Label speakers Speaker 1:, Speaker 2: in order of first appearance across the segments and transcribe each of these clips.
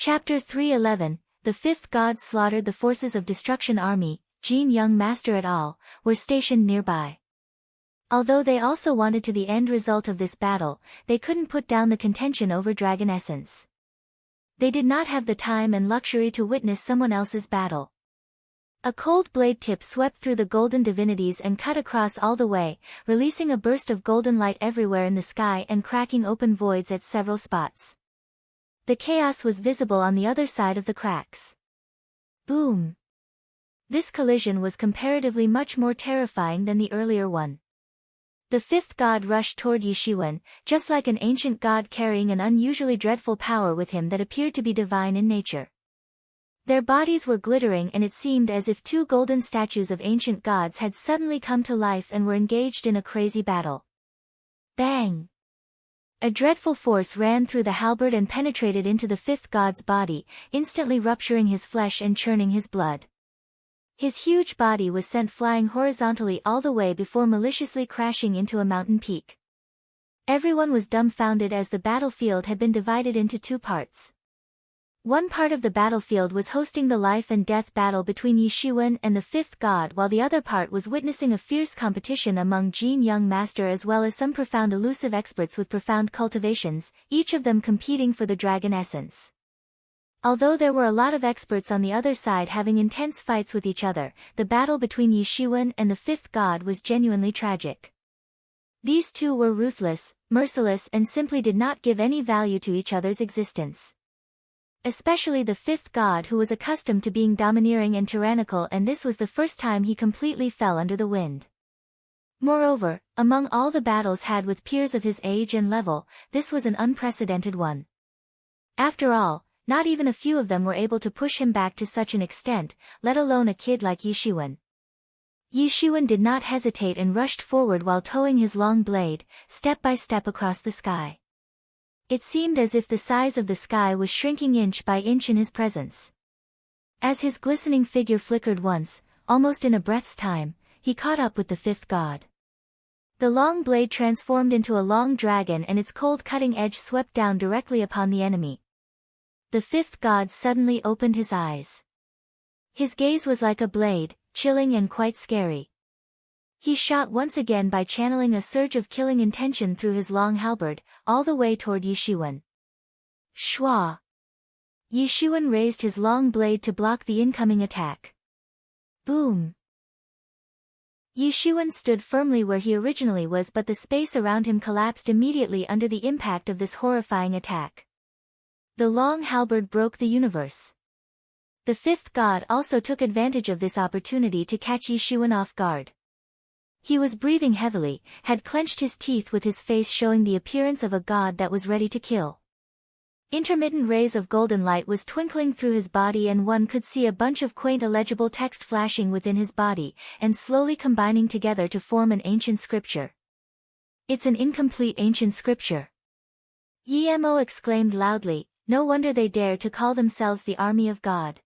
Speaker 1: Chapter 311, The Fifth God Slaughtered the Forces of Destruction Army, Jin Young Master et al., were stationed nearby. Although they also wanted to the end result of this battle, they couldn't put down the contention over dragon essence. They did not have the time and luxury to witness someone else's battle. A cold blade tip swept through the golden divinities and cut across all the way, releasing a burst of golden light everywhere in the sky and cracking open voids at several spots. The chaos was visible on the other side of the cracks. Boom! This collision was comparatively much more terrifying than the earlier one. The fifth god rushed toward Yishiwen, just like an ancient god carrying an unusually dreadful power with him that appeared to be divine in nature. Their bodies were glittering and it seemed as if two golden statues of ancient gods had suddenly come to life and were engaged in a crazy battle. Bang! A dreadful force ran through the halberd and penetrated into the fifth god's body, instantly rupturing his flesh and churning his blood. His huge body was sent flying horizontally all the way before maliciously crashing into a mountain peak. Everyone was dumbfounded as the battlefield had been divided into two parts. One part of the battlefield was hosting the life and death battle between Yishiwen and the fifth god, while the other part was witnessing a fierce competition among Jin Young Master as well as some profound elusive experts with profound cultivations, each of them competing for the dragon essence. Although there were a lot of experts on the other side having intense fights with each other, the battle between Yishiwen and the fifth god was genuinely tragic. These two were ruthless, merciless and simply did not give any value to each other's existence. Especially the fifth god, who was accustomed to being domineering and tyrannical, and this was the first time he completely fell under the wind. Moreover, among all the battles had with peers of his age and level, this was an unprecedented one. After all, not even a few of them were able to push him back to such an extent, let alone a kid like Yishiwen. Yishiwen did not hesitate and rushed forward while towing his long blade, step by step across the sky. It seemed as if the size of the sky was shrinking inch by inch in his presence. As his glistening figure flickered once, almost in a breath's time, he caught up with the fifth god. The long blade transformed into a long dragon and its cold cutting edge swept down directly upon the enemy. The fifth god suddenly opened his eyes. His gaze was like a blade, chilling and quite scary. He shot once again by channeling a surge of killing intention through his long halberd, all the way toward Yishiwen. Shwa! Yishiwen raised his long blade to block the incoming attack. Boom! Yishiwen stood firmly where he originally was, but the space around him collapsed immediately under the impact of this horrifying attack. The long halberd broke the universe. The fifth god also took advantage of this opportunity to catch Yishiwen off guard. He was breathing heavily, had clenched his teeth with his face showing the appearance of a god that was ready to kill. Intermittent rays of golden light was twinkling through his body and one could see a bunch of quaint illegible text flashing within his body, and slowly combining together to form an ancient scripture. It's an incomplete ancient scripture. Yemo exclaimed loudly, no wonder they dare to call themselves the army of God.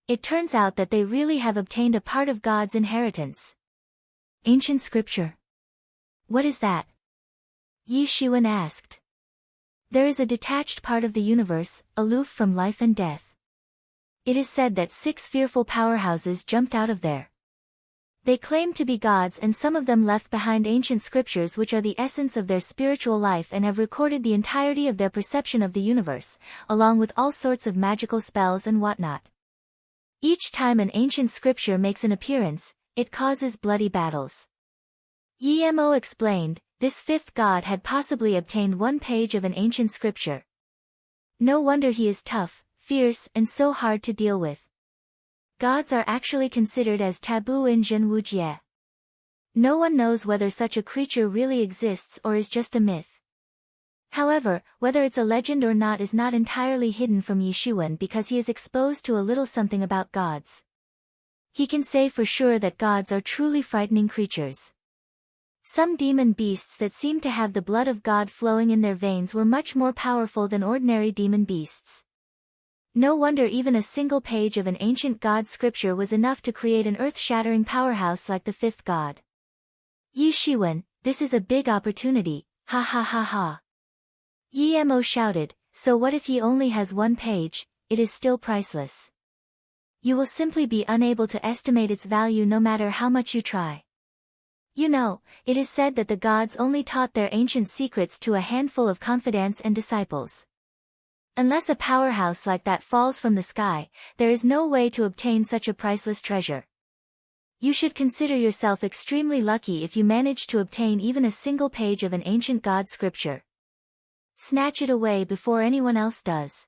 Speaker 1: It turns out that they really have obtained a part of God's inheritance. Ancient scripture. What is that? Yishiwen asked. There is a detached part of the universe, aloof from life and death. It is said that 6 fearful powerhouses jumped out of there. They claim to be gods and some of them left behind ancient scriptures which are the essence of their spiritual life and have recorded the entirety of their perception of the universe, along with all sorts of magical spells and whatnot. Each time an ancient scripture makes an appearance, it causes bloody battles. Yemo explained, this fifth god had possibly obtained 1 page of an ancient scripture. No wonder he is tough, fierce and so hard to deal with. Gods are actually considered as taboo in Zhenwujie. No one knows whether such a creature really exists or is just a myth. However, whether it's a legend or not is not entirely hidden from Yishiwen because he is exposed to a little something about gods. He can say for sure that gods are truly frightening creatures. Some demon beasts that seemed to have the blood of God flowing in their veins were much more powerful than ordinary demon beasts. No wonder even a single page of an ancient god scripture was enough to create an earth-shattering powerhouse like the fifth god. Yishiwen, this is a big opportunity, ha ha ha ha. Yemo shouted, so what if he only has 1 page, it is still priceless. You will simply be unable to estimate its value no matter how much you try. You know, it is said that the gods only taught their ancient secrets to a handful of confidants and disciples. Unless a powerhouse like that falls from the sky, there is no way to obtain such a priceless treasure. You should consider yourself extremely lucky if you manage to obtain even a single page of an ancient god scripture. Snatch it away before anyone else does.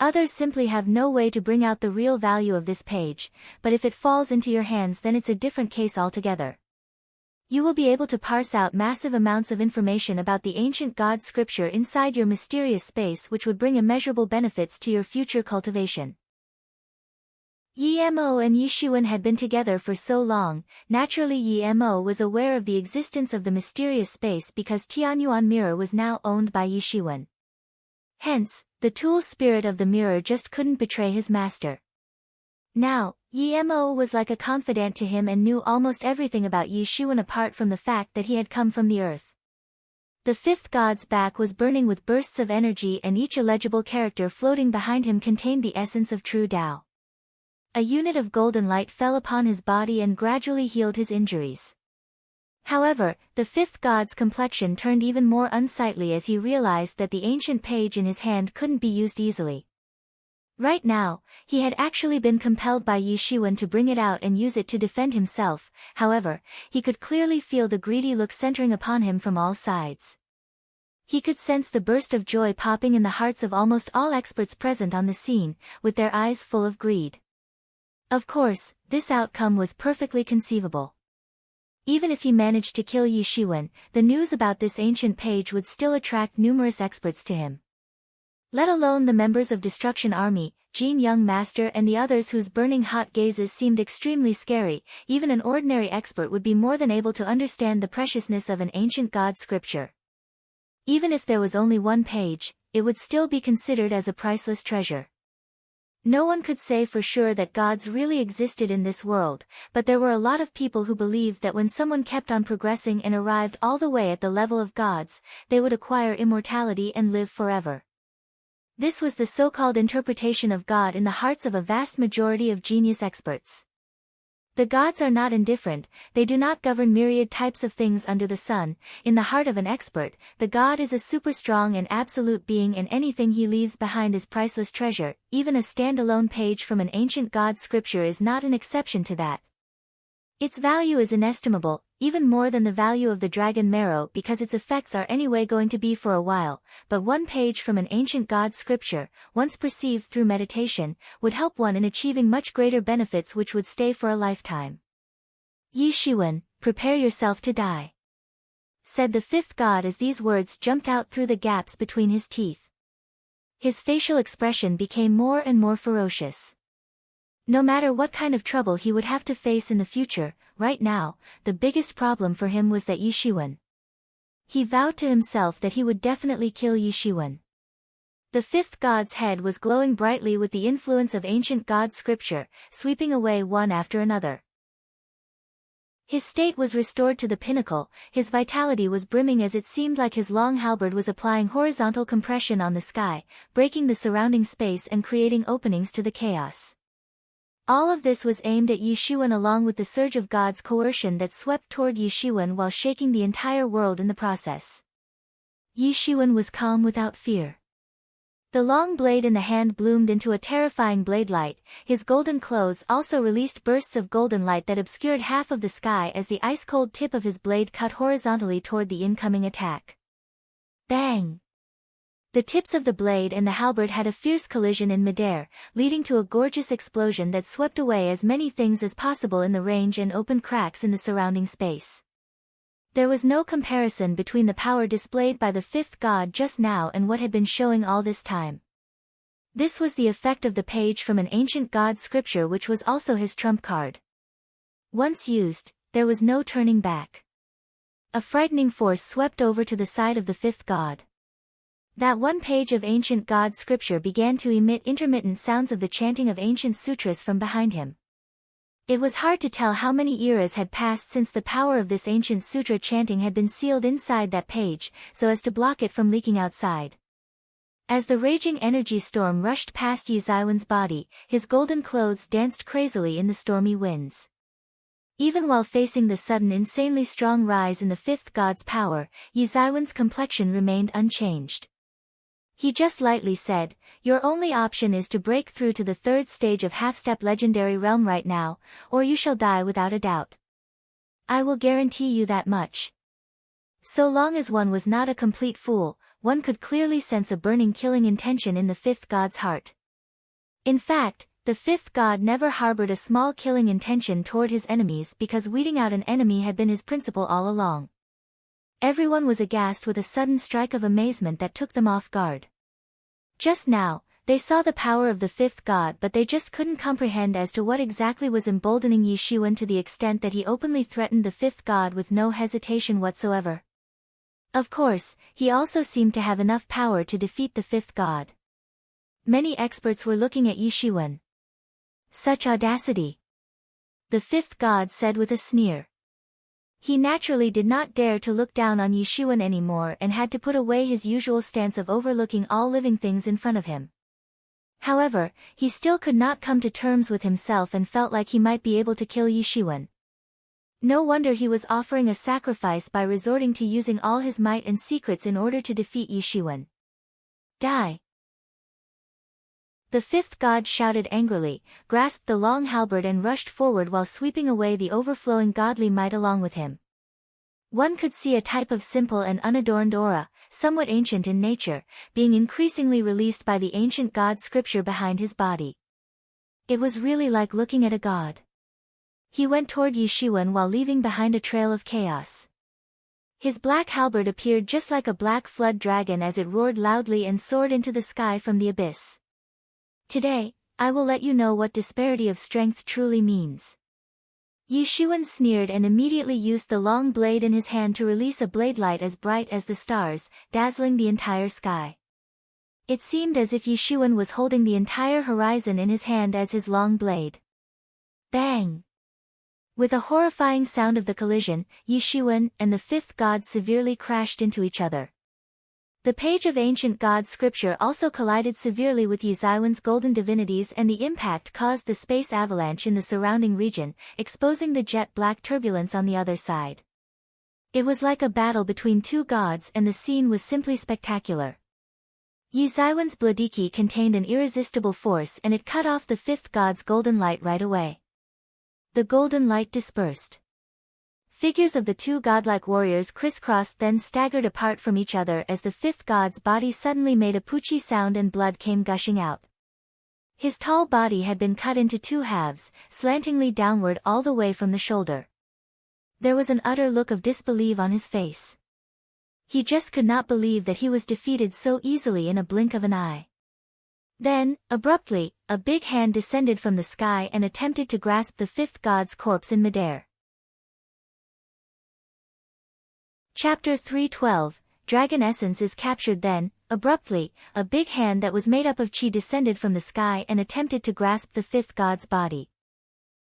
Speaker 1: Others simply have no way to bring out the real value of this page, but if it falls into your hands, then it's a different case altogether. You will be able to parse out massive amounts of information about the ancient god scripture inside your mysterious space, which would bring immeasurable benefits to your future cultivation. Yi Mo and Yi Shiwen had been together for so long. Naturally, Yi Mo was aware of the existence of the mysterious space because Tianyuan mirror was now owned by Yi Shiwen. Hence, the tool spirit of the mirror just couldn't betray his master. Now, Yi Mo was like a confidant to him and knew almost everything about Yi Shiwen apart from the fact that he had come from the earth. The fifth god's back was burning with bursts of energy, and each illegible character floating behind him contained the essence of true Tao. A unit of golden light fell upon his body and gradually healed his injuries. However, the fifth god's complexion turned even more unsightly as he realized that the ancient page in his hand couldn't be used easily. Right now, he had actually been compelled by Yi Shiwen to bring it out and use it to defend himself. However, he could clearly feel the greedy look centering upon him from all sides. He could sense the burst of joy popping in the hearts of almost all experts present on the scene, with their eyes full of greed. Of course, this outcome was perfectly conceivable. Even if he managed to kill Yi Shiwen, the news about this ancient page would still attract numerous experts to him. Let alone the members of Destruction Army, Jin Young Master and the others whose burning hot gazes seemed extremely scary. Even an ordinary expert would be more than able to understand the preciousness of an ancient god scripture. Even if there was only one page, it would still be considered as a priceless treasure. No one could say for sure that gods really existed in this world, but there were a lot of people who believed that when someone kept on progressing and arrived all the way at the level of gods, they would acquire immortality and live forever. This was the so-called interpretation of God in the hearts of a vast majority of genius experts. The gods are not indifferent, they do not govern myriad types of things under the sun. In the heart of an expert, the god is a super-strong and absolute being, and anything he leaves behind is priceless treasure. Even a stand-alone page from an ancient god scripture is not an exception to that. Its value is inestimable, even more than the value of the dragon marrow, because its effects are anyway going to be for a while, but one page from an ancient god scripture, once perceived through meditation, would help one in achieving much greater benefits which would stay for a lifetime. Yi Shiwen, prepare yourself to die, said the fifth god as these words jumped out through the gaps between his teeth. His facial expression became more and more ferocious. No matter what kind of trouble he would have to face in the future, right now, the biggest problem for him was that Yi Shiwen. He vowed to himself that he would definitely kill Yi Shiwen. The fifth god's head was glowing brightly with the influence of ancient god scripture, sweeping away one after another. His state was restored to the pinnacle, his vitality was brimming as it seemed like his long halberd was applying horizontal compression on the sky, breaking the surrounding space and creating openings to the chaos. All of this was aimed at Yi Shiwen along with the surge of God's coercion that swept toward Yi Shiwen while shaking the entire world in the process. Yi Shiwen was calm without fear. The long blade in the hand bloomed into a terrifying blade light, his golden clothes also released bursts of golden light that obscured half of the sky as the ice-cold tip of his blade cut horizontally toward the incoming attack. Bang! The tips of the blade and the halberd had a fierce collision in midair, leading to a gorgeous explosion that swept away as many things as possible in the range and opened cracks in the surrounding space. There was no comparison between the power displayed by the fifth god just now and what had been showing all this time. This was the effect of the page from an ancient god scripture, which was also his trump card. Once used, there was no turning back. A frightening force swept over to the side of the fifth god. That one page of ancient god scripture began to emit intermittent sounds of the chanting of ancient sutras from behind him. It was hard to tell how many eras had passed since the power of this ancient sutra chanting had been sealed inside that page, so as to block it from leaking outside. As the raging energy storm rushed past Yi Zaiwen's body, his golden clothes danced crazily in the stormy winds. Even while facing the sudden insanely strong rise in the fifth god's power, Yi Zaiwen's complexion remained unchanged. He just lightly said, "Your only option is to break through to the third stage of half-step legendary realm right now, or you shall die without a doubt. I will guarantee you that much." So long as one was not a complete fool, one could clearly sense a burning killing intention in the fifth god's heart. In fact, the fifth god never harbored a small killing intention toward his enemies because weeding out an enemy had been his principle all along. Everyone was aghast with a sudden strike of amazement that took them off guard. Just now, they saw the power of the fifth god, but they just couldn't comprehend as to what exactly was emboldening Yi Shiwen to the extent that he openly threatened the fifth god with no hesitation whatsoever. Of course, he also seemed to have enough power to defeat the fifth god. Many experts were looking at Yi Shiwen. Such audacity! The fifth god said with a sneer. He naturally did not dare to look down on Yi Shiwen anymore and had to put away his usual stance of overlooking all living things in front of him. However, he still could not come to terms with himself and felt like he might be able to kill Yi Shiwen. No wonder he was offering a sacrifice by resorting to using all his might and secrets in order to defeat Yi Shiwen. Die! The fifth god shouted angrily, grasped the long halberd and rushed forward while sweeping away the overflowing godly might along with him. One could see a type of simple and unadorned aura, somewhat ancient in nature, being increasingly released by the ancient god scripture behind his body. It was really like looking at a god. He went toward Yi Shiwen while leaving behind a trail of chaos. His black halberd appeared just like a black flood dragon as it roared loudly and soared into the sky from the abyss. Today, I will let you know what disparity of strength truly means. Yi Shiwen sneered and immediately used the long blade in his hand to release a blade light as bright as the stars, dazzling the entire sky. It seemed as if Yi Shiwen was holding the entire horizon in his hand as his long blade. Bang! With a horrifying sound of the collision, Yi Shiwen and the fifth god severely crashed into each other. The page of ancient god scripture also collided severely with Yi Zaiwen's golden divinities, and the impact caused the space avalanche in the surrounding region, exposing the jet black turbulence on the other side. It was like a battle between two gods, and the scene was simply spectacular. Yi Zaiwen's Bladiki contained an irresistible force, and it cut off the fifth god's golden light right away. The golden light dispersed. Figures of the two godlike warriors crisscrossed, then staggered apart from each other as the fifth god's body suddenly made a poochie sound and blood came gushing out. His tall body had been cut into two halves, slantingly downward all the way from the shoulder. There was an utter look of disbelief on his face. He just could not believe that he was defeated so easily in a blink of an eye. Then, abruptly, a big hand descended from the sky and attempted to grasp the fifth god's corpse in midair. Chapter 312, Dragon Essence is captured. Then, abruptly, a big hand that was made up of chi descended from the sky and attempted to grasp the fifth god's body.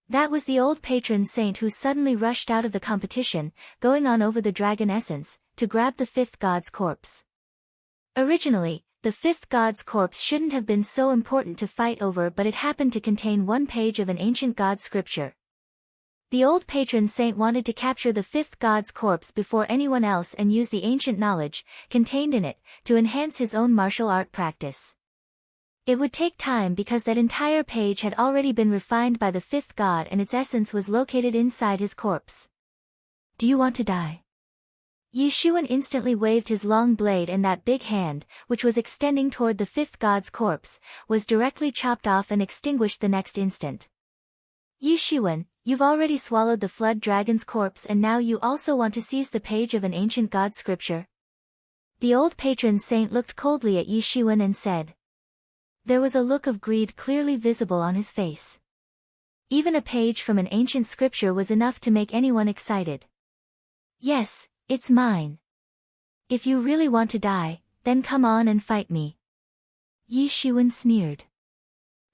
Speaker 1: That was the old patron saint who suddenly rushed out of the competition, going on over the Dragon Essence, to grab the fifth god's corpse. Originally, the fifth god's corpse shouldn't have been so important to fight over, but it happened to contain one page of an ancient god scripture. The old patron saint wanted to capture the fifth god's corpse before anyone else and use the ancient knowledge, contained in it, to enhance his own martial art practice. It would take time because that entire page had already been refined by the fifth god and its essence was located inside his corpse. Do you want to die? Yi Shiwen instantly waved his long blade, and that big hand, which was extending toward the fifth god's corpse, was directly chopped off and extinguished the next instant. Yi Shiwen, you've already swallowed the flood dragon's corpse and now you also want to seize the page of an ancient god scripture? The old patron saint looked coldly at Yi Shiwen and said. There was a look of greed clearly visible on his face. Even a page from an ancient scripture was enough to make anyone excited. Yes, it's mine. If you really want to die, then come on and fight me. Yi Shiwen sneered.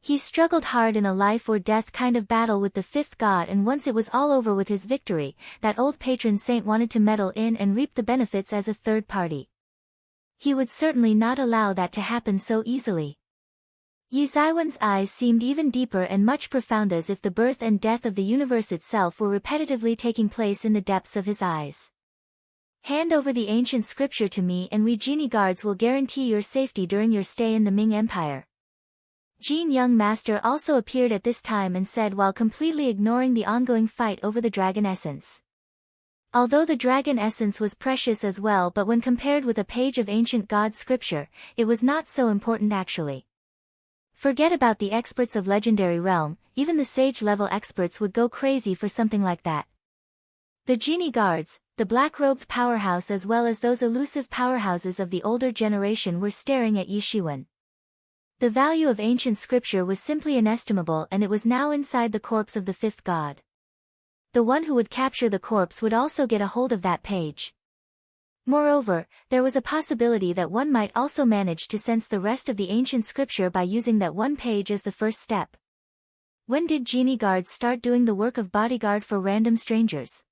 Speaker 1: He struggled hard in a life-or-death kind of battle with the fifth god, and once it was all over with his victory, that old patron saint wanted to meddle in and reap the benefits as a third party. He would certainly not allow that to happen so easily. Yi Zaiwen's eyes seemed even deeper and much profound, as if the birth and death of the universe itself were repetitively taking place in the depths of his eyes. Hand over the ancient scripture to me and we genie guards will guarantee your safety during your stay in the Ming Empire. Jin Young Master also appeared at this time and said, while completely ignoring the ongoing fight over the dragon essence. Although the dragon essence was precious as well, but when compared with a page of ancient god scripture, it was not so important actually. Forget about the experts of legendary realm, even the sage-level experts would go crazy for something like that. The genie guards, the black-robed powerhouse as well as those elusive powerhouses of the older generation were staring at Yi Shiwen. The value of ancient scripture was simply inestimable, and it was now inside the corpse of the fifth god. The one who would capture the corpse would also get a hold of that page. Moreover, there was a possibility that one might also manage to sense the rest of the ancient scripture by using that one page as the first step. When did genie guards start doing the work of bodyguard for random strangers?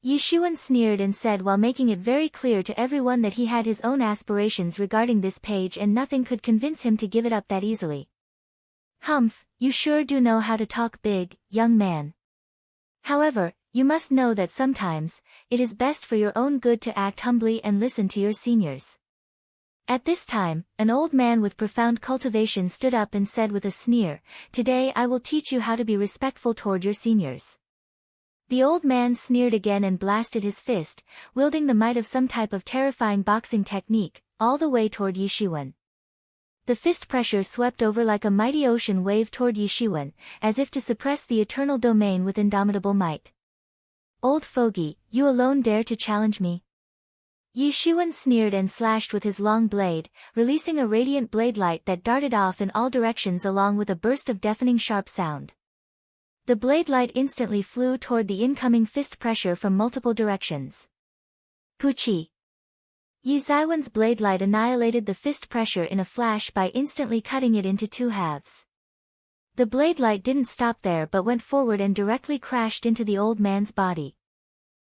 Speaker 1: Yi Shiwen sneered and said, while making it very clear to everyone that he had his own aspirations regarding this page and nothing could convince him to give it up that easily. Humph, you sure do know how to talk big, young man. However, you must know that sometimes, it is best for your own good to act humbly and listen to your seniors. At this time, an old man with profound cultivation stood up and said with a sneer, "Today I will teach you how to be respectful toward your seniors." The old man sneered again and blasted his fist, wielding the might of some type of terrifying boxing technique, all the way toward Yi Shiwen. The fist pressure swept over like a mighty ocean wave toward Yi Shiwen, as if to suppress the eternal domain with indomitable might. "Old fogey, you alone dare to challenge me?" Yi Shiwen sneered and slashed with his long blade, releasing a radiant blade light that darted off in all directions along with a burst of deafening sharp sound. The blade light instantly flew toward the incoming fist pressure from multiple directions. Puchi! Yi Zaiwen's blade light annihilated the fist pressure in a flash by instantly cutting it into two halves. The blade light didn't stop there but went forward and directly crashed into the old man's body.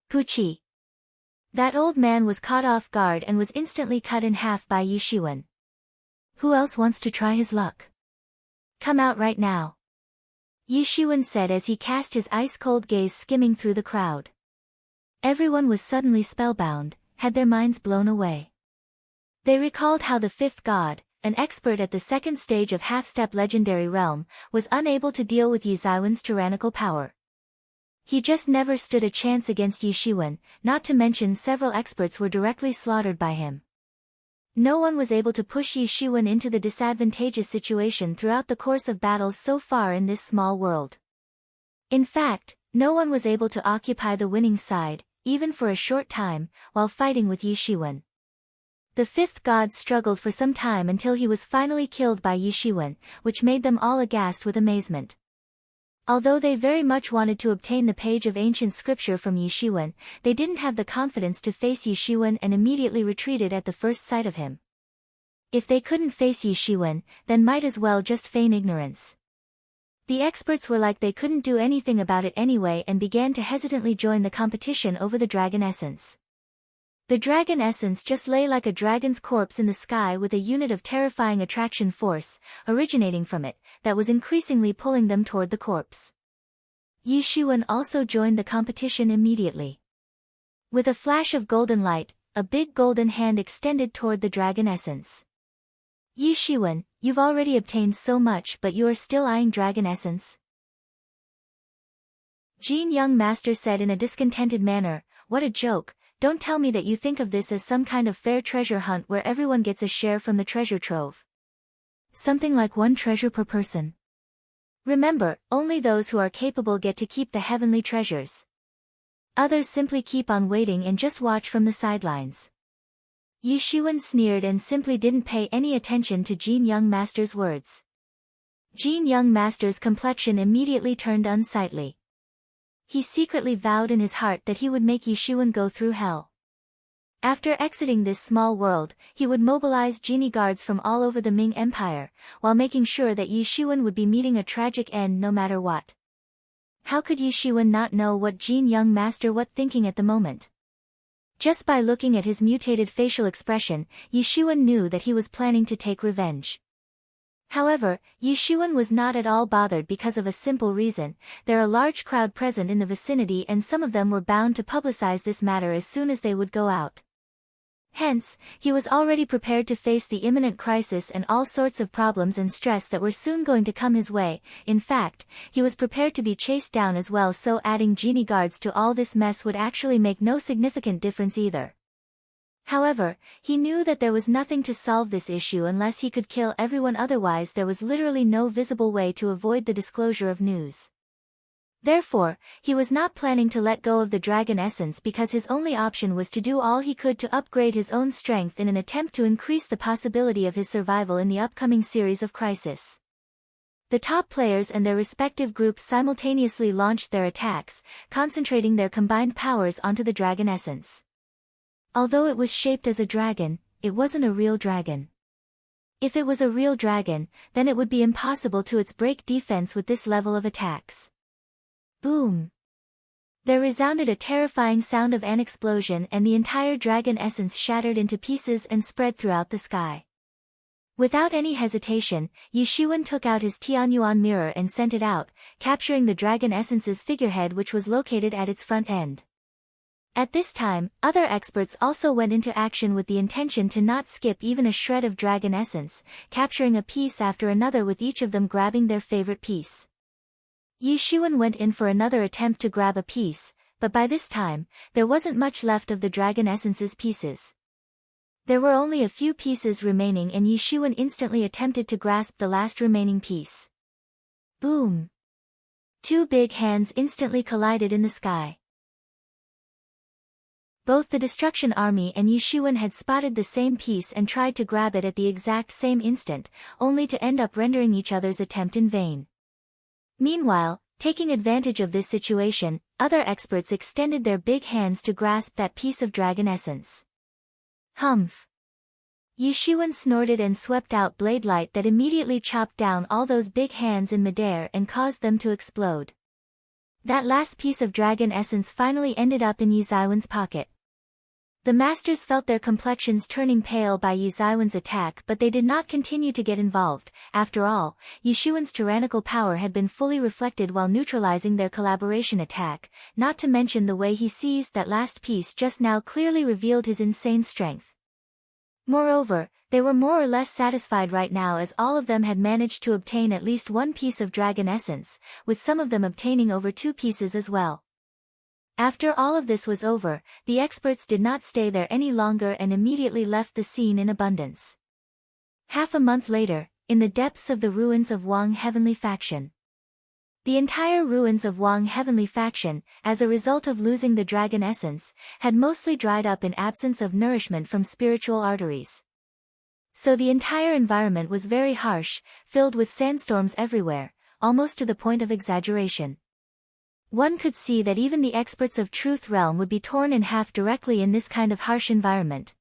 Speaker 1: Puchi! That old man was caught off guard and was instantly cut in half by Yi Shiwen. Who else wants to try his luck? Come out right now. Yi Shiwen said as he cast his ice-cold gaze skimming through the crowd. Everyone was suddenly spellbound, had their minds blown away. They recalled how the fifth god, an expert at the second stage of half-step legendary realm, was unable to deal with Yi Zaiwen's tyrannical power. He just never stood a chance against Yi Shiwen, not to mention several experts were directly slaughtered by him. No one was able to push Yi Shiwen into the disadvantageous situation throughout the course of battles so far in this small world. In fact, no one was able to occupy the winning side, even for a short time, while fighting with Yi Shiwen. The fifth god struggled for some time until he was finally killed by Yi Shiwen, which made them all aghast with amazement. Although they very much wanted to obtain the page of ancient scripture from Yi Shiwen, they didn't have the confidence to face Yi Shiwen and immediately retreated at the first sight of him. If they couldn't face Yi Shiwen, then might as well just feign ignorance. The experts were like they couldn't do anything about it anyway and began to hesitantly join the competition over the dragon essence. The dragon essence just lay like a dragon's corpse in the sky with a unit of terrifying attraction force, originating from it, that was increasingly pulling them toward the corpse. Yi Shiwen also joined the competition immediately. With a flash of golden light, a big golden hand extended toward the dragon essence. Yi Shiwen, you've already obtained so much but you are still eyeing dragon essence? Jin Young Master said in a discontented manner, what a joke. Don't tell me that you think of this as some kind of fair treasure hunt where everyone gets a share from the treasure trove. Something like one treasure per person. Remember, only those who are capable get to keep the heavenly treasures. Others simply keep on waiting and just watch from the sidelines. Yi Shiwen sneered and simply didn't pay any attention to Jin Young Master's words. Jin Young Master's complexion immediately turned unsightly. He secretly vowed in his heart that he would make Yi Shiwen go through hell. After exiting this small world, he would mobilize genie guards from all over the Ming Empire, while making sure that Yi Shiwen would be meeting a tragic end no matter what. How could Yi Shiwen not know what Jin Young Master was thinking at the moment? Just by looking at his mutated facial expression, Yishuan knew that he was planning to take revenge. However, Yishuan was not at all bothered because of a simple reason: there are a large crowd present in the vicinity and some of them were bound to publicize this matter as soon as they would go out. Hence, he was already prepared to face the imminent crisis and all sorts of problems and stress that were soon going to come his way. In fact, he was prepared to be chased down as well, so adding genie guards to all this mess would actually make no significant difference either. However, he knew that there was nothing to solve this issue unless he could kill everyone, otherwise there was literally no visible way to avoid the disclosure of news. Therefore, he was not planning to let go of the dragon essence because his only option was to do all he could to upgrade his own strength in an attempt to increase the possibility of his survival in the upcoming series of crisis. The top players and their respective groups simultaneously launched their attacks, concentrating their combined powers onto the dragon essence. Although it was shaped as a dragon, it wasn't a real dragon. If it was a real dragon, then it would be impossible to break defense with this level of attacks. Boom! There resounded a terrifying sound of an explosion and the entire dragon essence shattered into pieces and spread throughout the sky. Without any hesitation, Yishuan took out his Tianyuan mirror and sent it out, capturing the dragon essence's figurehead, which was located at its front end. At this time, other experts also went into action with the intention to not skip even a shred of dragon essence, capturing a piece after another with each of them grabbing their favorite piece. Yishuan went in for another attempt to grab a piece, but by this time, there wasn't much left of the dragon essence's pieces. There were only a few pieces remaining and Yishuan instantly attempted to grasp the last remaining piece. Boom! Two big hands instantly collided in the sky. Both the Destruction Army and Yishuan had spotted the same piece and tried to grab it at the exact same instant, only to end up rendering each other's attempt in vain. Meanwhile, taking advantage of this situation, other experts extended their big hands to grasp that piece of dragon essence. Humph! Yishuan snorted and swept out blade light that immediately chopped down all those big hands in midair and caused them to explode. That last piece of dragon essence finally ended up in Yizaiwan's pocket. The masters felt their complexions turning pale by Yizaiwan's attack, but they did not continue to get involved. After all, Yishuan's tyrannical power had been fully reflected while neutralizing their collaboration attack, not to mention the way he seized that last piece just now clearly revealed his insane strength. Moreover, they were more or less satisfied right now as all of them had managed to obtain at least one piece of dragon essence, with some of them obtaining over 2 pieces as well. After all of this was over, the experts did not stay there any longer and immediately left the scene in abundance. Half a month later, in the depths of the ruins of Wang Heavenly Faction. The entire ruins of Wang Heavenly Faction, as a result of losing the dragon essence, had mostly dried up in absence of nourishment from spiritual arteries. So the entire environment was very harsh, filled with sandstorms everywhere, almost to the point of exaggeration. One could see that even the experts of Truth Realm would be torn in half directly in this kind of harsh environment.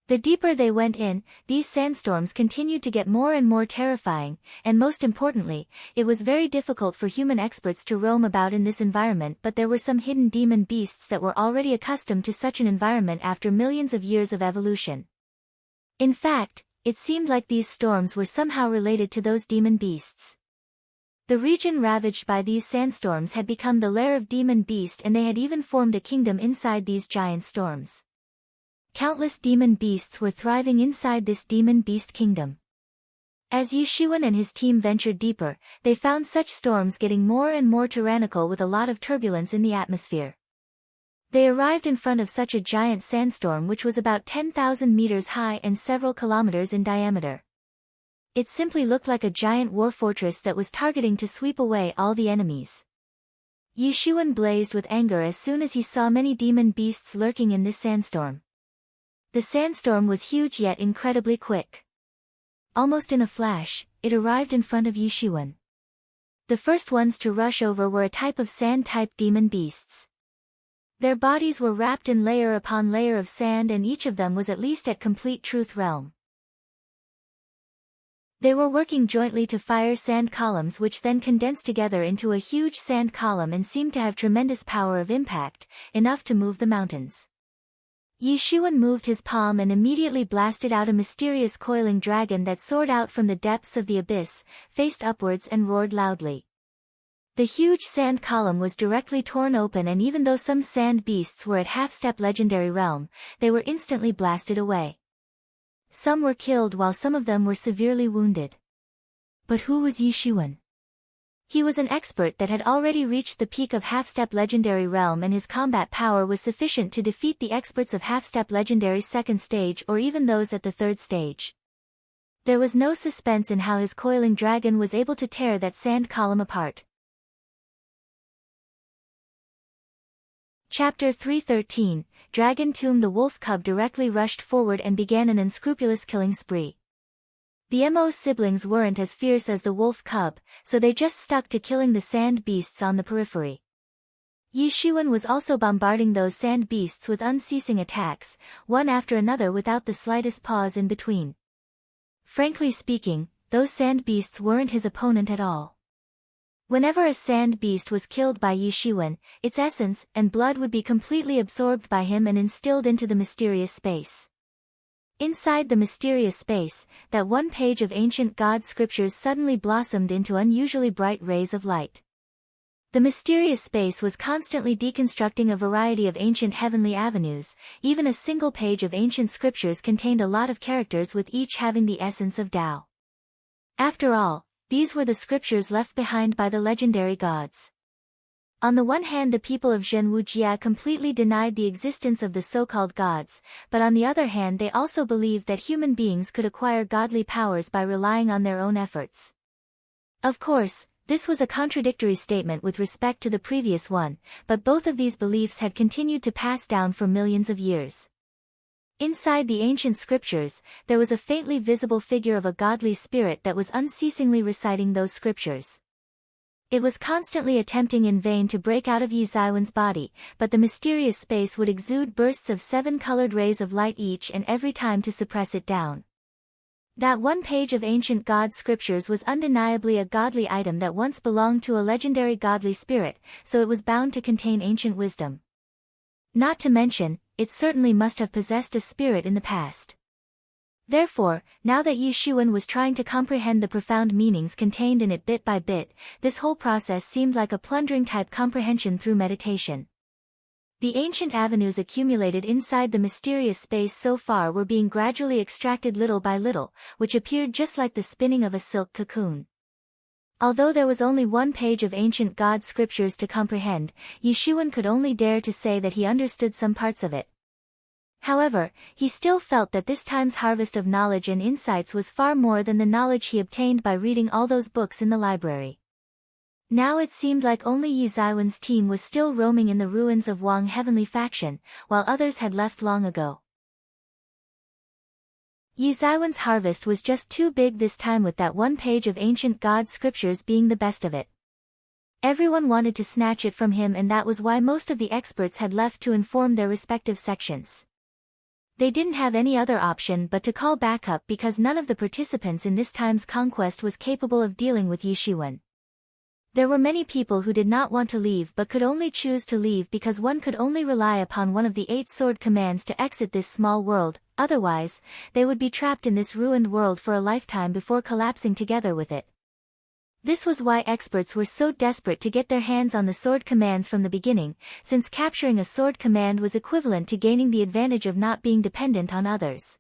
Speaker 1: The deeper they went in, these sandstorms continued to get more and more terrifying, and most importantly, it was very difficult for human experts to roam about in this environment, but there were some hidden demon beasts that were already accustomed to such an environment after millions of years of evolution. In fact, it seemed like these storms were somehow related to those demon beasts. The region ravaged by these sandstorms had become the lair of demon beast, and they had even formed a kingdom inside these giant storms. Countless demon beasts were thriving inside this demon beast kingdom. As Yishuan and his team ventured deeper, they found such storms getting more and more tyrannical with a lot of turbulence in the atmosphere. They arrived in front of such a giant sandstorm which was about 10,000 meters high and several kilometers in diameter. It simply looked like a giant war fortress that was targeting to sweep away all the enemies. Yishuan blazed with anger as soon as he saw many demon beasts lurking in this sandstorm. The sandstorm was huge yet incredibly quick. Almost in a flash, it arrived in front of Yishuan. The first ones to rush over were a type of sand-type demon beasts. Their bodies were wrapped in layer upon layer of sand, and each of them was at least at complete Truth Realm. They were working jointly to fire sand columns which then condensed together into a huge sand column and seemed to have tremendous power of impact, enough to move the mountains. Yishuan moved his palm and immediately blasted out a mysterious coiling dragon that soared out from the depths of the abyss, faced upwards and roared loudly. The huge sand column was directly torn open, and even though some sand beasts were at half-step legendary realm, they were instantly blasted away. Some were killed while some of them were severely wounded. But who was Yishuan? He was an expert that had already reached the peak of half-step legendary realm, and his combat power was sufficient to defeat the experts of half-step legendary second stage or even those at the third stage. There was no suspense in how his coiling dragon was able to tear that sand column apart. Chapter 313, Dragon Tomb. The wolf cub directly rushed forward and began an unscrupulous killing spree. The Mo siblings weren't as fierce as the wolf cub, so they just stuck to killing the sand beasts on the periphery. Yishuan was also bombarding those sand beasts with unceasing attacks, one after another without the slightest pause in between. Frankly speaking, those sand beasts weren't his opponent at all. Whenever a sand beast was killed by Yishuan, its essence and blood would be completely absorbed by him and instilled into the mysterious space. Inside the mysterious space, that one page of ancient god scriptures suddenly blossomed into unusually bright rays of light. The mysterious space was constantly deconstructing a variety of ancient heavenly avenues. Even a single page of ancient scriptures contained a lot of characters, with each having the essence of Tao. After all, these were the scriptures left behind by the legendary gods. On the one hand, the people of Zhenwujia completely denied the existence of the so-called gods, but on the other hand they also believed that human beings could acquire godly powers by relying on their own efforts. Of course, this was a contradictory statement with respect to the previous one, but both of these beliefs had continued to pass down for millions of years. Inside the ancient scriptures, there was a faintly visible figure of a godly spirit that was unceasingly reciting those scriptures. It was constantly attempting in vain to break out of Yizaiwen's body, but the mysterious space would exude bursts of 7 colored rays of light each and every time to suppress it down. That one page of ancient god scriptures was undeniably a godly item that once belonged to a legendary godly spirit, so it was bound to contain ancient wisdom. Not to mention, it certainly must have possessed a spirit in the past. Therefore, now that Yishuan was trying to comprehend the profound meanings contained in it bit by bit, this whole process seemed like a plundering-type comprehension through meditation. The ancient avenues accumulated inside the mysterious space so far were being gradually extracted little by little, which appeared just like the spinning of a silk cocoon. Although there was only one page of ancient god scriptures to comprehend, Yishuan could only dare to say that he understood some parts of it. However, he still felt that this time's harvest of knowledge and insights was far more than the knowledge he obtained by reading all those books in the library. Now it seemed like only Yizaiwen's team was still roaming in the ruins of Wang Heavenly Faction, while others had left long ago. Yizaiwen's harvest was just too big this time, with that one page of ancient god scriptures being the best of it. Everyone wanted to snatch it from him, and that was why most of the experts had left to inform their respective sections. They didn't have any other option but to call backup, because none of the participants in this time's conquest was capable of dealing with Yishuan. There were many people who did not want to leave but could only choose to leave because one could only rely upon one of the 8 sword commands to exit this small world, otherwise, they would be trapped in this ruined world for a lifetime before collapsing together with it. This was why experts were so desperate to get their hands on the sword commands from the beginning, since capturing a sword command was equivalent to gaining the advantage of not being dependent on others.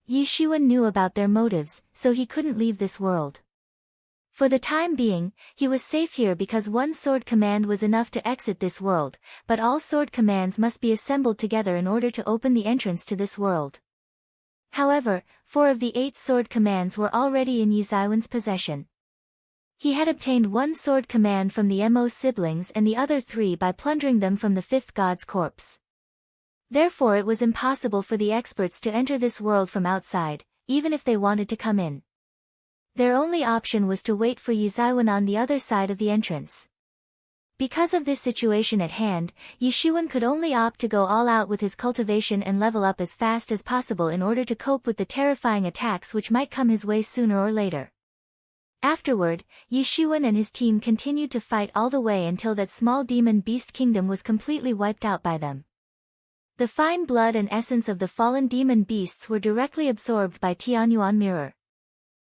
Speaker 1: Yishuan knew about their motives, so he couldn't leave this world. For the time being, he was safe here because one sword command was enough to exit this world, but all sword commands must be assembled together in order to open the entrance to this world. However, 4 of the 8 sword commands were already in Yizaiwen's possession. He had obtained one sword command from the Mo siblings and the other 3 by plundering them from the 5th god's corpse. Therefore it was impossible for the experts to enter this world from outside, even if they wanted to come in. Their only option was to wait for Yizaiwen on the other side of the entrance. Because of this situation at hand, Yishuan could only opt to go all out with his cultivation and level up as fast as possible in order to cope with the terrifying attacks which might come his way sooner or later. Afterward, Yishuan and his team continued to fight all the way until that small demon beast kingdom was completely wiped out by them. The fine blood and essence of the fallen demon beasts were directly absorbed by Tianyuan mirror.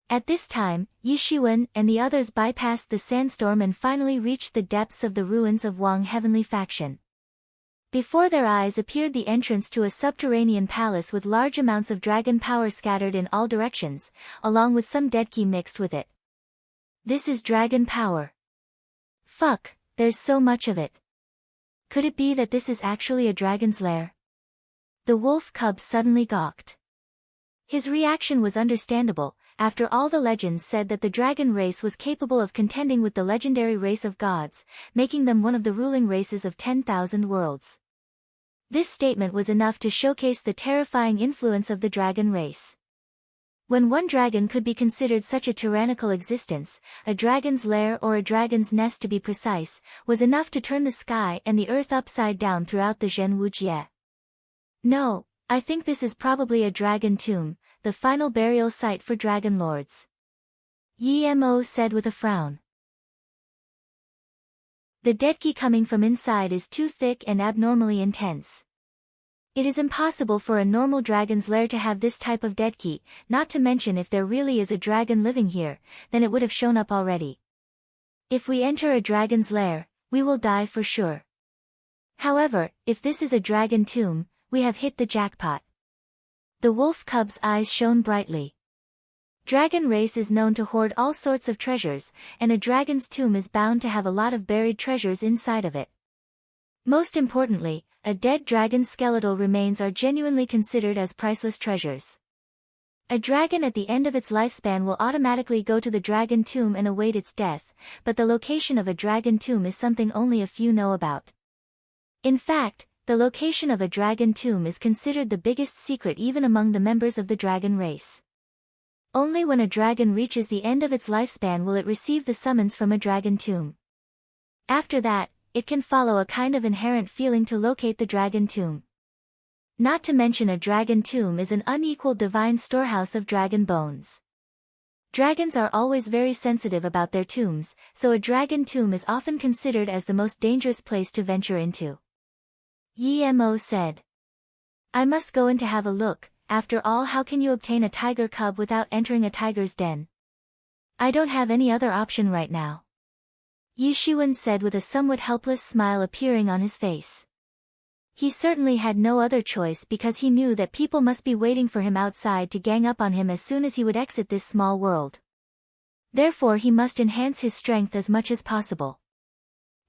Speaker 1: At this time, Yi Shiwen and the others bypassed the sandstorm and finally reached the depths of the ruins of Wang Heavenly Faction. Before their eyes appeared the entrance to a subterranean palace with large amounts of dragon power scattered in all directions, along with some deadki mixed with it. This is dragon power. Fuck, there's so much of it. Could it be that this is actually a dragon's lair? The wolf cub suddenly gawked. His reaction was understandable. After all, the legends said that the dragon race was capable of contending with the legendary race of gods, making them one of the ruling races of 10,000 worlds. This statement was enough to showcase the terrifying influence of the dragon race. When one dragon could be considered such a tyrannical existence, a dragon's lair, or a dragon's nest to be precise, was enough to turn the sky and the earth upside down throughout the Zhenwujie. No, I think this is probably a dragon tomb, the final burial site for dragon lords. Yi Mo said with a frown. The deadki coming from inside is too thick and abnormally intense. It is impossible for a normal dragon's lair to have this type of deadki, not to mention if there really is a dragon living here, then it would have shown up already. If we enter a dragon's lair, we will die for sure. However, if this is a dragon tomb, we have hit the jackpot. The wolf cub's eyes shone brightly. Dragon race is known to hoard all sorts of treasures, and a dragon's tomb is bound to have a lot of buried treasures inside of it. Most importantly, a dead dragon's skeletal remains are genuinely considered as priceless treasures. A dragon at the end of its lifespan will automatically go to the dragon tomb and await its death, but the location of a dragon tomb is something only a few know about. In fact, the location of a dragon tomb is considered the biggest secret even among the members of the dragon race. Only when a dragon reaches the end of its lifespan will it receive the summons from a dragon tomb. After that, it can follow a kind of inherent feeling to locate the dragon tomb. Not to mention a dragon tomb is an unequaled divine storehouse of dragon bones. Dragons are always very sensitive about their tombs, so a dragon tomb is often considered as the most dangerous place to venture into. Yi Mo said. I must go in to have a look. After all, how can you obtain a tiger cub without entering a tiger's den? I don't have any other option right now. Yi Shiwen said with a somewhat helpless smile appearing on his face. He certainly had no other choice because he knew that people must be waiting for him outside to gang up on him as soon as he would exit this small world. Therefore he must enhance his strength as much as possible.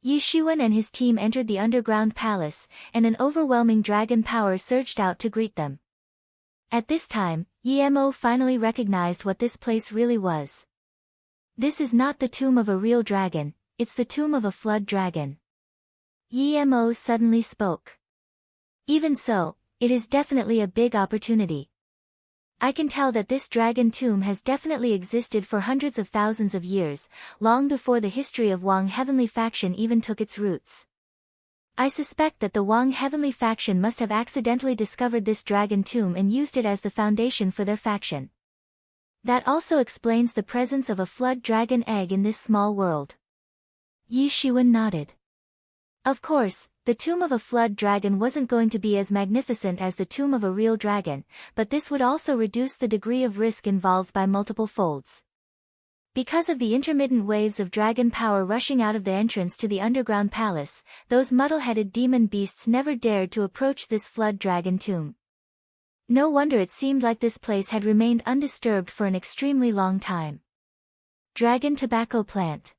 Speaker 1: Yi Shiwen and his team entered the underground palace, and an overwhelming dragon power surged out to greet them. At this time, Yi Mo finally recognized what this place really was. This is not the tomb of a real dragon, it's the tomb of a flood dragon. Yi Mo suddenly spoke. Even so, it is definitely a big opportunity. I can tell that this dragon tomb has definitely existed for hundreds of thousands of years, long before the history of Wang Heavenly Faction even took its roots. I suspect that the Wang Heavenly Faction must have accidentally discovered this dragon tomb and used it as the foundation for their faction. That also explains the presence of a flood dragon egg in this small world. Yi Shiwen nodded. Of course, the tomb of a flood dragon wasn't going to be as magnificent as the tomb of a real dragon, but this would also reduce the degree of risk involved by multiple folds. Because of the intermittent waves of dragon power rushing out of the entrance to the underground palace, those muddle-headed demon beasts never dared to approach this flood dragon tomb. No wonder it seemed like this place had remained undisturbed for an extremely long time. Dragon tobacco plant.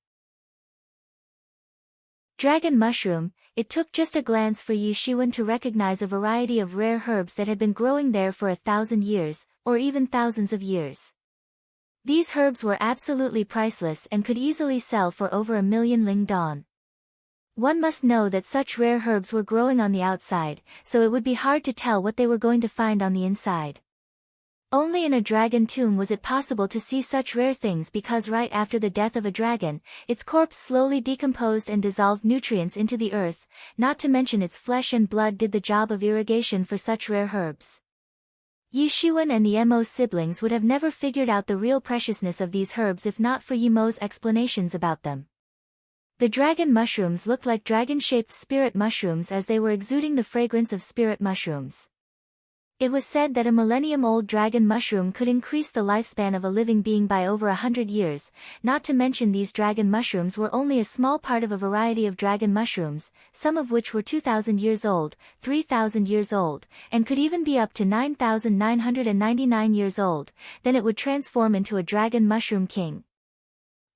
Speaker 1: Dragon mushroom. It took just a glance for Yi Shiwen to recognize a variety of rare herbs that had been growing there for 1,000 years, or even thousands of years. These herbs were absolutely priceless and could easily sell for over 1,000,000 ling don. One must know that such rare herbs were growing on the outside, so it would be hard to tell what they were going to find on the inside. Only in a dragon tomb was it possible to see such rare things because right after the death of a dragon, its corpse slowly decomposed and dissolved nutrients into the earth, not to mention its flesh and blood did the job of irrigation for such rare herbs. Yi Shiwen and the Mo siblings would have never figured out the real preciousness of these herbs if not for Yi Mo's explanations about them. The dragon mushrooms looked like dragon-shaped spirit mushrooms as they were exuding the fragrance of spirit mushrooms. It was said that a millennium-old dragon mushroom could increase the lifespan of a living being by over 100 years, not to mention these dragon mushrooms were only a small part of a variety of dragon mushrooms, some of which were 2,000 years old, 3,000 years old, and could even be up to 9,999 years old, then it would transform into a dragon mushroom king.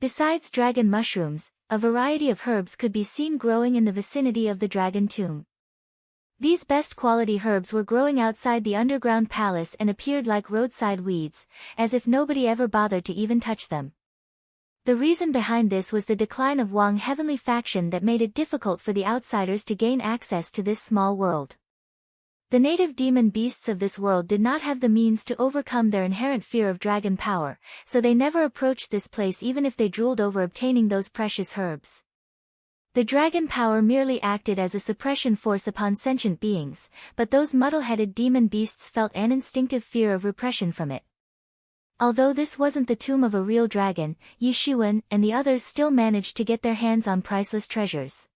Speaker 1: Besides dragon mushrooms, a variety of herbs could be seen growing in the vicinity of the dragon tomb. These best quality herbs were growing outside the underground palace and appeared like roadside weeds, as if nobody ever bothered to even touch them. The reason behind this was the decline of Wang heavenly faction that made it difficult for the outsiders to gain access to this small world. The native demon beasts of this world did not have the means to overcome their inherent fear of dragon power, so they never approached this place even if they drooled over obtaining those precious herbs. The dragon power merely acted as a suppression force upon sentient beings, but those muddle-headed demon beasts felt an instinctive fear of repression from it. Although this wasn't the tomb of a real dragon, Yi Shiwen and the others still managed to get their hands on priceless treasures.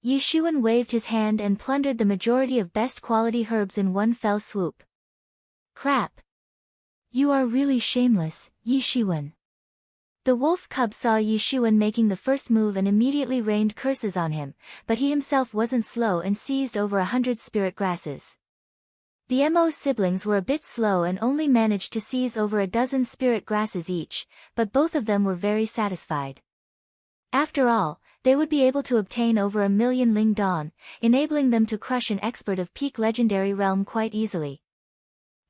Speaker 1: Yi Shiwen waved his hand and plundered the majority of best quality herbs in one fell swoop. Crap! You are really shameless, Yi Shiwen. The wolf cub saw Yi Shiwen making the first move and immediately rained curses on him, but he himself wasn't slow and seized over 100 spirit grasses. The Mo siblings were a bit slow and only managed to seize over a dozen spirit grasses each, but both of them were very satisfied. After all, they would be able to obtain over 1,000,000 Ling Dawn, enabling them to crush an expert of peak legendary realm quite easily.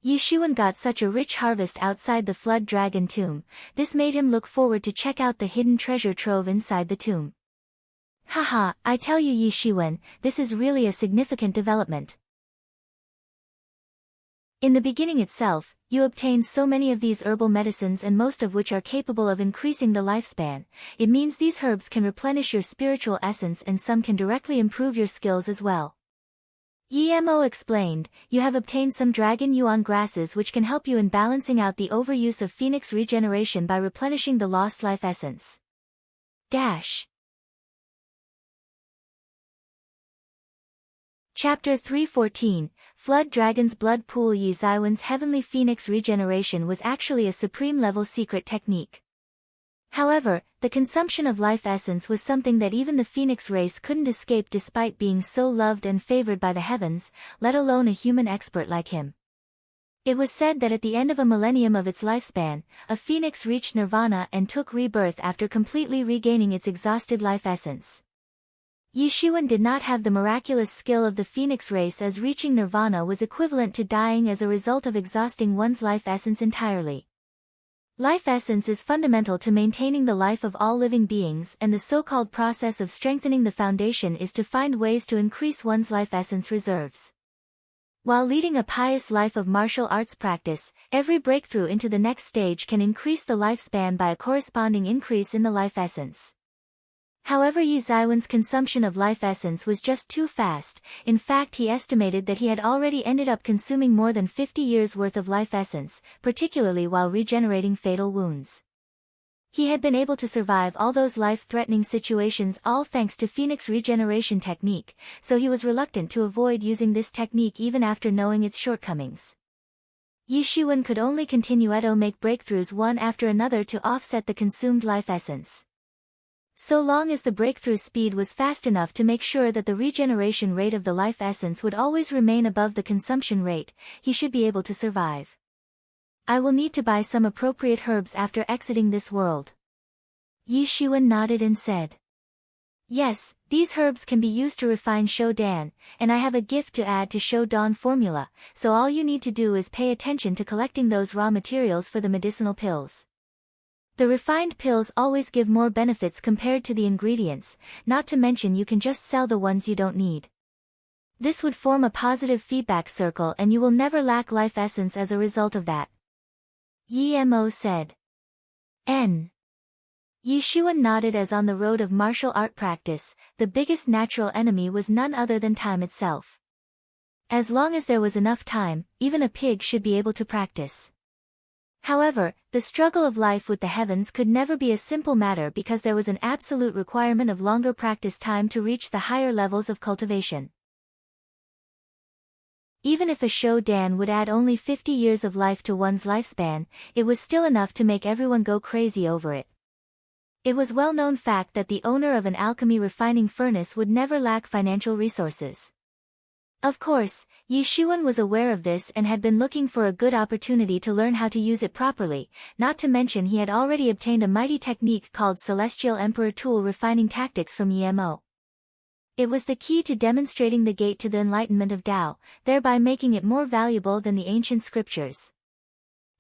Speaker 1: Yi Shiwen got such a rich harvest outside the Flood Dragon tomb, this made him look forward to check out the hidden treasure trove inside the tomb. Haha, I tell you Yi Shiwen, this is really a significant development. In the beginning itself, you obtain so many of these herbal medicines and most of which are capable of increasing the lifespan. It means these herbs can replenish your spiritual essence and some can directly improve your skills as well. Yi Mo explained, you have obtained some dragon yuan grasses which can help you in balancing out the overuse of phoenix regeneration by replenishing the lost life essence. Chapter 314, Flood Dragon's Blood Pool. Yi Zaiwen's heavenly phoenix regeneration was actually a supreme-level secret technique. However, the consumption of life essence was something that even the phoenix race couldn't escape despite being so loved and favored by the heavens, let alone a human expert like him. It was said that at the end of a millennium of its lifespan, a phoenix reached nirvana and took rebirth after completely regaining its exhausted life essence. Yi Shiwen did not have the miraculous skill of the phoenix race, as reaching nirvana was equivalent to dying as a result of exhausting one's life essence entirely. Life essence is fundamental to maintaining the life of all living beings, and the so-called process of strengthening the foundation is to find ways to increase one's life essence reserves. While leading a pious life of martial arts practice, every breakthrough into the next stage can increase the lifespan by a corresponding increase in the life essence. However, Yi Zaiwen's consumption of life essence was just too fast. In fact, he estimated that he had already ended up consuming more than 50 years' worth of life essence, particularly while regenerating fatal wounds. He had been able to survive all those life-threatening situations all thanks to Phoenix regeneration technique, so he was reluctant to avoid using this technique even after knowing its shortcomings. Yi Shiwen could only continue to make breakthroughs one after another to offset the consumed life essence. So long as the breakthrough speed was fast enough to make sure that the regeneration rate of the life essence would always remain above the consumption rate, he should be able to survive. I will need to buy some appropriate herbs after exiting this world. Yi Shiwen nodded and said. Yes, these herbs can be used to refine Shou Dan, and I have a gift to add to Shou Dan formula, so all you need to do is pay attention to collecting those raw materials for the medicinal pills. The refined pills always give more benefits compared to the ingredients, not to mention you can just sell the ones you don't need. This would form a positive feedback circle and you will never lack life essence as a result of that. Yi Mo said. Yi Shiwen nodded as on the road of martial art practice, the biggest natural enemy was none other than time itself. As long as there was enough time, even a pig should be able to practice. However, the struggle of life with the heavens could never be a simple matter because there was an absolute requirement of longer practice time to reach the higher levels of cultivation. Even if a show Dan would add only 50 years of life to one's lifespan, it was still enough to make everyone go crazy over it. It was well-known fact that the owner of an alchemy refining furnace would never lack financial resources. Of course, Yi Xuan was aware of this and had been looking for a good opportunity to learn how to use it properly, not to mention he had already obtained a mighty technique called Celestial Emperor Tool Refining Tactics from Emo. It was the key to demonstrating the gate to the enlightenment of Tao, thereby making it more valuable than the ancient scriptures.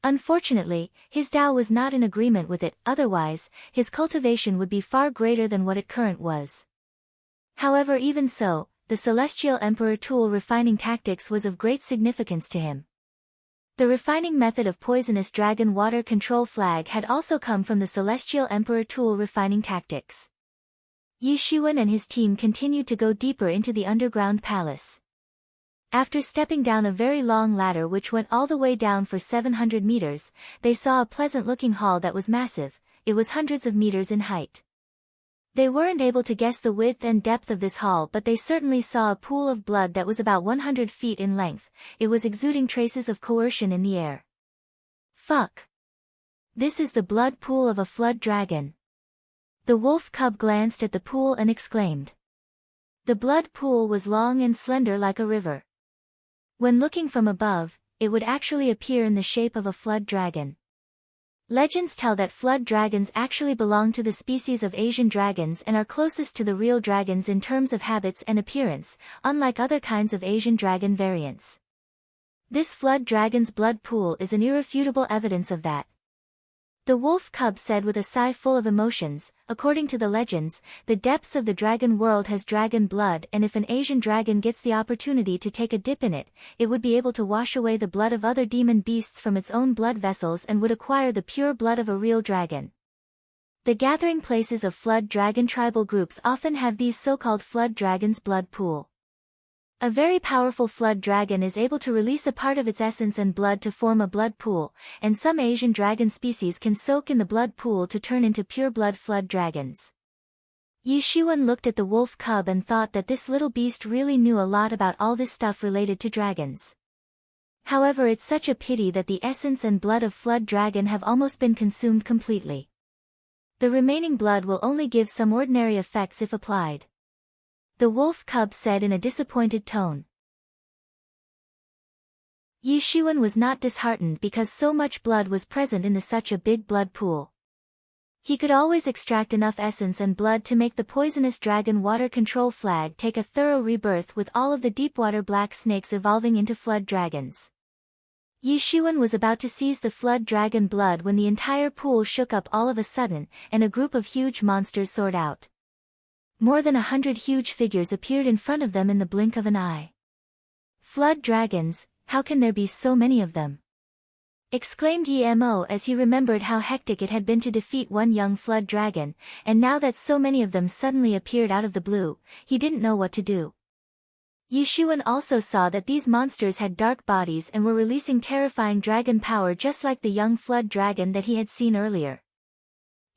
Speaker 1: Unfortunately, his Tao was not in agreement with it, otherwise, his cultivation would be far greater than what it current was. However, even so, the Celestial Emperor Tool Refining Tactics was of great significance to him. The refining method of poisonous dragon water control flag had also come from the Celestial Emperor Tool Refining Tactics. Yi Xuan and his team continued to go deeper into the underground palace. After stepping down a very long ladder which went all the way down for 700 meters, they saw a pleasant-looking hall that was massive. It was hundreds of meters in height. They weren't able to guess the width and depth of this hall, but they certainly saw a pool of blood that was about 100 feet in length. It was exuding traces of coercion in the air. Fuck! This is the blood pool of a flood dragon. The wolf cub glanced at the pool and exclaimed. The blood pool was long and slender like a river. When looking from above, it would actually appear in the shape of a flood dragon. Legends tell that flood dragons actually belong to the species of Asian dragons and are closest to the real dragons in terms of habits and appearance, unlike other kinds of Asian dragon variants. This flood dragon's blood pool is an irrefutable evidence of that. The wolf cub said with a sigh full of emotions, according to the legends, the depths of the dragon world has dragon blood, and if an Asian dragon gets the opportunity to take a dip in it, it would be able to wash away the blood of other demon beasts from its own blood vessels and would acquire the pure blood of a real dragon. The gathering places of flood dragon tribal groups often have these so-called flood dragons' blood pool. A very powerful flood dragon is able to release a part of its essence and blood to form a blood pool, and some Asian dragon species can soak in the blood pool to turn into pure-blood flood dragons. Yi Xuan looked at the wolf cub and thought that this little beast really knew a lot about all this stuff related to dragons. However, it's such a pity that the essence and blood of flood dragon have almost been consumed completely. The remaining blood will only give some ordinary effects if applied. The wolf cub said in a disappointed tone. Yi Xuan was not disheartened because so much blood was present in such a big blood pool. He could always extract enough essence and blood to make the poisonous dragon water control flag take a thorough rebirth with all of the deepwater black snakes evolving into flood dragons. Yi Xuan was about to seize the flood dragon blood when the entire pool shook up all of a sudden, and a group of huge monsters soared out. More than 100 huge figures appeared in front of them in the blink of an eye. Flood dragons, how can there be so many of them? Exclaimed Emo as he remembered how hectic it had been to defeat one young flood dragon, and now that so many of them suddenly appeared out of the blue, he didn't know what to do. Yi Xuan also saw that these monsters had dark bodies and were releasing terrifying dragon power just like the young flood dragon that he had seen earlier.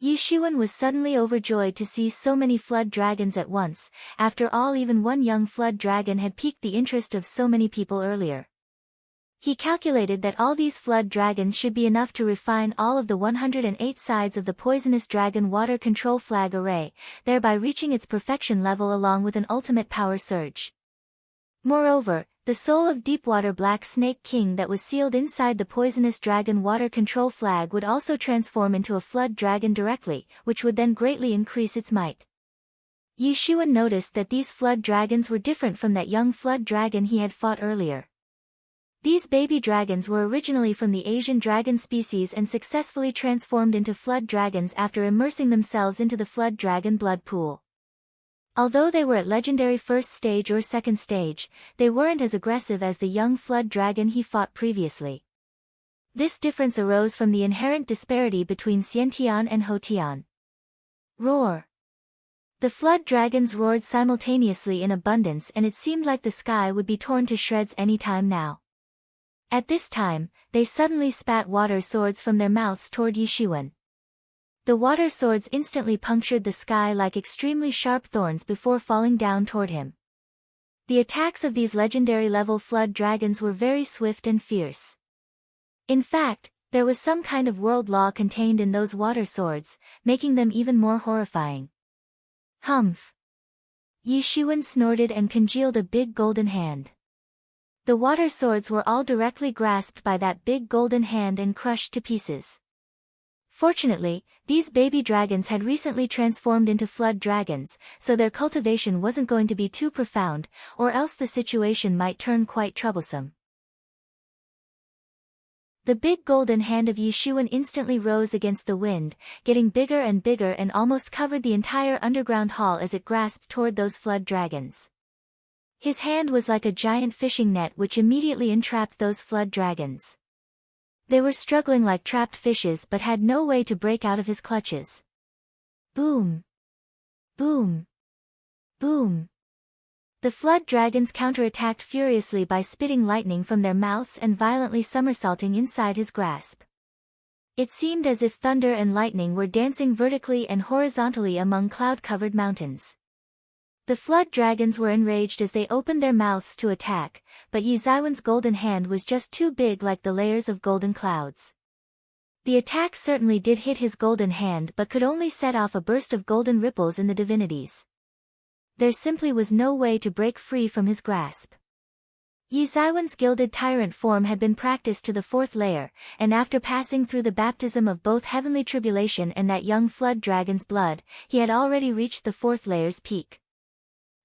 Speaker 1: Yi Xuan was suddenly overjoyed to see so many flood dragons at once. After all, even one young flood dragon had piqued the interest of so many people earlier. He calculated that all these flood dragons should be enough to refine all of the 108 sides of the poisonous dragon water control flag array, thereby reaching its perfection level along with an ultimate power surge. Moreover, the soul of Deepwater Black Snake King that was sealed inside the poisonous dragon water control flag would also transform into a flood dragon directly, which would then greatly increase its might. Yi Xuan noticed that these flood dragons were different from that young flood dragon he had fought earlier. These baby dragons were originally from the Asian dragon species and successfully transformed into flood dragons after immersing themselves into the flood dragon blood pool. Although they were at legendary first stage or second stage, they weren't as aggressive as the young flood dragon he fought previously. This difference arose from the inherent disparity between Xiantian and Hotian. Roar! The flood dragons roared simultaneously in abundance, and it seemed like the sky would be torn to shreds any time now. At this time, they suddenly spat water swords from their mouths toward Yishuan. The water swords instantly punctured the sky like extremely sharp thorns before falling down toward him. The attacks of these legendary-level flood dragons were very swift and fierce. In fact, there was some kind of world law contained in those water swords, making them even more horrifying. Humph! Yishuan snorted and congealed a big golden hand. The water swords were all directly grasped by that big golden hand and crushed to pieces. Fortunately, these baby dragons had recently transformed into flood dragons, so their cultivation wasn't going to be too profound, or else the situation might turn quite troublesome. The big golden hand of Yishuan instantly rose against the wind, getting bigger and bigger and almost covered the entire underground hall as it grasped toward those flood dragons. His hand was like a giant fishing net which immediately entrapped those flood dragons. They were struggling like trapped fishes but had no way to break out of his clutches. Boom! Boom! Boom! The flood dragons counterattacked furiously by spitting lightning from their mouths and violently somersaulting inside his grasp. It seemed as if thunder and lightning were dancing vertically and horizontally among cloud-covered mountains. The flood dragons were enraged as they opened their mouths to attack, but Yi Zaiwen's golden hand was just too big like the layers of golden clouds. The attack certainly did hit his golden hand but could only set off a burst of golden ripples in the divinities. There simply was no way to break free from his grasp. Yi Zaiwen's gilded tyrant form had been practiced to the 4th layer, and after passing through the baptism of both heavenly tribulation and that young flood dragon's blood, he had already reached the 4th layer's peak.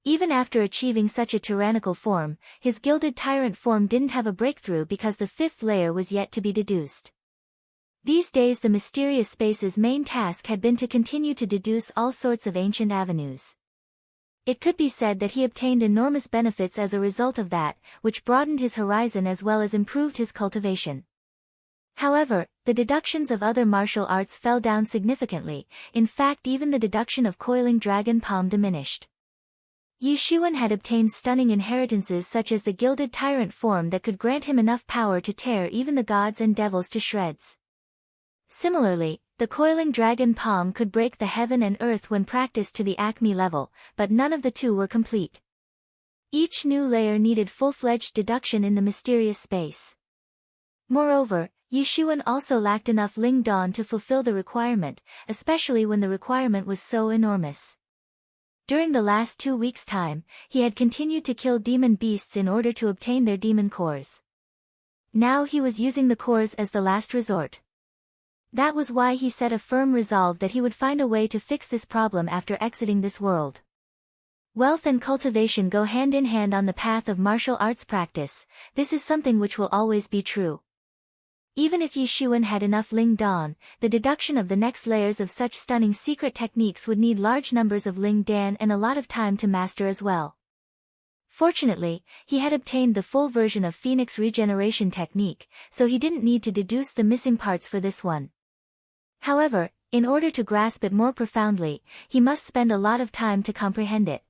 Speaker 1: Even after achieving such a tyrannical form, his gilded tyrant form didn't have a breakthrough because the 5th layer was yet to be deduced. These days the mysterious space's main task had been to continue to deduce all sorts of ancient avenues. It could be said that he obtained enormous benefits as a result of that, which broadened his horizon as well as improved his cultivation. However, the deductions of other martial arts fell down significantly, in fact even the deduction of coiling dragon palm diminished. Yishuan had obtained stunning inheritances such as the gilded tyrant form that could grant him enough power to tear even the gods and devils to shreds. Similarly, the coiling dragon palm could break the heaven and earth when practiced to the acme level, but none of the two were complete. Each new layer needed full-fledged deduction in the mysterious space. Moreover, Yishuan also lacked enough Ling Dawn to fulfill the requirement, especially when the requirement was so enormous. During the last 2 weeks' time, he had continued to kill demon beasts in order to obtain their demon cores. Now he was using the cores as the last resort. That was why he set a firm resolve that he would find a way to fix this problem after exiting this world. Wealth and cultivation go hand in hand on the path of martial arts practice, this is something which will always be true. Even if Yishuan had enough Ling Dan, the deduction of the next layers of such stunning secret techniques would need large numbers of Ling Dan and a lot of time to master as well. Fortunately, he had obtained the full version of Phoenix regeneration technique, so he didn't need to deduce the missing parts for this one. However, in order to grasp it more profoundly, he must spend a lot of time to comprehend it.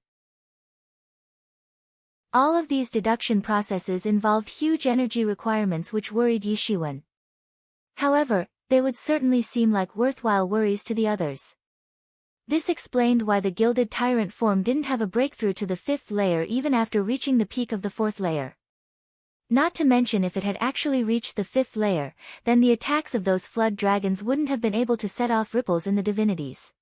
Speaker 1: All of these deduction processes involved huge energy requirements which worried Yishuan. However, they would certainly seem like worthwhile worries to the others. This explained why the gilded tyrant form didn't have a breakthrough to the 5th layer even after reaching the peak of the 4th layer. Not to mention if it had actually reached the 5th layer, then the attacks of those flood dragons wouldn't have been able to set off ripples in the divinities.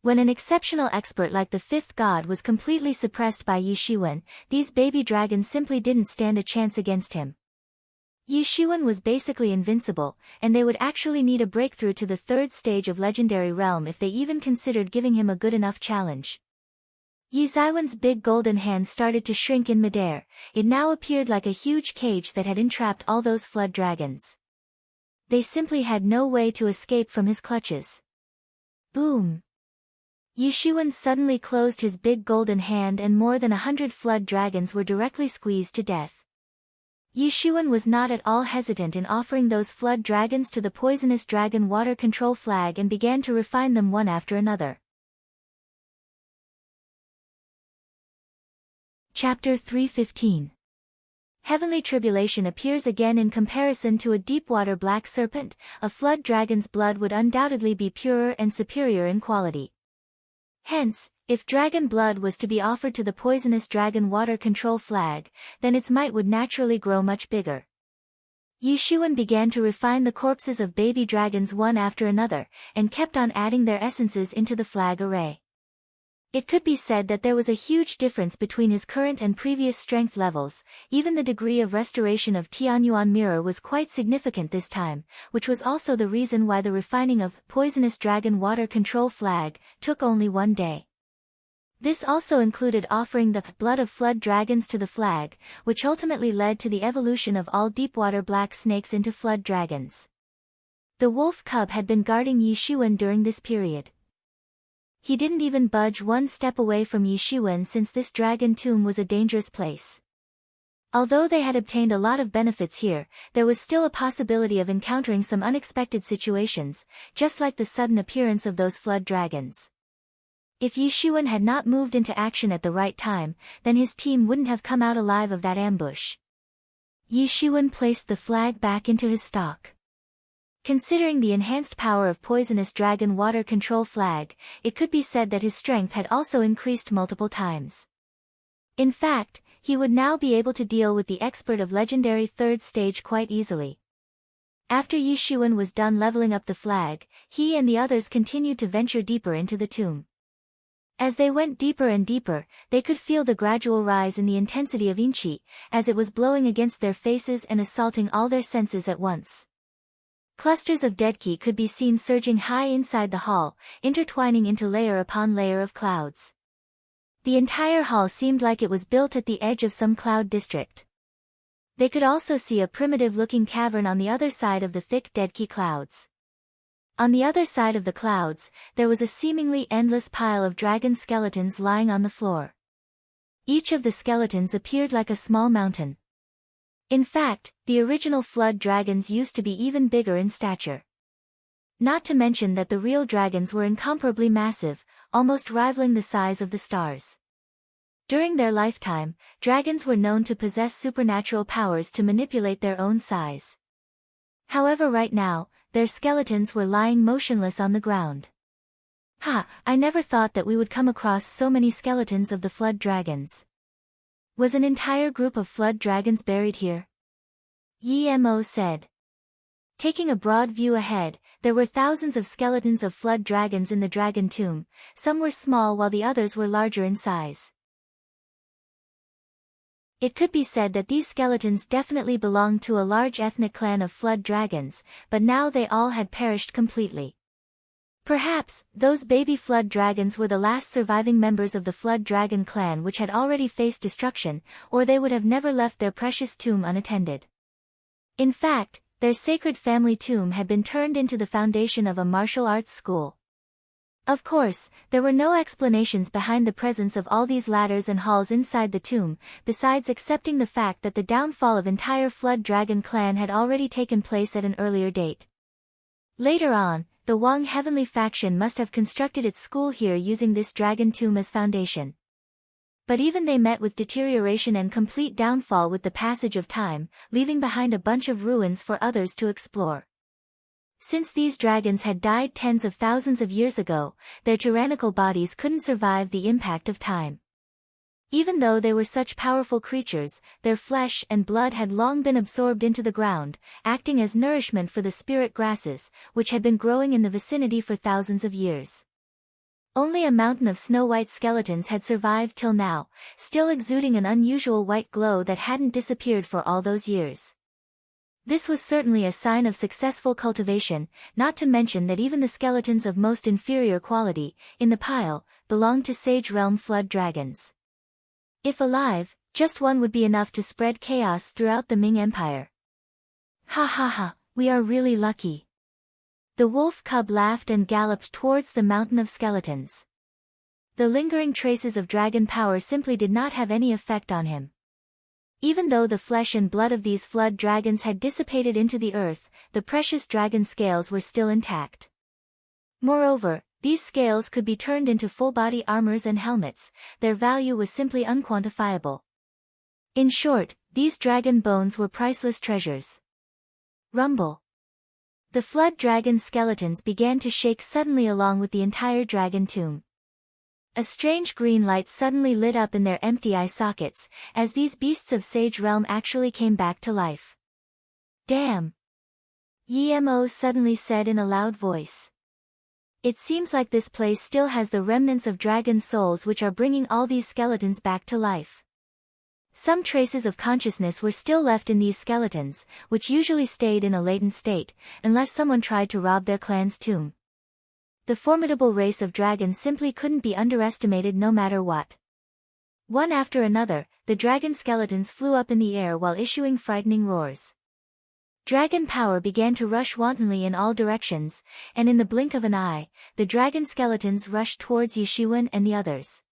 Speaker 1: When an exceptional expert like the 5th god was completely suppressed by Yishuan, these baby dragons simply didn't stand a chance against him. Yishuan was basically invincible, and they would actually need a breakthrough to the 3rd stage of Legendary Realm if they even considered giving him a good enough challenge. Yi Zaiwen's big golden hand started to shrink in midair, it now appeared like a huge cage that had entrapped all those flood dragons. They simply had no way to escape from his clutches. Boom! Yishuan suddenly closed his big golden hand and more than 100 flood dragons were directly squeezed to death. Yishuan was not at all hesitant in offering those flood dragons to the poisonous dragon water control flag and began to refine them one after another. Chapter 315. Heavenly tribulation appears again in comparison to a deep-water black serpent. A flood dragon's blood would undoubtedly be purer and superior in quality. Hence, if dragon blood was to be offered to the poisonous dragon water control flag, then its might would naturally grow much bigger. Yishuan began to refine the corpses of baby dragons one after another, and kept on adding their essences into the flag array. It could be said that there was a huge difference between his current and previous strength levels. Even the degree of restoration of Tianyuan mirror was quite significant this time, which was also the reason why the refining of poisonous dragon water control flag took only 1 day. This also included offering the blood of flood dragons to the flag, which ultimately led to the evolution of all deepwater black snakes into flood dragons. The wolf cub had been guarding Yishuan during this period. He didn't even budge one step away from Yishuan since this dragon tomb was a dangerous place. Although they had obtained a lot of benefits here, there was still a possibility of encountering some unexpected situations, just like the sudden appearance of those flood dragons. If Yishuan had not moved into action at the right time, then his team wouldn't have come out alive of that ambush. Yishuan placed the flag back into his stock. Considering the enhanced power of poisonous dragon water control flag, it could be said that his strength had also increased multiple times. In fact, he would now be able to deal with the expert of legendary 3rd stage quite easily. After Yishuan was done leveling up the flag, he and the others continued to venture deeper into the tomb. As they went deeper and deeper, they could feel the gradual rise in the intensity of Inchi, as it was blowing against their faces and assaulting all their senses at once. Clusters of deadki could be seen surging high inside the hall, intertwining into layer upon layer of clouds. The entire hall seemed like it was built at the edge of some cloud district. They could also see a primitive-looking cavern on the other side of the thick deadki clouds. On the other side of the clouds, there was a seemingly endless pile of dragon skeletons lying on the floor. Each of the skeletons appeared like a small mountain. In fact, the original flood dragons used to be even bigger in stature. Not to mention that the real dragons were incomparably massive, almost rivaling the size of the stars. During their lifetime, dragons were known to possess supernatural powers to manipulate their own size. However, right now, their skeletons were lying motionless on the ground. I never thought that we would come across so many skeletons of the flood dragons. Was an entire group of flood dragons buried here? Yi Mo said. Taking a broad view ahead, there were thousands of skeletons of flood dragons in the dragon tomb. Some were small while the others were larger in size. It could be said that these skeletons definitely belonged to a large ethnic clan of flood dragons, but now they all had perished completely. Perhaps, those baby flood dragons were the last surviving members of the flood dragon clan which had already faced destruction, or they would have never left their precious tomb unattended. In fact, their sacred family tomb had been turned into the foundation of a martial arts school. Of course, there were no explanations behind the presence of all these ladders and halls inside the tomb, besides accepting the fact that the downfall of entire flood dragon clan had already taken place at an earlier date. Later on, the Wang heavenly faction must have constructed its school here using this dragon tomb as foundation. But even they met with deterioration and complete downfall with the passage of time, leaving behind a bunch of ruins for others to explore. Since these dragons had died tens of thousands of years ago, their tyrannical bodies couldn't survive the impact of time. Even though they were such powerful creatures, their flesh and blood had long been absorbed into the ground, acting as nourishment for the spirit grasses, which had been growing in the vicinity for thousands of years. Only a mountain of snow-white skeletons had survived till now, still exuding an unusual white glow that hadn't disappeared for all those years. This was certainly a sign of successful cultivation, not to mention that even the skeletons of most inferior quality, in the pile, belonged to Sage Realm flood dragons. If alive, just one would be enough to spread chaos throughout the Ming Empire. We are really lucky. The wolf cub laughed and galloped towards the mountain of skeletons. The lingering traces of dragon power simply did not have any effect on him. Even though the flesh and blood of these flood dragons had dissipated into the earth, the precious dragon scales were still intact. Moreover, these scales could be turned into full-body armors and helmets. Their value was simply unquantifiable. In short, These dragon bones were priceless treasures. Rumble. The flood dragon's skeletons began to shake suddenly along with the entire dragon tomb. A strange green light suddenly lit up in their empty eye sockets, as these beasts of Sage Realm actually came back to life. Damn! Emo suddenly said in a loud voice. It seems like this place still has the remnants of dragon souls which are bringing all these skeletons back to life. Some traces of consciousness were still left in these skeletons, which usually stayed in a latent state, unless someone tried to rob their clan's tomb. The formidable race of dragons simply couldn't be underestimated no matter what. One after another, the dragon skeletons flew up in the air while issuing frightening roars. Dragon power began to rush wantonly in all directions, and in the blink of an eye, the dragon skeletons rushed towards Yishiwen and the others.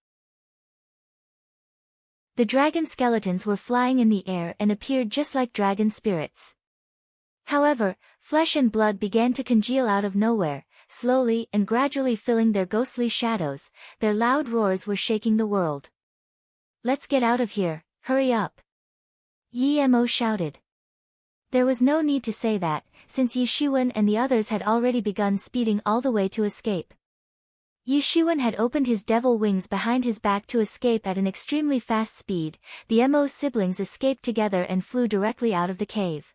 Speaker 1: The dragon skeletons were flying in the air and appeared just like dragon spirits. However, flesh and blood began to congeal out of nowhere, slowly and gradually filling their ghostly shadows. Their loud roars were shaking the world. "Let's get out of here, hurry up!" Emo shouted. There was no need to say that, since Yishiwen and the others had already begun speeding all the way to escape. Yishiwen had opened his devil wings behind his back to escape at an extremely fast speed. The Emo's siblings escaped together and flew directly out of the cave.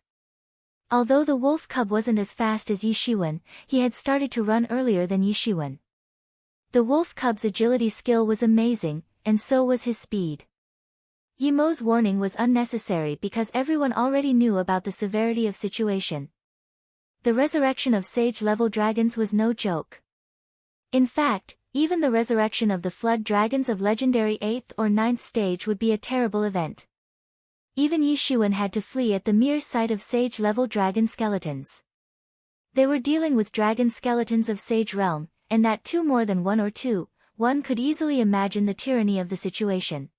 Speaker 1: Although the wolf cub wasn't as fast as Yishiwen, he had started to run earlier than Yishiwen. The wolf cub's agility skill was amazing, and so was his speed. Yemo's warning was unnecessary because everyone already knew about the severity of situation. The resurrection of sage-level dragons was no joke. In fact, even the resurrection of the flood dragons of legendary 8th or 9th stage would be a terrible event. Even Yishiwen had to flee at the mere sight of sage-level dragon skeletons. They were dealing with dragon skeletons of Sage Realm, and that too more than one or two. One could easily imagine the tyranny of the situation.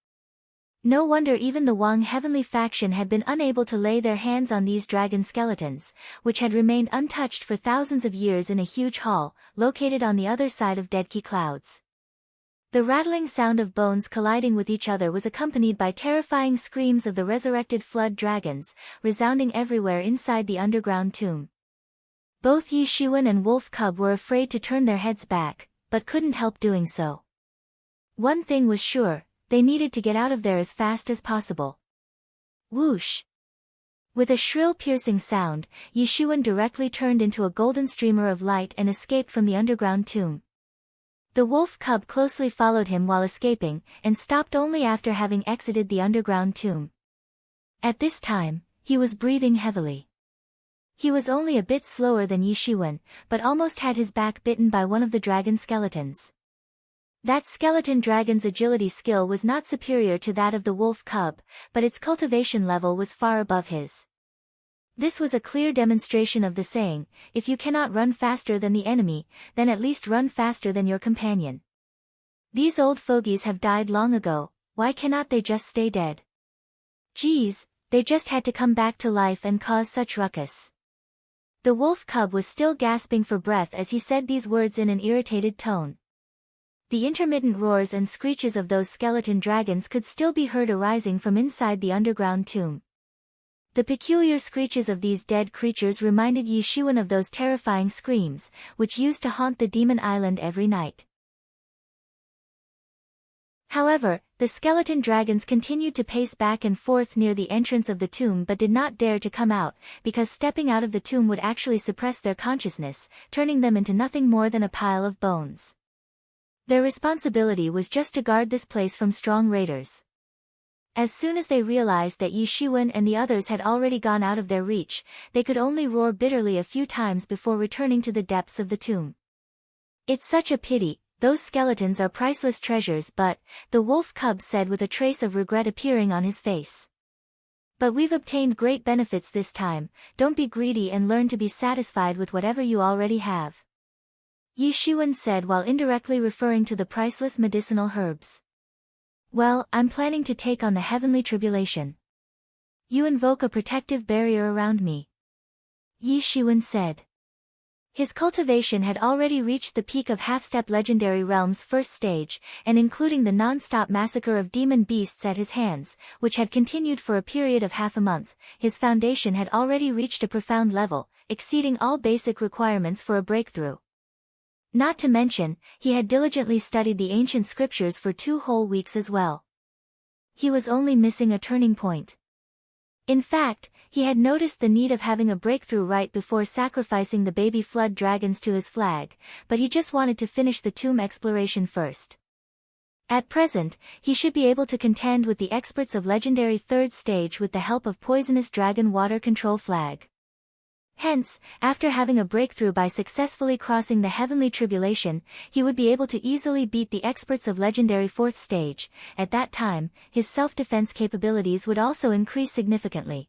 Speaker 1: No wonder even the Wang Heavenly faction had been unable to lay their hands on these dragon skeletons, which had remained untouched for thousands of years in a huge hall, located on the other side of Deadkey Clouds. The rattling sound of bones colliding with each other was accompanied by terrifying screams of the resurrected flood dragons, resounding everywhere inside the underground tomb. Both Yishiwen and Wolf Cub were afraid to turn their heads back, but couldn't help doing so. One thing was sure, they needed to get out of there as fast as possible. Whoosh! With a shrill piercing sound, Yishiwen directly turned into a golden streamer of light and escaped from the underground tomb. The wolf cub closely followed him while escaping, and stopped only after having exited the underground tomb. At this time, he was breathing heavily. He was only a bit slower than Yishiwen, but almost had his back bitten by one of the dragon skeletons. That skeleton dragon's agility skill was not superior to that of the wolf cub, but its cultivation level was far above his. This was a clear demonstration of the saying, if you cannot run faster than the enemy, then at least run faster than your companion. These old fogies have died long ago, why cannot they just stay dead? Geez, they just had to come back to life and cause such ruckus. The wolf cub was still gasping for breath as he said these words in an irritated tone. The intermittent roars and screeches of those skeleton dragons could still be heard arising from inside the underground tomb. The peculiar screeches of these dead creatures reminded Yishiwen of those terrifying screams, which used to haunt the Demon Island every night. However, the skeleton dragons continued to pace back and forth near the entrance of the tomb but did not dare to come out, because stepping out of the tomb would actually suppress their consciousness, turning them into nothing more than a pile of bones. Their responsibility was just to guard this place from strong raiders. As soon as they realized that Yishiwen and the others had already gone out of their reach, they could only roar bitterly a few times before returning to the depths of the tomb. It's such a pity, those skeletons are priceless treasures, but, the wolf cub said with a trace of regret appearing on his face. But we've obtained great benefits this time, don't be greedy and learn to be satisfied with whatever you already have. Yishiwen said while indirectly referring to the priceless medicinal herbs. Well, I'm planning to take on the heavenly tribulation. You invoke a protective barrier around me. Yishiwen said. His cultivation had already reached the peak of half-step legendary realm's first stage, and including the non-stop massacre of demon beasts at his hands, which had continued for a period of half a month, his foundation had already reached a profound level, exceeding all basic requirements for a breakthrough. Not to mention, he had diligently studied the ancient scriptures for 2 whole weeks as well. He was only missing a turning point. In fact, he had noticed the need of having a breakthrough right before sacrificing the baby flood dragons to his flag, but he just wanted to finish the tomb exploration first. At present, he should be able to contend with the experts of legendary 3rd stage with the help of poisonous dragon water control flag. Hence, after having a breakthrough by successfully crossing the heavenly tribulation, he would be able to easily beat the experts of legendary 4th stage. At that time, his self-defense capabilities would also increase significantly.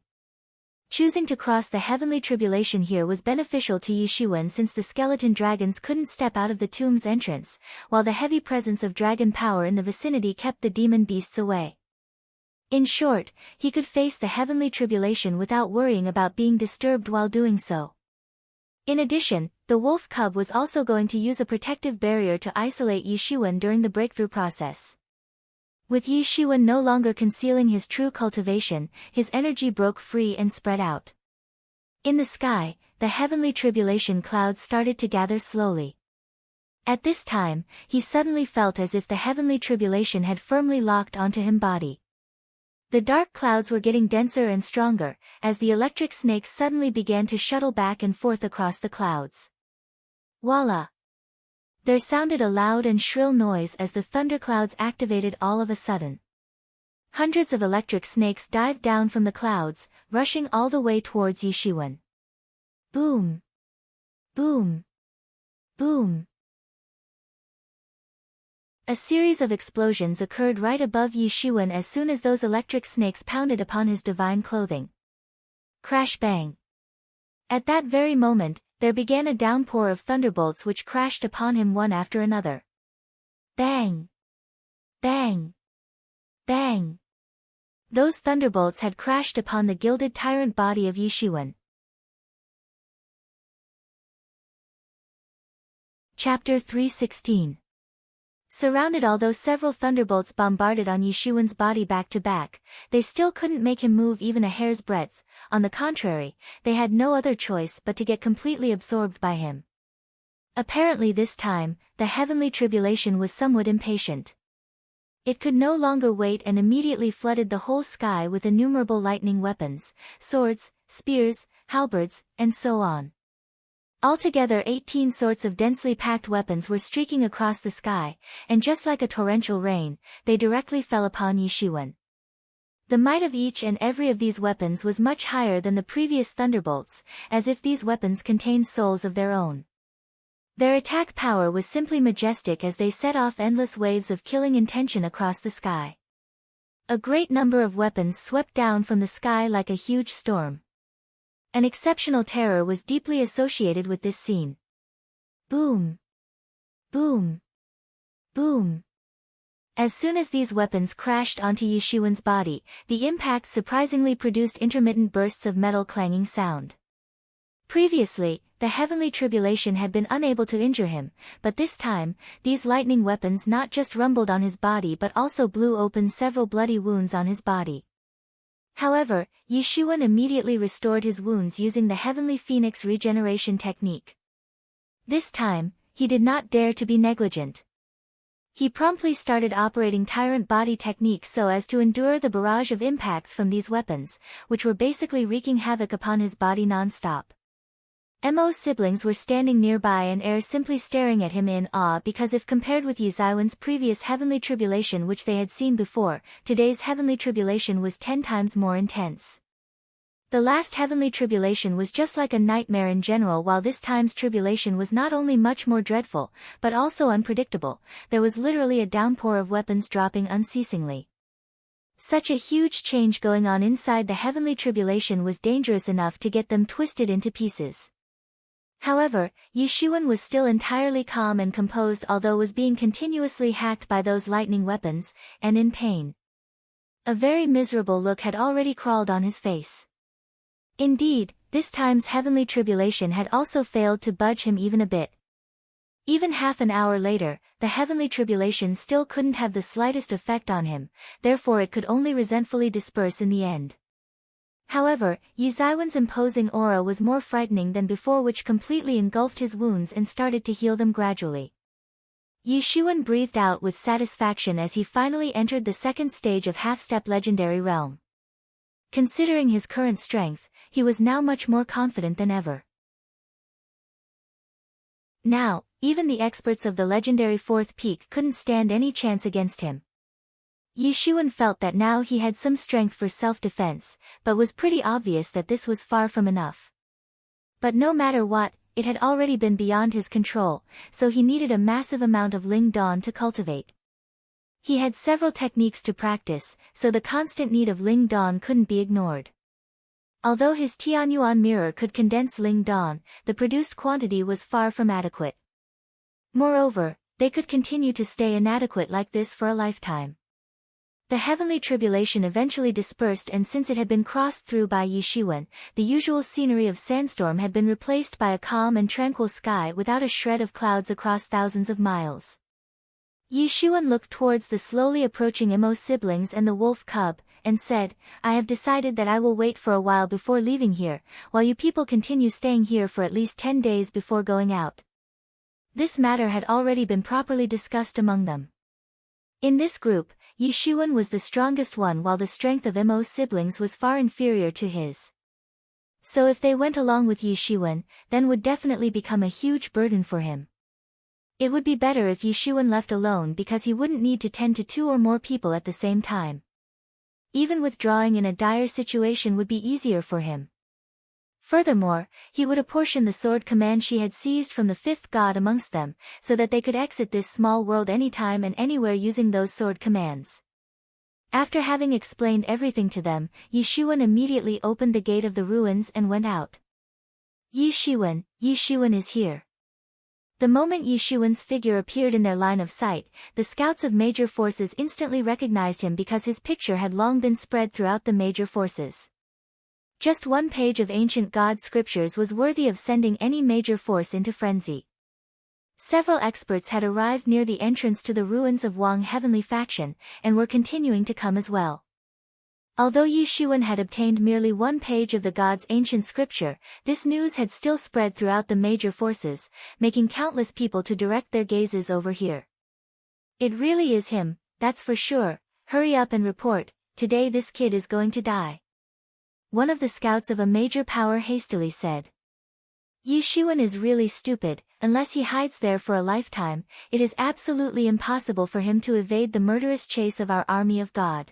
Speaker 1: Choosing to cross the heavenly tribulation here was beneficial to Yishuan since the skeleton dragons couldn't step out of the tomb's entrance, while the heavy presence of dragon power in the vicinity kept the demon beasts away. In short, he could face the heavenly tribulation without worrying about being disturbed while doing so. In addition, the wolf cub was also going to use a protective barrier to isolate Yishuan during the breakthrough process. With Yishuan no longer concealing his true cultivation, his energy broke free and spread out. In the sky, the heavenly tribulation clouds started to gather slowly. At this time, he suddenly felt as if the heavenly tribulation had firmly locked onto him body. The dark clouds were getting denser and stronger, as the electric snakes suddenly began to shuttle back and forth across the clouds. Voila! There sounded a loud and shrill noise as the thunderclouds activated all of a sudden. Hundreds of electric snakes dived down from the clouds, rushing all the way towards Yishuan. Boom! Boom! Boom! A series of explosions occurred right above Yishuan as soon as those electric snakes pounded upon his divine clothing. Crash bang! At that very moment, there began a downpour of thunderbolts which crashed upon him one after another. Bang! Bang! Bang! Those thunderbolts had crashed upon the gilded tyrant body of Yishuan. Chapter 316. Surrounded. Although several thunderbolts bombarded on Yishuan's body back to back, they still couldn't make him move even a hair's breadth. On the contrary, they had no other choice but to get completely absorbed by him. Apparently this time, the heavenly tribulation was somewhat impatient. It could no longer wait and immediately flooded the whole sky with innumerable lightning weapons, swords, spears, halberds, and so on. Altogether 18 sorts of densely packed weapons were streaking across the sky, and just like a torrential rain, they directly fell upon Yishuan. The might of each and every of these weapons was much higher than the previous thunderbolts, as if these weapons contained souls of their own. Their attack power was simply majestic as they set off endless waves of killing intention across the sky. A great number of weapons swept down from the sky like a huge storm. An exceptional terror was deeply associated with this scene. Boom! Boom! Boom! As soon as these weapons crashed onto Yishuan's body, the impacts surprisingly produced intermittent bursts of metal clanging sound. Previously, the heavenly tribulation had been unable to injure him, but this time, these lightning weapons not just rumbled on his body but also blew open several bloody wounds on his body. However, Yishuan immediately restored his wounds using the heavenly phoenix regeneration technique. This time, he did not dare to be negligent. He promptly started operating tyrant body technique so as to endure the barrage of impacts from these weapons, which were basically wreaking havoc upon his body non-stop. Mo's siblings were standing nearby and simply staring at him in awe because if compared with Yizaiwan's previous heavenly tribulation which they had seen before, today's heavenly tribulation was 10 times more intense. The last heavenly tribulation was just like a nightmare in general, while this time's tribulation was not only much more dreadful, but also unpredictable. There was literally a downpour of weapons dropping unceasingly. Such a huge change going on inside the heavenly tribulation was dangerous enough to get them twisted into pieces. However, Yishuan was still entirely calm and composed although was being continuously hacked by those lightning weapons, and in pain. A very miserable look had already crawled on his face. Indeed, This time's heavenly tribulation had also failed to budge him even a bit. Even half an hour later, the heavenly tribulation still couldn't have the slightest effect on him, therefore it could only resentfully disperse in the end. However, Yi Zaiwen's imposing aura was more frightening than before, which completely engulfed his wounds and started to heal them gradually. Yi Xuan breathed out with satisfaction as he finally entered the second stage of half-step legendary realm. Considering his current strength, he was now much more confident than ever. Now, even the experts of the legendary fourth peak couldn't stand any chance against him. Yi Xuan felt that now he had some strength for self-defense, but was pretty obvious that this was far from enough. But no matter what, it had already been beyond his control, so he needed a massive amount of Ling Dawn to cultivate. He had several techniques to practice, so the constant need of Ling Dawn couldn't be ignored. Although his Tianyuan mirror could condense Ling Dawn, the produced quantity was far from adequate. Moreover, they could continue to stay inadequate like this for a lifetime. The heavenly tribulation eventually dispersed, and since it had been crossed through by Yi Xuan, the usual scenery of sandstorm had been replaced by a calm and tranquil sky without a shred of clouds across thousands of miles. Yi Xuan looked towards the slowly approaching Imo siblings and the wolf cub, and said, "I have decided that I will wait for a while before leaving here, while you people continue staying here for at least 10 days before going out." This matter had already been properly discussed among them. In this group, Yi Xuan was the strongest one, while the strength of Imo's siblings was far inferior to his. So if they went along with Yi Xuan, then would definitely become a huge burden for him. It would be better if Yi Xuan left alone, because he wouldn't need to tend to 2 or more people at the same time. Even withdrawing in a dire situation would be easier for him. Furthermore, he would apportion the sword command she had seized from the fifth god amongst them, so that they could exit this small world anytime and anywhere using those sword commands. After having explained everything to them, Yi Xuan immediately opened the gate of the ruins and went out. Yi Xuan is here." The moment Yi Xuan's figure appeared in their line of sight, the scouts of major forces instantly recognized him because his picture had long been spread throughout the major forces. Just one page of ancient god scriptures was worthy of sending any major force into frenzy. Several experts had arrived near the entrance to the ruins of Wang Heavenly Faction, and were continuing to come as well. Although Yi Xuan had obtained merely one page of the god's ancient scripture, this news had still spread throughout the major forces, making countless people to direct their gazes over here. "It really is him, that's for sure. Hurry up and report, today this kid is going to die," one of the scouts of a major power hastily said. "Yi Xuan is really stupid. Unless he hides there for a lifetime, it is absolutely impossible for him to evade the murderous chase of our army of God.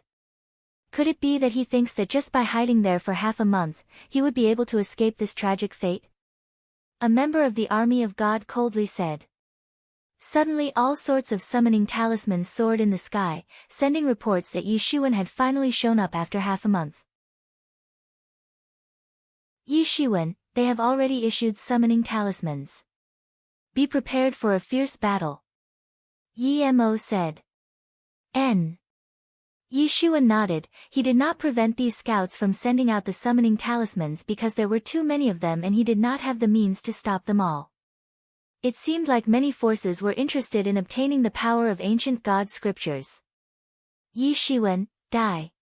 Speaker 1: Could it be that he thinks that just by hiding there for half a month, he would be able to escape this tragic fate?" a member of the army of God coldly said. Suddenly all sorts of summoning talismans soared in the sky, sending reports that Yi Xuan had finally shown up after half a month. "Yi Xuan, they have already issued summoning talismans. Be prepared for a fierce battle," Yi Mo said. Yi Xuan nodded. He did not prevent these scouts from sending out the summoning talismans because there were too many of them and he did not have the means to stop them all. It seemed like many forces were interested in obtaining the power of ancient god scriptures. "Yi Xuan, die!"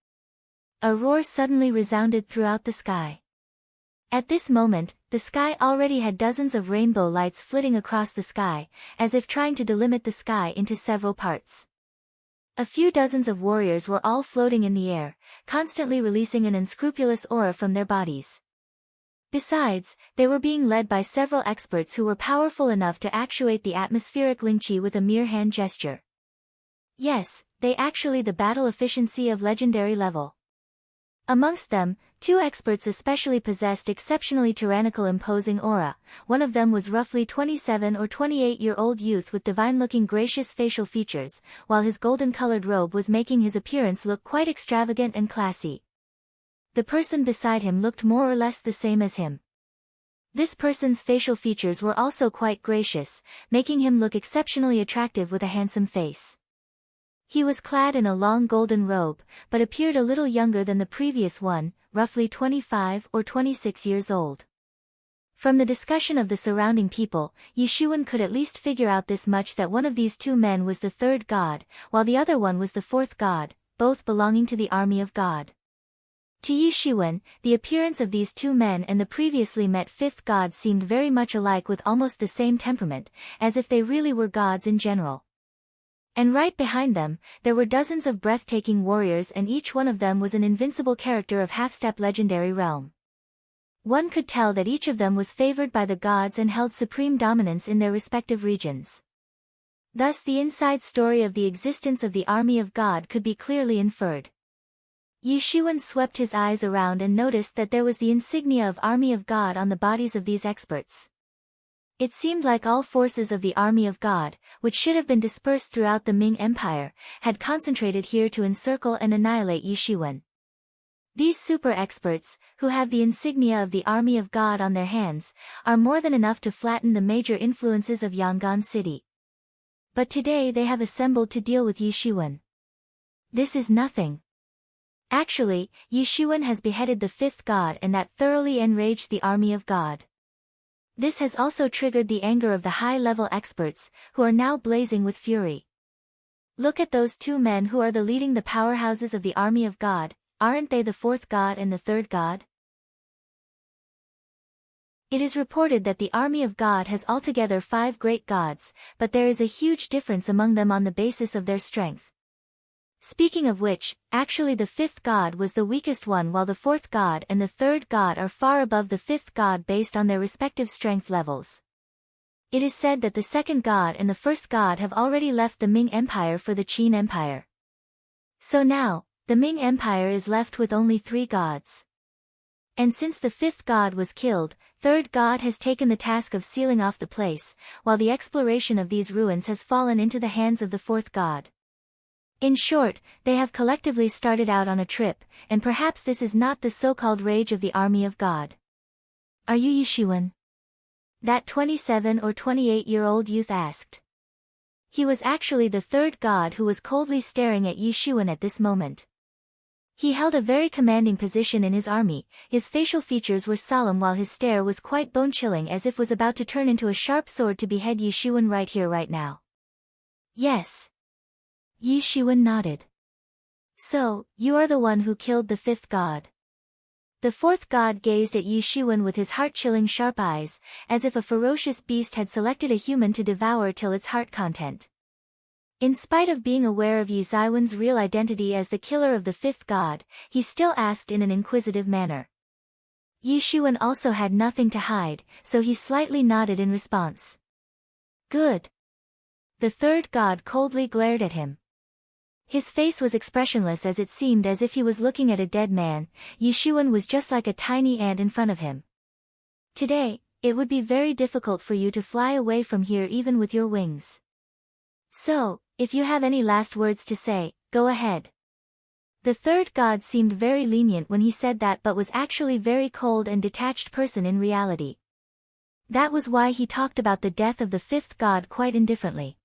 Speaker 1: A roar suddenly resounded throughout the sky. At this moment, the sky already had dozens of rainbow lights flitting across the sky, as if trying to delimit the sky into several parts. A few dozens of warriors were all floating in the air, constantly releasing an unscrupulous aura from their bodies. Besides, they were being led by several experts who were powerful enough to actuate the atmospheric Lingqi with a mere hand gesture. Yes, they actually the battle efficiency of legendary level. Amongst them, 2 experts especially possessed exceptionally tyrannical imposing aura. One of them was roughly 27 or 28-year-old youth with divine-looking gracious facial features, while his golden-colored robe was making his appearance look quite extravagant and classy. The person beside him looked more or less the same as him. This person's facial features were also quite gracious, making him look exceptionally attractive with a handsome face. He was clad in a long golden robe, but appeared a little younger than the previous one, roughly 25 or 26 years old. From the discussion of the surrounding people, Yishuan could at least figure out this much, that one of these two men was the third god, while the other one was the fourth god, both belonging to the army of God. To Yishuan, the appearance of these two men and the previously met fifth god seemed very much alike, with almost the same temperament, as if they really were gods in general. And right behind them, there were dozens of breathtaking warriors, and each one of them was an invincible character of half-step legendary realm. One could tell that each of them was favored by the gods and held supreme dominance in their respective regions. Thus the inside story of the existence of the army of God could be clearly inferred. Yishuan swept his eyes around and noticed that there was the insignia of army of God on the bodies of these experts. It seemed like all forces of the army of God, which should have been dispersed throughout the Ming Empire, had concentrated here to encircle and annihilate Yishuan. These super experts, who have the insignia of the army of God on their hands, are more than enough to flatten the major influences of Yangon City. But today they have assembled to deal with Yishuan. This is nothing. Actually, Yishuan has beheaded the fifth god, and that thoroughly enraged the army of God. This has also triggered the anger of the high-level experts, who are now blazing with fury. Look at those two men who are leading the powerhouses of the army of God. Aren't they the fourth god and the third god? It is reported that the army of God has altogether 5 great gods, but there is a huge difference among them on the basis of their strength. Speaking of which, actually the fifth god was the weakest one, while the fourth god and the third god are far above the fifth god based on their respective strength levels. It is said that the second god and the first god have already left the Ming Empire for the Qin Empire. So now, the Ming Empire is left with only 3 gods. And since the fifth god was killed, third god has taken the task of sealing off the place, while the exploration of these ruins has fallen into the hands of the fourth god. In short, they have collectively started out on a trip, and perhaps this is not the so-called rage of the army of God. Are you Yishuan? That 27 or 28-year-old youth asked. He was actually the third god who was coldly staring at Yishuan at this moment. He held a very commanding position in his army, his facial features were solemn while his stare was quite bone-chilling, as if was about to turn into a sharp sword to behead Yishuan right here right now. Yes. Yishuan nodded. So, you are the one who killed the fifth god. The fourth god gazed at Yishuan with his heart-chilling sharp eyes, as if a ferocious beast had selected a human to devour till its heart content. In spite of being aware of Yi Zaiwen's real identity as the killer of the fifth god, he still asked in an inquisitive manner. Yishuan also had nothing to hide, so he slightly nodded in response. Good. The third god coldly glared at him. His face was expressionless, as it seemed as if he was looking at a dead man. Yishuan was just like a tiny ant in front of him. Today, it would be very difficult for you to fly away from here even with your wings. So, if you have any last words to say, go ahead. The third god seemed very lenient when he said that, but was actually very cold and detached person in reality. That was why he talked about the death of the fifth god quite indifferently.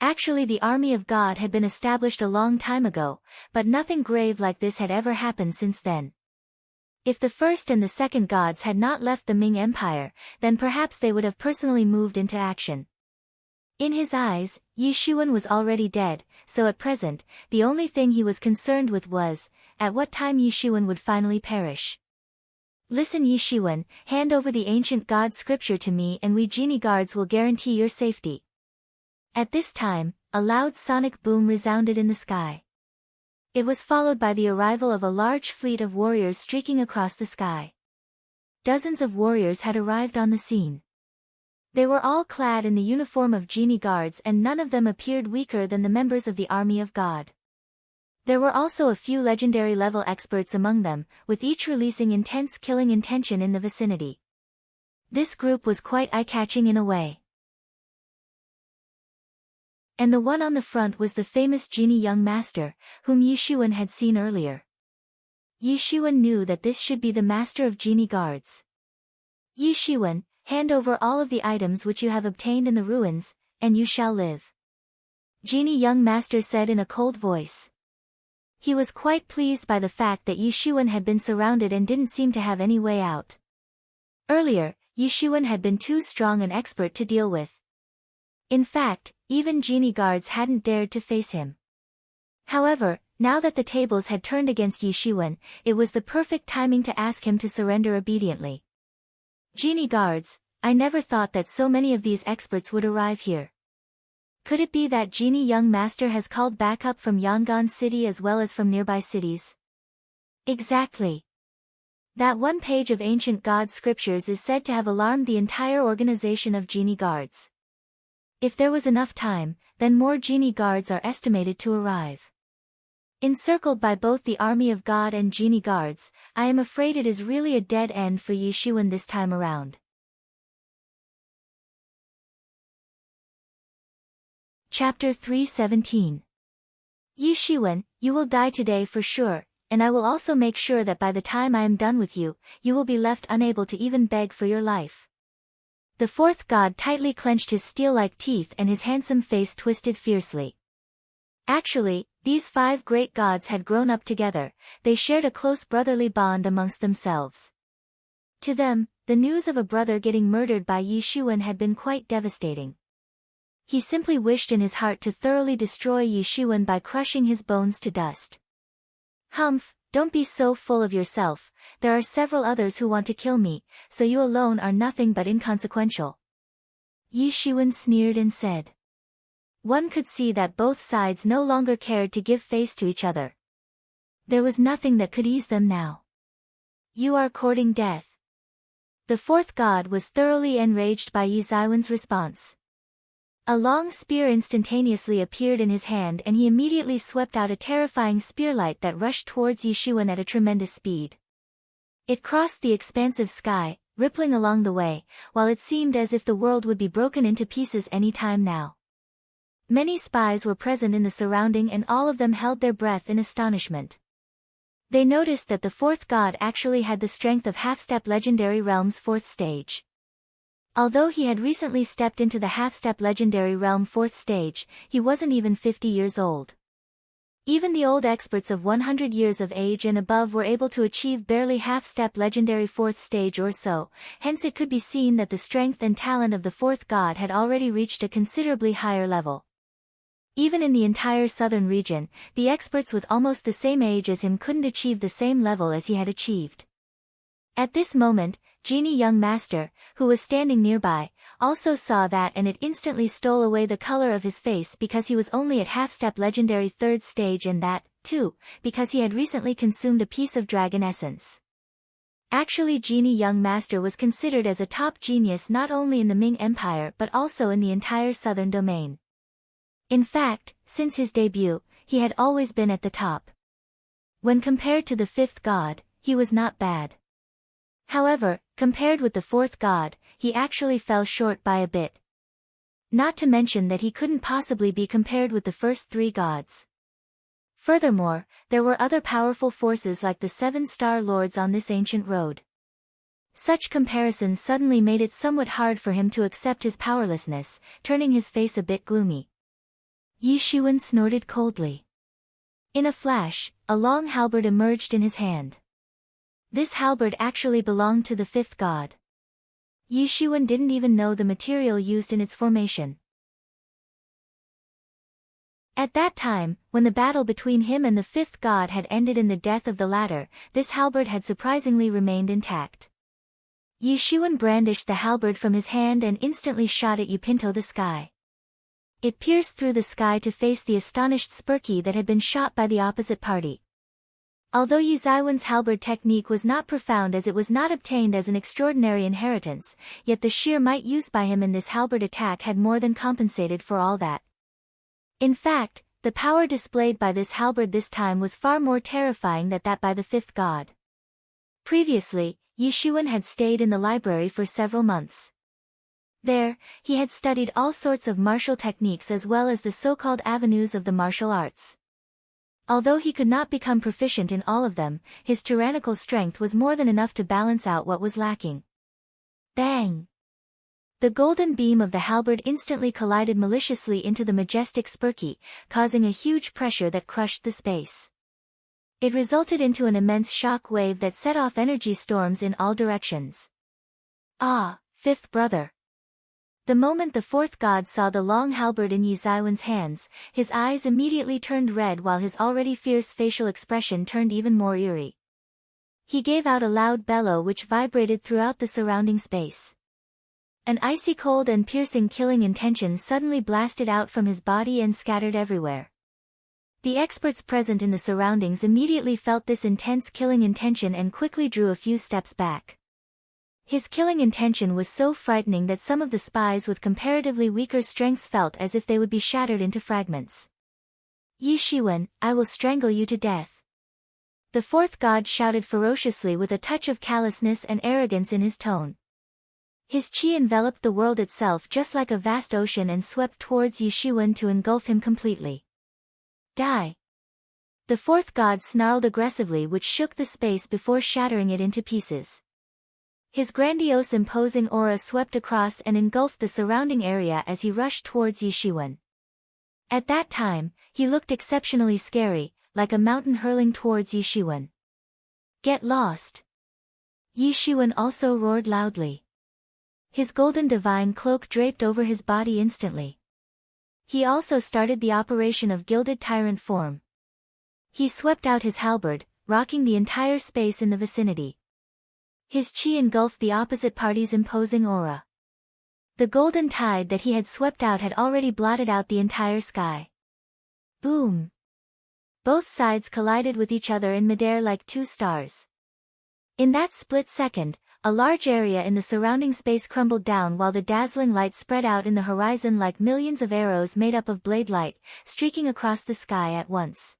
Speaker 1: Actually, the army of God had been established a long time ago, but nothing grave like this had ever happened since then. If the first and the second gods had not left the Ming Empire, then perhaps they would have personally moved into action. In his eyes, Yishuan was already dead, so at present, the only thing he was concerned with was, at what time Yishuan would finally perish. Listen, Yishuan, hand over the ancient god scripture to me and we genie guards will guarantee your safety. At this time, a loud sonic boom resounded in the sky. It was followed by the arrival of a large fleet of warriors streaking across the sky. Dozens of warriors had arrived on the scene. They were all clad in the uniform of genie guards, and none of them appeared weaker than the members of the army of God. There were also a few legendary-level experts among them, with each releasing intense killing intention in the vicinity. This group was quite eye-catching in a way. And the one on the front was the famous genie young master, whom Yishuan had seen earlier. Yishuan knew that this should be the master of genie guards. Yishuan, hand over all of the items which you have obtained in the ruins, and you shall live. Genie young master said in a cold voice. He was quite pleased by the fact that Yishuan had been surrounded and didn't seem to have any way out. Earlier, Yishuan had been too strong and expert to deal with. In fact, even genie guards hadn't dared to face him. However, now that the tables had turned against Yishuan, it was the perfect timing to ask him to surrender obediently. Genie guards, I never thought that so many of these experts would arrive here. Could it be that Genie young master has called backup from Yangon City as well as from nearby cities? Exactly. That one page of ancient god scriptures is said to have alarmed the entire organization of genie guards. If there was enough time, then more genie guards are estimated to arrive. Encircled by both the army of God and genie guards, I am afraid it is really a dead end for Yishuan this time around. Chapter 3:17. Yishuan, you will die today for sure, and I will also make sure that by the time I am done with you, you will be left unable to even beg for your life. The fourth god tightly clenched his steel-like teeth and his handsome face twisted fiercely. Actually, these 5 great gods had grown up together, they shared a close brotherly bond amongst themselves. To them, the news of a brother getting murdered by Yishuan had been quite devastating. He simply wished in his heart to thoroughly destroy Yishuan by crushing his bones to dust. Humph, don't be so full of yourself, there are several others who want to kill me, so you alone are nothing but inconsequential. Yishuan sneered and said. One could see that both sides no longer cared to give face to each other. There was nothing that could ease them now. You are courting death. The fourth god was thoroughly enraged by Yishuan's response. A long spear instantaneously appeared in his hand and he immediately swept out a terrifying spearlight that rushed towards Yishuan at a tremendous speed. It crossed the expansive sky, rippling along the way, while it seemed as if the world would be broken into pieces any time now. Many spies were present in the surrounding and all of them held their breath in astonishment. They noticed that the fourth god actually had the strength of half-step legendary realm's 4th stage. Although he had recently stepped into the half-step legendary realm 4th stage, he wasn't even 50 years old. Even the old experts of 100 years of age and above were able to achieve barely half-step legendary 4th stage or so, hence it could be seen that the strength and talent of the fourth god had already reached a considerably higher level. Even in the entire southern region, the experts with almost the same age as him couldn't achieve the same level as he had achieved. At this moment, Genie young master, who was standing nearby, also saw that and it instantly stole away the color of his face because he was only at half-step legendary 3rd stage and that, too, because he had recently consumed a piece of dragon essence. Actually Genie young master was considered as a top genius not only in the Ming Empire but also in the entire southern domain. In fact, since his debut, he had always been at the top. When compared to the 5th god, he was not bad. However, compared with the fourth god, he actually fell short by a bit. Not to mention that he couldn't possibly be compared with the first 3 gods. Furthermore, there were other powerful forces like the 7 star lords on this ancient road. Such comparisons suddenly made it somewhat hard for him to accept his powerlessness, turning his face a bit gloomy. Yishuan snorted coldly. In a flash, a long halberd emerged in his hand. This halberd actually belonged to the 5th god. Yishuan didn't even know the material used in its formation. At that time, when the battle between him and the 5th god had ended in the death of the latter, this halberd had surprisingly remained intact. Yishuan brandished the halberd from his hand and instantly shot it into the sky. It pierced through the sky to face the astonished Spurky that had been shot by the opposite party. Although Yishuan's halberd technique was not profound as it was not obtained as an extraordinary inheritance, yet the sheer might used by him in this halberd attack had more than compensated for all that. In fact, the power displayed by this halberd this time was far more terrifying than that by the 5th god. Previously, Yishuan had stayed in the library for several months. There, he had studied all sorts of martial techniques as well as the so-called avenues of the martial arts. Although he could not become proficient in all of them, his tyrannical strength was more than enough to balance out what was lacking. Bang! The golden beam of the halberd instantly collided maliciously into the majestic Spurky, causing a huge pressure that crushed the space. It resulted into an immense shock wave that set off energy storms in all directions. Ah, fifth brother. The moment the fourth god saw the long halberd in Yi Zaiwen's hands, his eyes immediately turned red while his already fierce facial expression turned even more eerie. He gave out a loud bellow which vibrated throughout the surrounding space. An icy cold and piercing killing intention suddenly blasted out from his body and scattered everywhere. The experts present in the surroundings immediately felt this intense killing intention and quickly drew a few steps back. His killing intention was so frightening that some of the spies with comparatively weaker strengths felt as if they would be shattered into fragments. Yi Shiwen, I will strangle you to death. The fourth god shouted ferociously with a touch of callousness and arrogance in his tone. His qi enveloped the world itself just like a vast ocean and swept towards Yi Shiwen to engulf him completely. Die! The fourth god snarled aggressively, which shook the space before shattering it into pieces. His grandiose imposing aura swept across and engulfed the surrounding area as he rushed towards Yi Shiwen. At that time, he looked exceptionally scary, like a mountain hurling towards Yi Shiwen. Get lost! Yi Shiwen also roared loudly. His golden divine cloak draped over his body instantly. He also started the operation of gilded tyrant form. He swept out his halberd, rocking the entire space in the vicinity. His qi engulfed the opposite party's imposing aura. The golden tide that he had swept out had already blotted out the entire sky. Boom! Both sides collided with each other in midair like two stars. In that split second, a large area in the surrounding space crumbled down while the dazzling light spread out in the horizon like millions of arrows made up of blade light, streaking across the sky at once.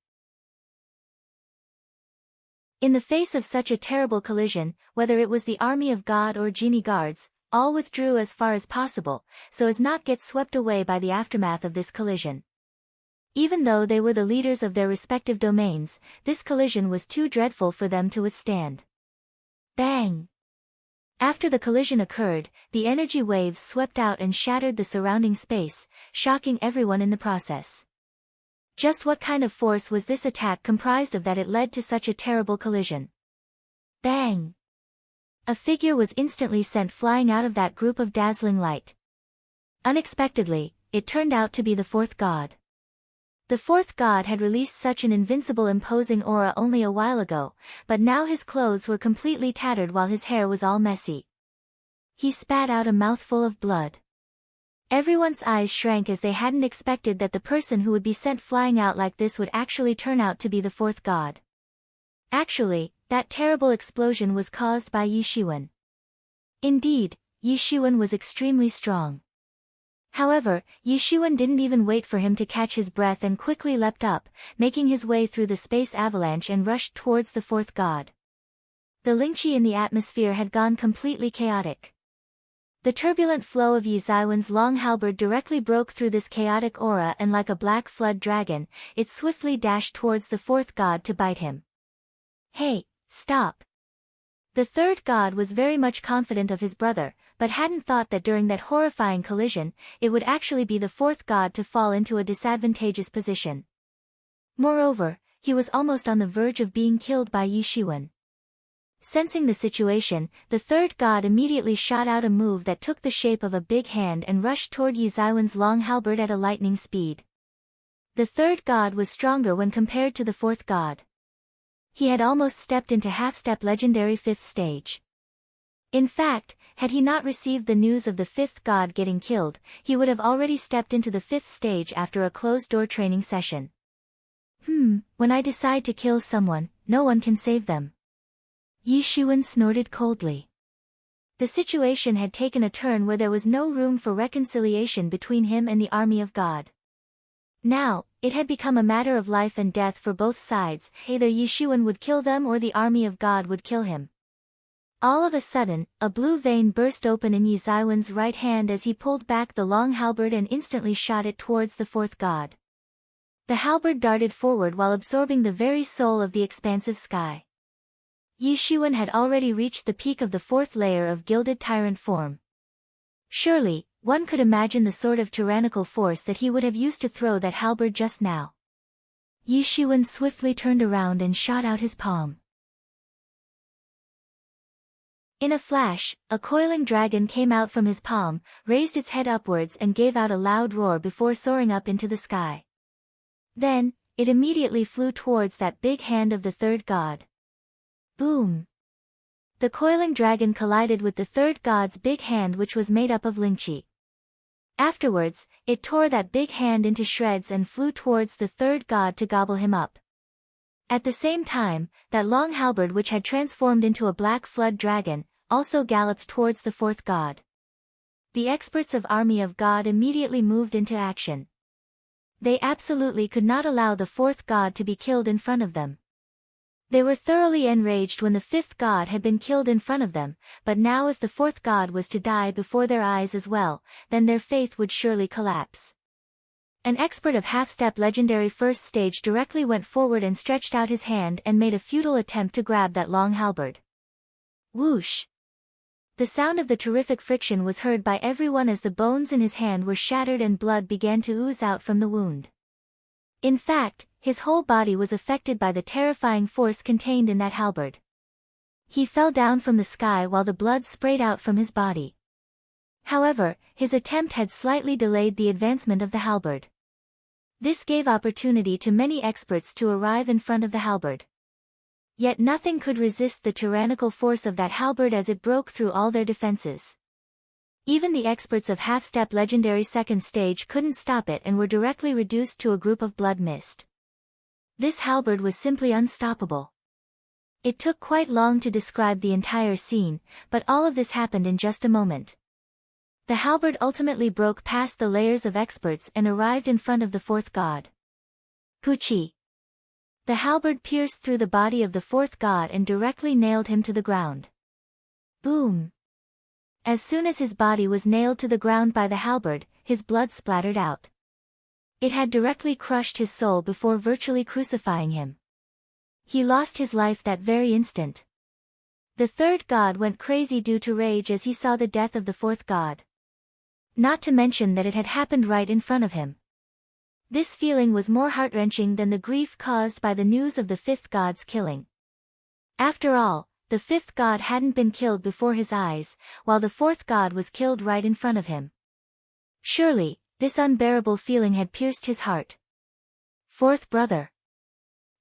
Speaker 1: In the face of such a terrible collision, whether it was the army of God or genie guards, all withdrew as far as possible, so as not get swept away by the aftermath of this collision. Even though they were the leaders of their respective domains, this collision was too dreadful for them to withstand. Bang! After the collision occurred, the energy waves swept out and shattered the surrounding space, shocking everyone in the process. Just what kind of force was this attack comprised of that it led to such a terrible collision? Bang! A figure was instantly sent flying out of that group of dazzling light. Unexpectedly, it turned out to be the fourth god. The fourth god had released such an invincible imposing aura only a while ago, but now his clothes were completely tattered while his hair was all messy. He spat out a mouthful of blood. Everyone's eyes shrank as they hadn't expected that the person who would be sent flying out like this would actually turn out to be the fourth god. Actually, that terrible explosion was caused by Yi Shiwen. Indeed, Yi Shiwen was extremely strong. However, Yi Shiwen didn't even wait for him to catch his breath and quickly leapt up, making his way through the space avalanche and rushed towards the fourth god. The lingqi in the atmosphere had gone completely chaotic. The turbulent flow of Yi Zaiwen's long halberd directly broke through this chaotic aura and like a black flood dragon, it swiftly dashed towards the fourth god to bite him. Hey, stop! The third god was very much confident of his brother, but hadn't thought that during that horrifying collision, it would actually be the fourth god to fall into a disadvantageous position. Moreover, he was almost on the verge of being killed by Yi Shiwen. Sensing the situation, the third god immediately shot out a move that took the shape of a big hand and rushed toward Yi Zaiwen's long halberd at a lightning speed. The third god was stronger when compared to the fourth god. He had almost stepped into half-step legendary fifth stage. In fact, had he not received the news of the fifth god getting killed, he would have already stepped into the fifth stage after a closed-door training session. When I decide to kill someone, no one can save them. Yi Shiwen snorted coldly. The situation had taken a turn where there was no room for reconciliation between him and the army of God. Now, it had become a matter of life and death for both sides, either Yi Shiwen would kill them or the army of God would kill him. All of a sudden, a blue vein burst open in Yi Zaiwen's right hand as he pulled back the long halberd and instantly shot it towards the fourth god. The halberd darted forward while absorbing the very soul of the expansive sky. Yi Shiwen had already reached the peak of the fourth layer of gilded tyrant form. Surely, one could imagine the sort of tyrannical force that he would have used to throw that halberd just now. Yi Shiwen swiftly turned around and shot out his palm. In a flash, a coiling dragon came out from his palm, raised its head upwards and gave out a loud roar before soaring up into the sky. Then, it immediately flew towards that big hand of the third god. Boom! The coiling dragon collided with the third god's big hand, which was made up of lingqi. Afterwards, it tore that big hand into shreds and flew towards the third god to gobble him up. At the same time, that long halberd, which had transformed into a black flood dragon, also galloped towards the fourth god. The experts of Army of God immediately moved into action. They absolutely could not allow the fourth god to be killed in front of them. They were thoroughly enraged when the fifth god had been killed in front of them, but now if the fourth god was to die before their eyes as well, then their faith would surely collapse. An expert of half-step legendary first stage directly went forward and stretched out his hand and made a futile attempt to grab that long halberd. Whoosh! The sound of the terrific friction was heard by everyone as the bones in his hand were shattered and blood began to ooze out from the wound. In fact, his whole body was affected by the terrifying force contained in that halberd. He fell down from the sky while the blood sprayed out from his body. However, his attempt had slightly delayed the advancement of the halberd. This gave opportunity to many experts to arrive in front of the halberd. Yet nothing could resist the tyrannical force of that halberd as it broke through all their defenses. Even the experts of half-step legendary second stage couldn't stop it and were directly reduced to a group of blood mist. This halberd was simply unstoppable. It took quite long to describe the entire scene, but all of this happened in just a moment. The halberd ultimately broke past the layers of experts and arrived in front of the fourth god. Puchi. The halberd pierced through the body of the fourth god and directly nailed him to the ground. Boom! As soon as his body was nailed to the ground by the halberd, his blood splattered out. It had directly crushed his soul before virtually crucifying him. He lost his life that very instant. The third god went crazy due to rage as he saw the death of the fourth god. Not to mention that it had happened right in front of him. This feeling was more heart-wrenching than the grief caused by the news of the fifth god's killing. After all, the fifth god hadn't been killed before his eyes, while the fourth god was killed right in front of him. Surely, this unbearable feeling had pierced his heart. Fourth brother.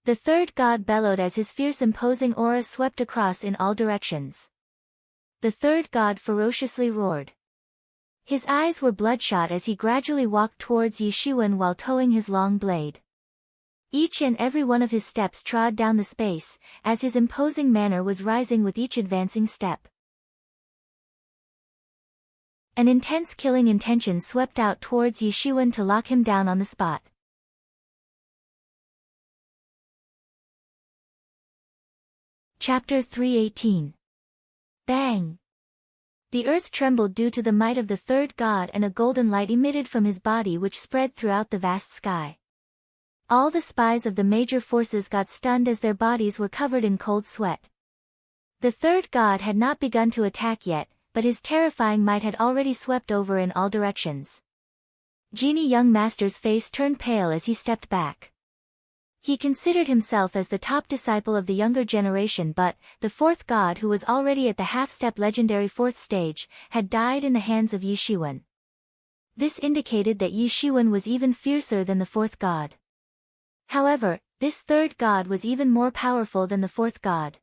Speaker 1: The third god bellowed as his fierce imposing aura swept across in all directions. The third god ferociously roared. His eyes were bloodshot as he gradually walked towards Yishuan while towing his long blade. Each and every one of his steps trod down the space, as his imposing manner was rising with each advancing step. An intense killing intention swept out towards Yishuan to lock him down on the spot. Chapter 318. Bang! The earth trembled due to the might of the third god and a golden light emitted from his body which spread throughout the vast sky. All the spies of the major forces got stunned as their bodies were covered in cold sweat. The third god had not begun to attack yet, but his terrifying might had already swept over in all directions. Genie Young Master's face turned pale as he stepped back. He considered himself as the top disciple of the younger generation, but the fourth god, who was already at the half-step legendary fourth stage, had died in the hands of Yishuan. This indicated that Yishuan was even fiercer than the fourth god. However, this third god was even more powerful than the fourth god.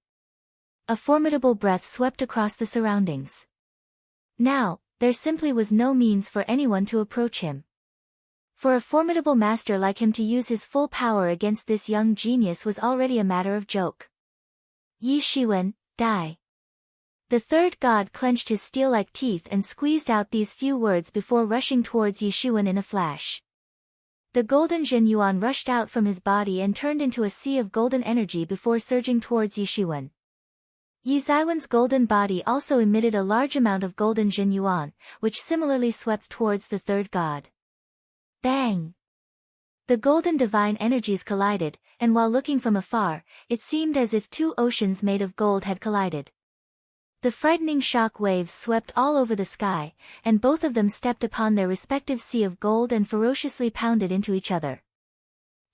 Speaker 1: A formidable breath swept across the surroundings. Now, there simply was no means for anyone to approach him. For a formidable master like him to use his full power against this young genius was already a matter of joke. Yishuan, die. The third god clenched his steel-like teeth and squeezed out these few words before rushing towards Yishuan in a flash. The golden Jin Yuan rushed out from his body and turned into a sea of golden energy before surging towards Yishuan. Yizaiwan's golden body also emitted a large amount of golden Jin Yuan, which similarly swept towards the third god. Bang! The golden divine energies collided, and while looking from afar, it seemed as if two oceans made of gold had collided. The frightening shock waves swept all over the sky, and both of them stepped upon their respective sea of gold and ferociously pounded into each other.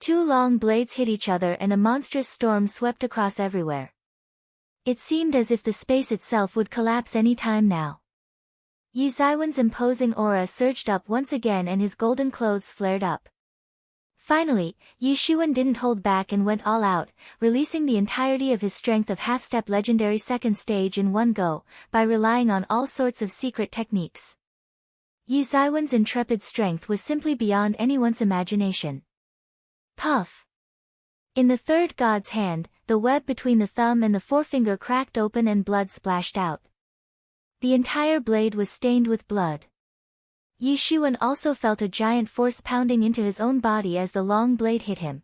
Speaker 1: Two long blades hit each other and a monstrous storm swept across everywhere. It seemed as if the space itself would collapse any time now. Yi Zaiwen's imposing aura surged up once again and his golden clothes flared up. Finally, Yi Shiwen didn't hold back and went all out, releasing the entirety of his strength of half-step legendary second stage in one go, by relying on all sorts of secret techniques. Yi Zaiwen's intrepid strength was simply beyond anyone's imagination. Puff! In the third god's hand, the web between the thumb and the forefinger cracked open and blood splashed out. The entire blade was stained with blood. Yi Shiwen also felt a giant force pounding into his own body as the long blade hit him.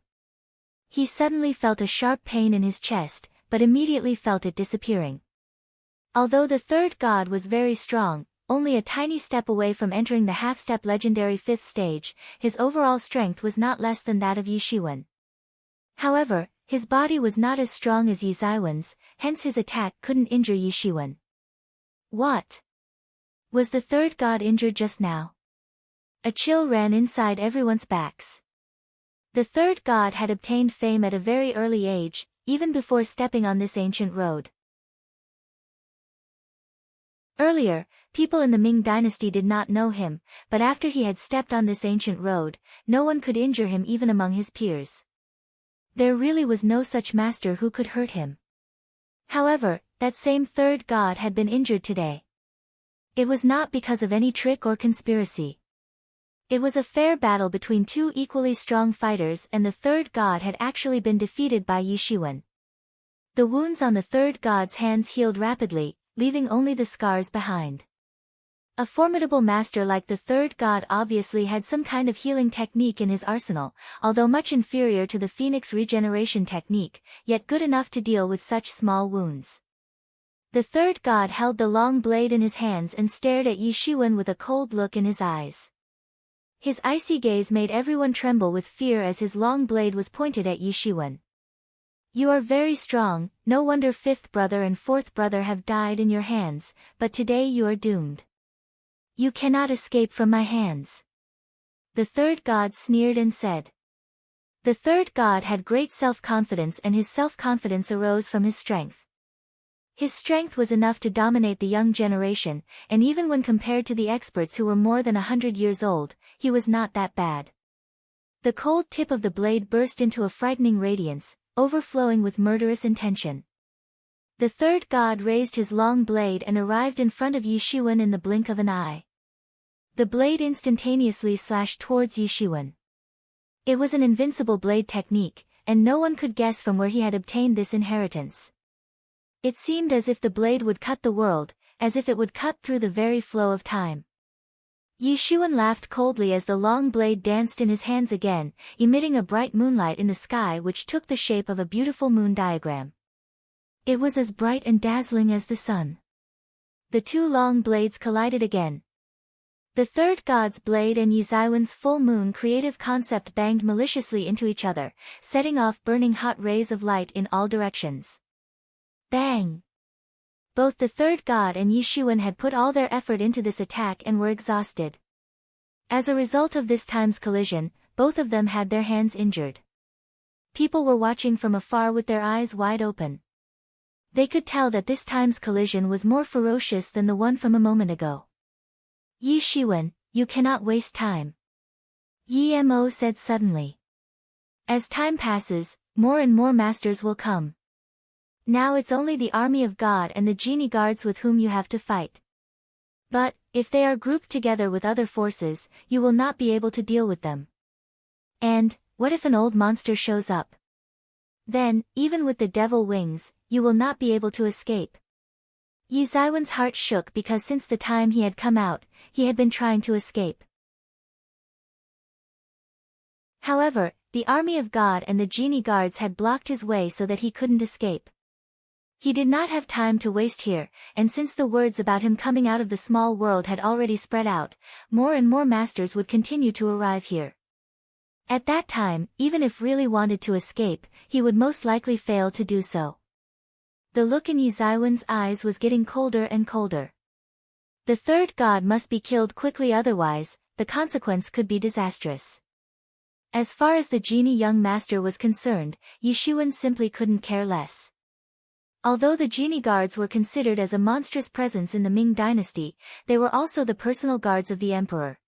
Speaker 1: He suddenly felt a sharp pain in his chest, but immediately felt it disappearing. Although the third god was very strong, only a tiny step away from entering the half-step legendary 5th stage, his overall strength was not less than that of Yi Shiwen. However, his body was not as strong as Yi Zaiwen's, hence his attack couldn't injure Yi Shiwen. What? Was the third god injured just now? A chill ran inside everyone's backs. The third god had obtained fame at a very early age, even before stepping on this ancient road. Earlier, people in the Ming dynasty did not know him, but after he had stepped on this ancient road, no one could injure him even among his peers. There really was no such master who could hurt him. However, that same third god had been injured today. It was not because of any trick or conspiracy. It was a fair battle between two equally strong fighters and the third god had actually been defeated by Yi Shiwen. The wounds on the third god's hands healed rapidly, leaving only the scars behind. A formidable master like the third god obviously had some kind of healing technique in his arsenal, although much inferior to the phoenix regeneration technique, yet good enough to deal with such small wounds. The third god held the long blade in his hands and stared at Yi Shiwen with a cold look in his eyes. His icy gaze made everyone tremble with fear as his long blade was pointed at Yi Shiwen. You are very strong, no wonder 5th brother and 4th brother have died in your hands, but today you are doomed. You cannot escape from my hands. The third god sneered and said. The third god had great self-confidence and his self-confidence arose from his strength. His strength was enough to dominate the young generation, and even when compared to the experts who were more than 100 years old, he was not that bad. The cold tip of the blade burst into a frightening radiance, overflowing with murderous intention. The third god raised his long blade and arrived in front of Yi Shiwen in the blink of an eye. The blade instantaneously slashed towards Yi Shiwen. It was an invincible blade technique, and no one could guess from where he had obtained this inheritance. It seemed as if the blade would cut the world, as if it would cut through the very flow of time. Yi Shiwen laughed coldly as the long blade danced in his hands again, emitting a bright moonlight in the sky which took the shape of a beautiful moon diagram. It was as bright and dazzling as the sun. The two long blades collided again. The third god's blade and Yi Zaiwen's full moon creative concept banged maliciously into each other, setting off burning hot rays of light in all directions. Bang! Both the third god and Yi Shiwen had put all their effort into this attack and were exhausted. As a result of this time's collision, both of them had their hands injured. People were watching from afar with their eyes wide open. They could tell that this time's collision was more ferocious than the one from a moment ago. Yi Shiwen, you cannot waste time. Yi Mo said suddenly. As time passes, more and more masters will come. Now it's only the army of God and the genie guards with whom you have to fight. But, if they are grouped together with other forces, you will not be able to deal with them. And, what if an old monster shows up? Then, even with the devil wings, you will not be able to escape. Yi Zaiwen's heart shook because since the time he had come out, he had been trying to escape. However, the army of God and the genie guards had blocked his way so that he couldn't escape. He did not have time to waste here, and since the words about him coming out of the small world had already spread out, more and more masters would continue to arrive here. At that time, even if really wanted to escape, he would most likely fail to do so. The look in Yi Zaiwen's eyes was getting colder and colder. The third god must be killed quickly, otherwise, the consequence could be disastrous. As far as the genie young master was concerned, Yi Shiwen simply couldn't care less. Although the genie guards were considered as a monstrous presence in the Ming dynasty, they were also the personal guards of the emperor.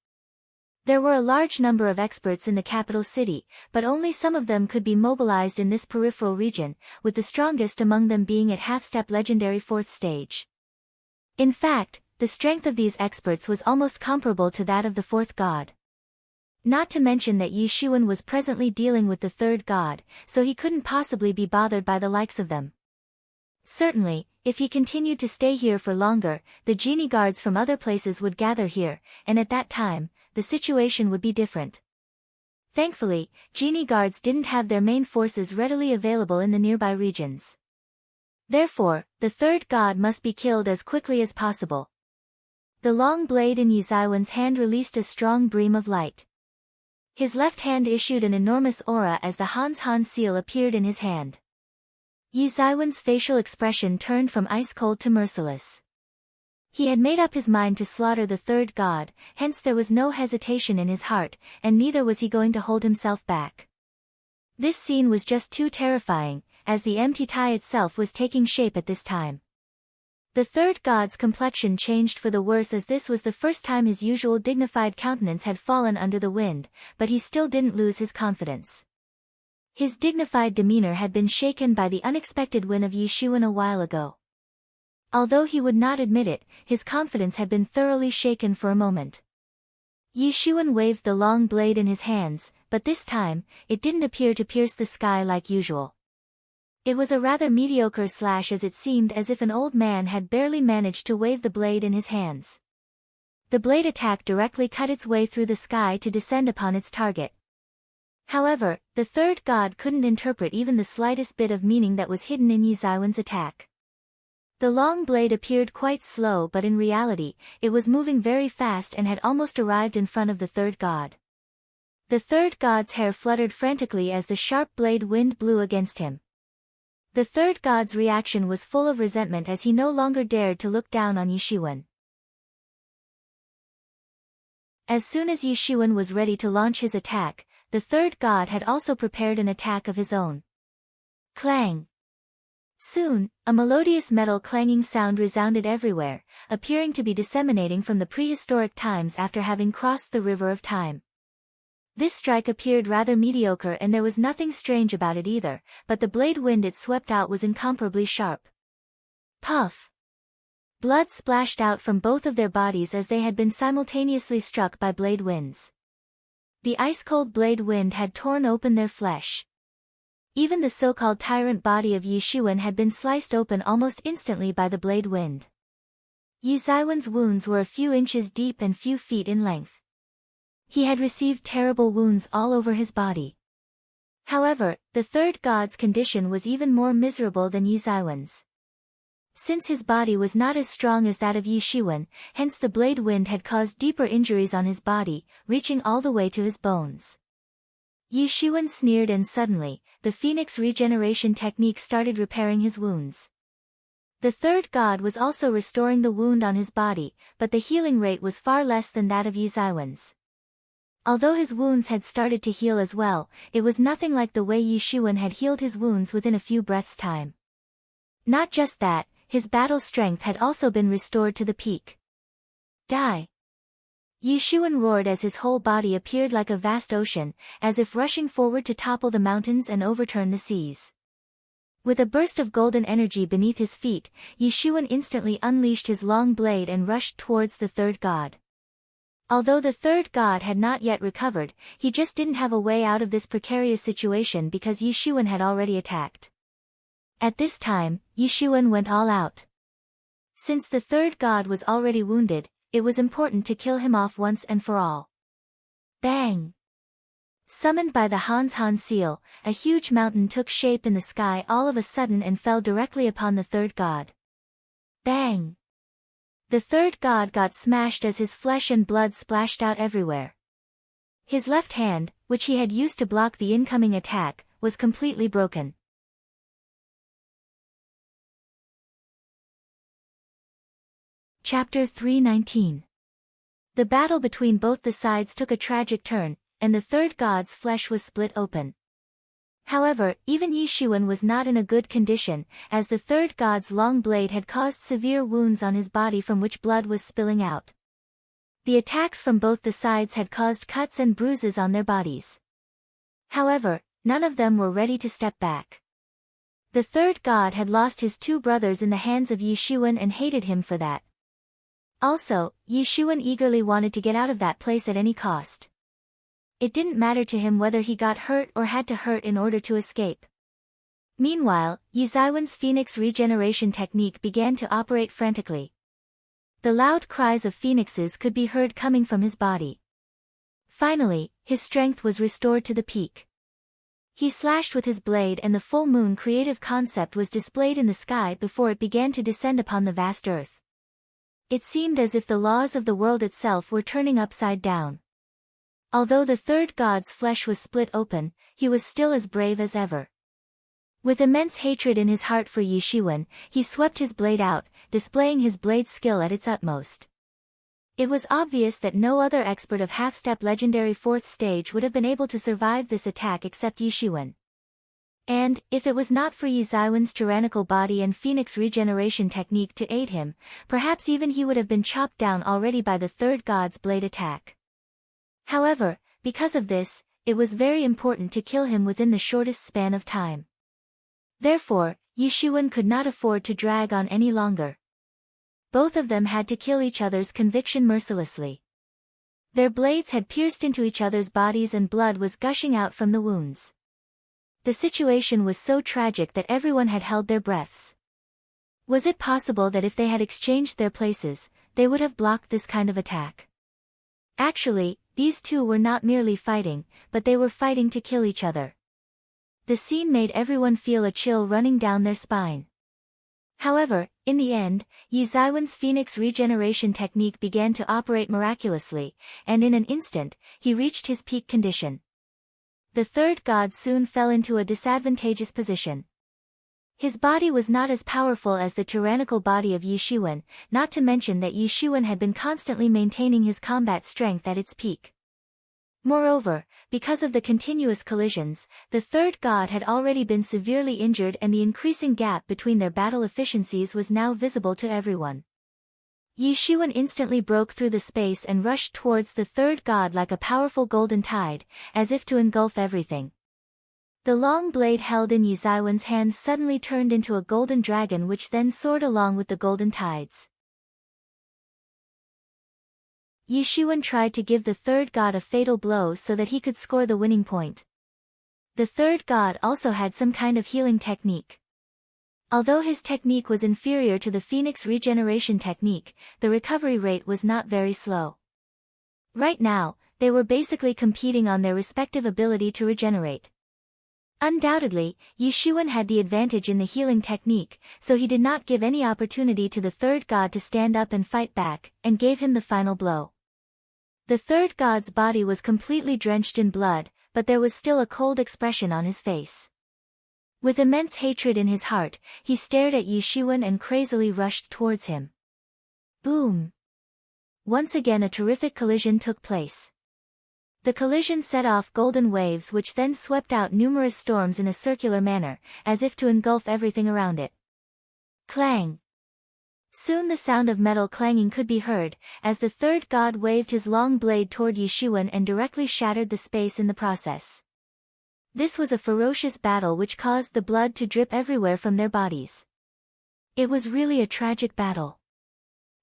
Speaker 1: There were a large number of experts in the capital city, but only some of them could be mobilized in this peripheral region, with the strongest among them being at half-step legendary 4th stage. In fact, the strength of these experts was almost comparable to that of the 4th god. Not to mention that Yi Xuan was presently dealing with the 3rd god, so he couldn't possibly be bothered by the likes of them. Certainly, if he continued to stay here for longer, the genie guards from other places would gather here, and at that time, the situation would be different. Thankfully, genie guards didn't have their main forces readily available in the nearby regions. Therefore, the 3rd god must be killed as quickly as possible. The long blade in Yi Zaiwen's hand released a strong beam of light. His left hand issued an enormous aura as the Han seal appeared in his hand. Yi Zaiwen's facial expression turned from ice-cold to merciless. He had made up his mind to slaughter the 3rd god, hence there was no hesitation in his heart, and neither was he going to hold himself back. This scene was just too terrifying, as the empty tie itself was taking shape at this time. The 3rd god's complexion changed for the worse as this was the first time his usual dignified countenance had fallen under the wind, but he still didn't lose his confidence. His dignified demeanor had been shaken by the unexpected win of Yi Xuan a while ago. Although he would not admit it, his confidence had been thoroughly shaken for a moment. Yi Xuan waved the long blade in his hands, but this time, it didn't appear to pierce the sky like usual. It was a rather mediocre slash as it seemed as if an old man had barely managed to wave the blade in his hands. The blade attack directly cut its way through the sky to descend upon its target. However, the 3rd god couldn't interpret even the slightest bit of meaning that was hidden in Yi Zaiwen's attack. The long blade appeared quite slow, but in reality, it was moving very fast and had almost arrived in front of the 3rd god. The 3rd god's hair fluttered frantically as the sharp blade wind blew against him. The 3rd god's reaction was full of resentment as he no longer dared to look down on Yi Xuan. As soon as Yi Xuan was ready to launch his attack, the 3rd god had also prepared an attack of his own. Clang! Soon, a melodious metal clanging sound resounded everywhere, appearing to be disseminating from the prehistoric times after having crossed the river of time. This strike appeared rather mediocre and there was nothing strange about it either, but the blade wind it swept out was incomparably sharp. Puff! Blood splashed out from both of their bodies as they had been simultaneously struck by blade winds. The ice-cold blade wind had torn open their flesh. Even the so-called tyrant body of Yi Xuan had been sliced open almost instantly by the blade wind. Yi Zaiwen's wounds were a few inches deep and few feet in length. He had received terrible wounds all over his body. However, the 3rd god's condition was even more miserable than Yi Zaiwen's. Since his body was not as strong as that of Yi Xuan, hence the blade wind had caused deeper injuries on his body, reaching all the way to his bones. Yi Xuan sneered and suddenly, the phoenix regeneration technique started repairing his wounds. The 3rd god was also restoring the wound on his body, but the healing rate was far less than that of Yi Zaiwen's. Although his wounds had started to heal as well, it was nothing like the way Yi Xuan had healed his wounds within a few breaths' time. Not just that, his battle strength had also been restored to the peak. Die! Yi Xuan roared as his whole body appeared like a vast ocean, as if rushing forward to topple the mountains and overturn the seas. With a burst of golden energy beneath his feet, Yi Xuan instantly unleashed his long blade and rushed towards the 3rd god. Although the 3rd god had not yet recovered, he just didn't have a way out of this precarious situation because Yi Xuan had already attacked. At this time, Yi Xuan went all out. Since the 3rd god was already wounded, it was important to kill him off once and for all. Bang! Summoned by the Han seal, a huge mountain took shape in the sky all of a sudden and fell directly upon the 3rd god. Bang! The 3rd god got smashed as his flesh and blood splashed out everywhere. His left hand, which he had used to block the incoming attack, was completely broken. Chapter 319. The battle between both the sides took a tragic turn, and the 3rd god's flesh was split open. However, even Yishuan was not in a good condition, as the third god's long blade had caused severe wounds on his body from which blood was spilling out. The attacks from both the sides had caused cuts and bruises on their bodies. However, none of them were ready to step back. The third god had lost his two brothers in the hands of Yishuan and hated him for that. Also, Yishuan eagerly wanted to get out of that place at any cost. It didn't matter to him whether he got hurt or had to hurt in order to escape. Meanwhile, Yizaiwen's phoenix regeneration technique began to operate frantically. The loud cries of phoenixes could be heard coming from his body. Finally, his strength was restored to the peak. He slashed with his blade and the full moon creative concept was displayed in the sky before it began to descend upon the vast earth. It seemed as if the laws of the world itself were turning upside down. Although the third god's flesh was split open, he was still as brave as ever. With immense hatred in his heart for Yishuan, he swept his blade out, displaying his blade skill at its utmost. It was obvious that no other expert of half-step legendary 4th stage would have been able to survive this attack except Yishuan. And, if it was not for Yizaiwen's tyrannical body and phoenix regeneration technique to aid him, perhaps even he would have been chopped down already by the third god's blade attack. However, because of this, it was very important to kill him within the shortest span of time. Therefore, Yishuan could not afford to drag on any longer. Both of them had to kill each other's conviction mercilessly. Their blades had pierced into each other's bodies and blood was gushing out from the wounds. The situation was so tragic that everyone had held their breaths. Was it possible that if they had exchanged their places, they would have blocked this kind of attack? Actually, these two were not merely fighting, but they were fighting to kill each other. The scene made everyone feel a chill running down their spine. However, in the end, Yizaiwen's phoenix regeneration technique began to operate miraculously, and in an instant, he reached his peak condition. The third god soon fell into a disadvantageous position. His body was not as powerful as the tyrannical body of Yishuan, not to mention that Yishuan had been constantly maintaining his combat strength at its peak. Moreover, because of the continuous collisions, the third god had already been severely injured and the increasing gap between their battle efficiencies was now visible to everyone. Yishuan instantly broke through the space and rushed towards the third god like a powerful golden tide, as if to engulf everything. The long blade held in Yizaiwen's hands suddenly turned into a golden dragon which then soared along with the golden tides. Yishuan tried to give the third god a fatal blow so that he could score the winning point. The third god also had some kind of healing technique. Although his technique was inferior to the phoenix regeneration technique, the recovery rate was not very slow. Right now, they were basically competing on their respective ability to regenerate. Undoubtedly, Yishuan had the advantage in the healing technique, so he did not give any opportunity to the third god to stand up and fight back, and gave him the final blow. The third god's body was completely drenched in blood, but there was still a cold expression on his face. With immense hatred in his heart, he stared at Yishuan and crazily rushed towards him. Boom! Once again a terrific collision took place. The collision set off golden waves which then swept out numerous storms in a circular manner, as if to engulf everything around it. Clang! Soon the sound of metal clanging could be heard, as the third god waved his long blade toward Yishuan and directly shattered the space in the process. This was a ferocious battle which caused the blood to drip everywhere from their bodies. It was really a tragic battle.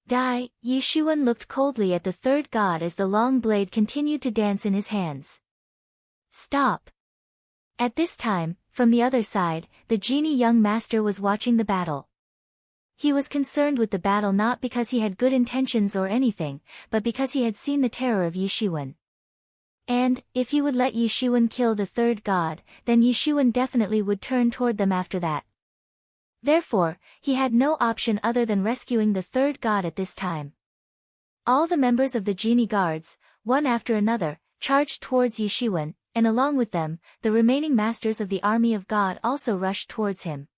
Speaker 1: Yishuan looked coldly at the third god as the long blade continued to dance in his hands. Stop! At this time, from the other side, the genie young master was watching the battle. He was concerned with the battle not because he had good intentions or anything, but because he had seen the terror of Yishuan. And, if he would let Yishuan kill the third god, then Yishuan definitely would turn toward them after that. Therefore, he had no option other than rescuing the third god at this time. All the members of the genie guards, one after another, charged towards Yishuan, and along with them, the remaining masters of the army of God also rushed towards him.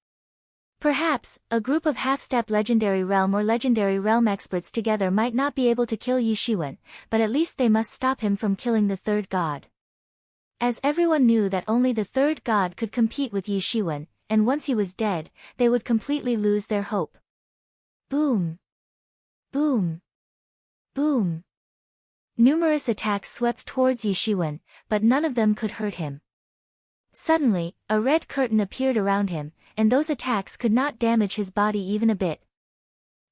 Speaker 1: Perhaps, a group of half-step legendary realm or legendary realm experts together might not be able to kill Yishuan, but at least they must stop him from killing the third god. As everyone knew that only the third god could compete with Yi Shiwen, and once he was dead, they would completely lose their hope. Boom! Boom! Boom! Numerous attacks swept towards Yi Shiwen, but none of them could hurt him. Suddenly, a red curtain appeared around him, and those attacks could not damage his body even a bit.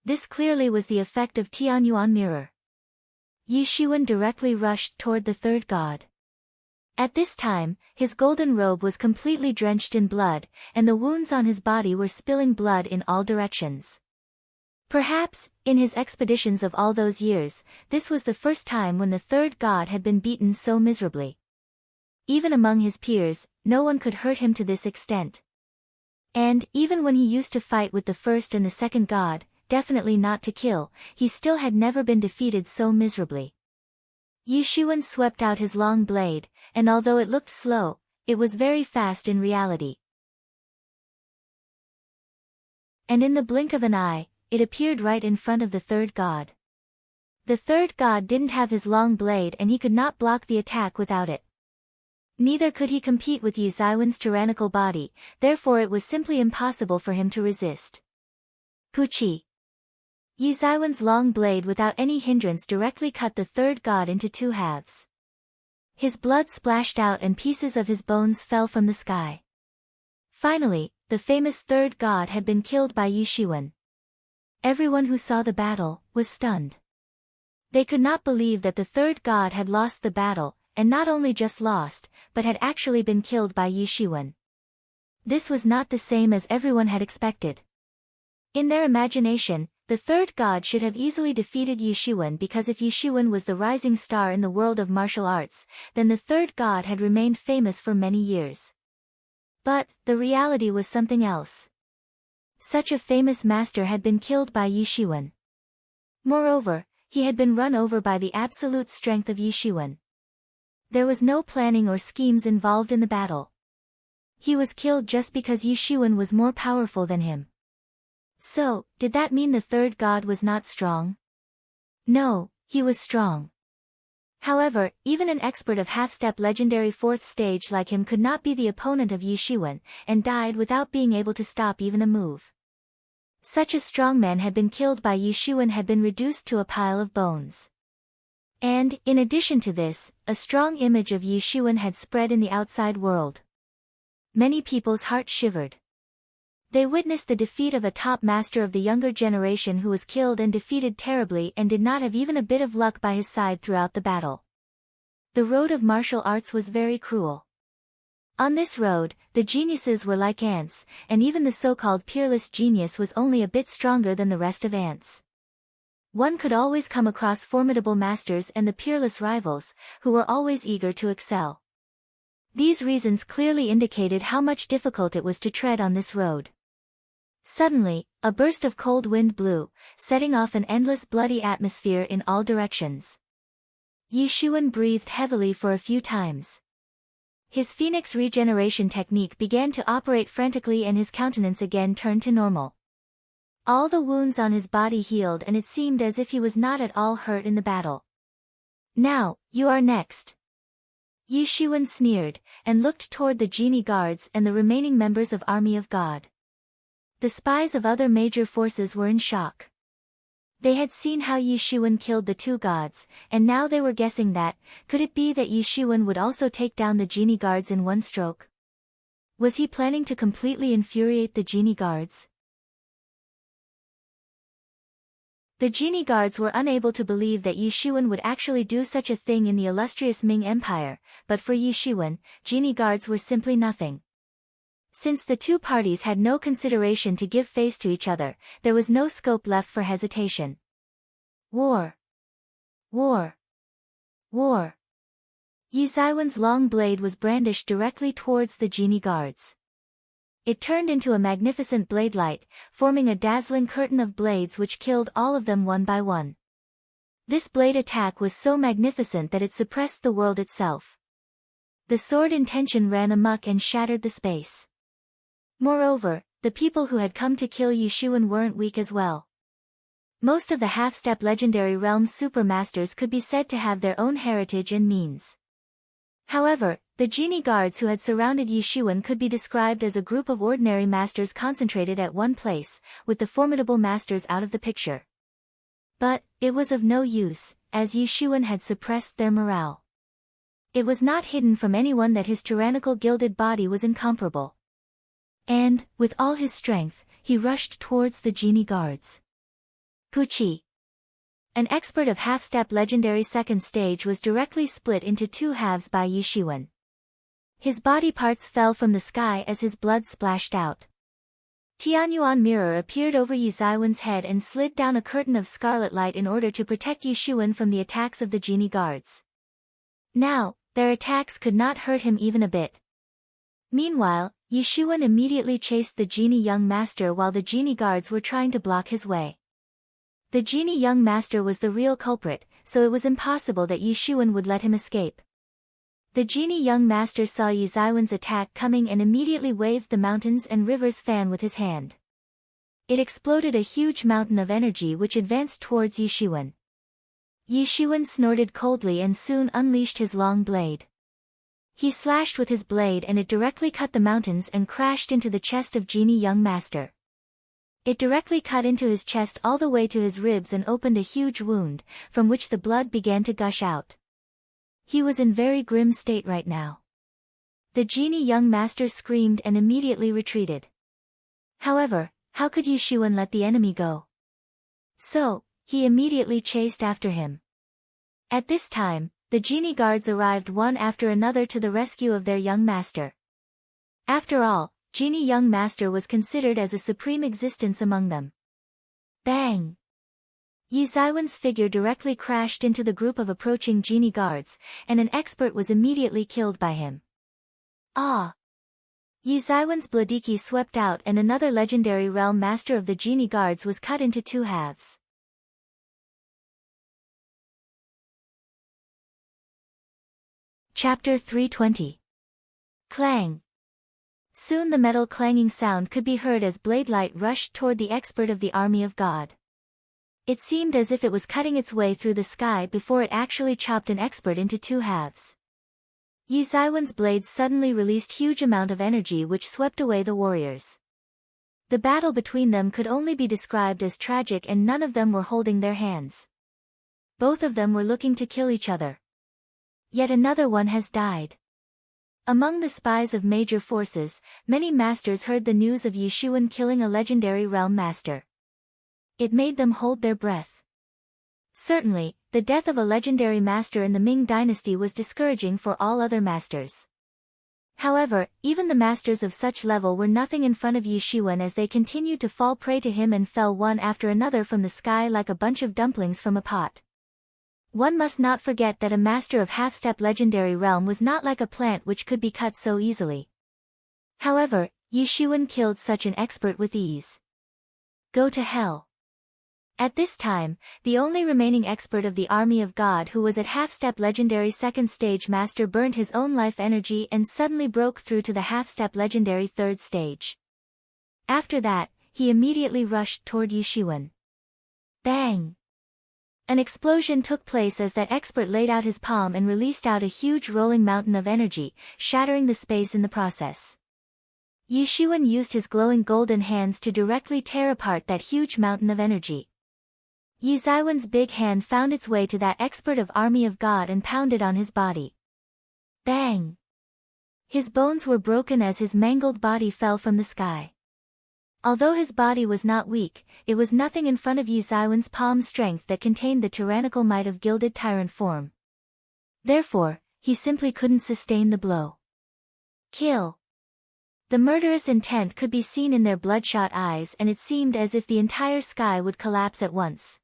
Speaker 1: This clearly was the effect of Tianyuan mirror. Yi Shiwen directly rushed toward the third god. At this time, his golden robe was completely drenched in blood, and the wounds on his body were spilling blood in all directions. Perhaps, in his expeditions of all those years, this was the first time when the third god had been beaten so miserably. Even among his peers, no one could hurt him to this extent. And, even when he used to fight with the first and the second god, definitely not to kill, he still had never been defeated so miserably. Yi Shiwen swept out his long blade, and although it looked slow, it was very fast in reality. And in the blink of an eye, it appeared right in front of the third god. The third god didn't have his long blade and he could not block the attack without it. Neither could he compete with Yi Shiwen's tyrannical body, therefore it was simply impossible for him to resist. Puchi! Yi Shiwen's long blade without any hindrance directly cut the third god into two halves. His blood splashed out and pieces of his bones fell from the sky. Finally, the famous third god had been killed by Yi Shiwen. Everyone who saw the battle was stunned. They could not believe that the third god had lost the battle, and not only just lost, but had actually been killed by Yi Shiwen. This was not the same as everyone had expected. In their imagination, the third god should have easily defeated Yi Shiwen because if Yi Shiwen was the rising star in the world of martial arts, then the third god had remained famous for many years. But, the reality was something else. Such a famous master had been killed by Yi Shiwen. Moreover, he had been run over by the absolute strength of Yi Shiwen. There was no planning or schemes involved in the battle. He was killed just because Yi Shiwen was more powerful than him. So, did that mean the third god was not strong? No, he was strong. However, even an expert of half-step legendary fourth stage like him could not be the opponent of Yi Shiwen, and died without being able to stop even a move. Such a strong man had been killed by Yi Shiwen had been reduced to a pile of bones. And, in addition to this, a strong image of Yi Shiwen had spread in the outside world. Many people's hearts shivered. They witnessed the defeat of a top master of the younger generation who was killed and defeated terribly and did not have even a bit of luck by his side throughout the battle. The road of martial arts was very cruel. On this road, the geniuses were like ants, and even the so-called peerless genius was only a bit stronger than the rest of ants. One could always come across formidable masters and the peerless rivals, who were always eager to excel. These reasons clearly indicated how much difficult it was to tread on this road. Suddenly, a burst of cold wind blew, setting off an endless bloody atmosphere in all directions. Yi Shiwen breathed heavily for a few times. His phoenix regeneration technique began to operate frantically and his countenance again turned to normal. All the wounds on his body healed and it seemed as if he was not at all hurt in the battle. Now, you are next. Yi Shiwen sneered, and looked toward the genie guards and the remaining members of Army of God. The spies of other major forces were in shock. They had seen how Yi Shiwen killed the two gods, and now they were guessing that, could it be that Yi Shiwen would also take down the genie guards in one stroke? Was he planning to completely infuriate the genie guards? The genie guards were unable to believe that Yi Shiwen would actually do such a thing in the illustrious Ming Empire, but for Yi Shiwen, genie guards were simply nothing. Since the two parties had no consideration to give face to each other, there was no scope left for hesitation. War! War! War! Yi Shiwen's long blade was brandished directly towards the genie guards. It turned into a magnificent blade light, forming a dazzling curtain of blades which killed all of them one by one. This blade attack was so magnificent that it suppressed the world itself. The sword in tension ran amok and shattered the space. Moreover, the people who had come to kill Yi Shiwen weren't weak as well. Most of the half-step legendary realm supermasters could be said to have their own heritage and means. However, The genie guards who had surrounded Yishuan could be described as a group of ordinary masters concentrated at one place, with the formidable masters out of the picture. But it was of no use, as Yishuan had suppressed their morale. It was not hidden from anyone that his tyrannical gilded body was incomparable. And, with all his strength, he rushed towards the genie guards. Puchi. An expert of half-step legendary second stage was directly split into two halves by Yishuan. His body parts fell from the sky as his blood splashed out. Tianyuan mirror appeared over Yizaiwen's head and slid down a curtain of scarlet light in order to protect Yishuan from the attacks of the genie guards. Now, their attacks could not hurt him even a bit. Meanwhile, Yishuan immediately chased the genie young master while the genie guards were trying to block his way. The genie young master was the real culprit, so it was impossible that Yishuan would let him escape. The genie young master saw Yizaiwen's attack coming and immediately waved the mountains and rivers fan with his hand. It exploded a huge mountain of energy which advanced towards Yishuan. Yishuan snorted coldly and soon unleashed his long blade. He slashed with his blade and it directly cut the mountains and crashed into the chest of genie young master. It directly cut into his chest all the way to his ribs and opened a huge wound, from which the blood began to gush out. He was in very grim state right now. The genie young master screamed and immediately retreated. However, how could Yishuan let the enemy go? So, he immediately chased after him. At this time, the genie guards arrived one after another to the rescue of their young master. After all, genie young master was considered as a supreme existence among them. Bang! Yizaiwen's figure directly crashed into the group of approaching genie guards, and an expert was immediately killed by him. Ah! Yizaiwen's Bladiki swept out and another legendary realm master of the genie guards was cut into two halves. Chapter 320. Clang. Soon the metal clanging sound could be heard as blade light rushed toward the expert of the army of God. It seemed as if it was cutting its way through the sky before it actually chopped an expert into two halves. Yizaiwen's blades suddenly released huge amount of energy which swept away the warriors. The battle between them could only be described as tragic and none of them were holding their hands. Both of them were looking to kill each other. Yet another one has died. Among the spies of major forces, many masters heard the news of Yishuan killing a legendary realm master. It made them hold their breath. Certainly, the death of a legendary master in the Ming dynasty was discouraging for all other masters. However, even the masters of such level were nothing in front of Yishuan as they continued to fall prey to him and fell one after another from the sky like a bunch of dumplings from a pot. One must not forget that a master of half-step legendary realm was not like a plant which could be cut so easily. However, Yishuan killed such an expert with ease. Go to hell. At this time, the only remaining expert of the army of God who was at half-step legendary second stage master burned his own life energy and suddenly broke through to the half-step legendary third stage. After that, he immediately rushed toward Yishuan. Bang! An explosion took place as that expert laid out his palm and released out a huge rolling mountain of energy, shattering the space in the process. Yishuan used his glowing golden hands to directly tear apart that huge mountain of energy. Yizaiwen's big hand found its way to that expert of army of God and pounded on his body. Bang! His bones were broken as his mangled body fell from the sky. Although his body was not weak, it was nothing in front of Yizaiwen's palm strength that contained the tyrannical might of gilded tyrant form. Therefore, he simply couldn't sustain the blow. Kill! The murderous intent could be seen in their bloodshot eyes and it seemed as if the entire sky would collapse at once.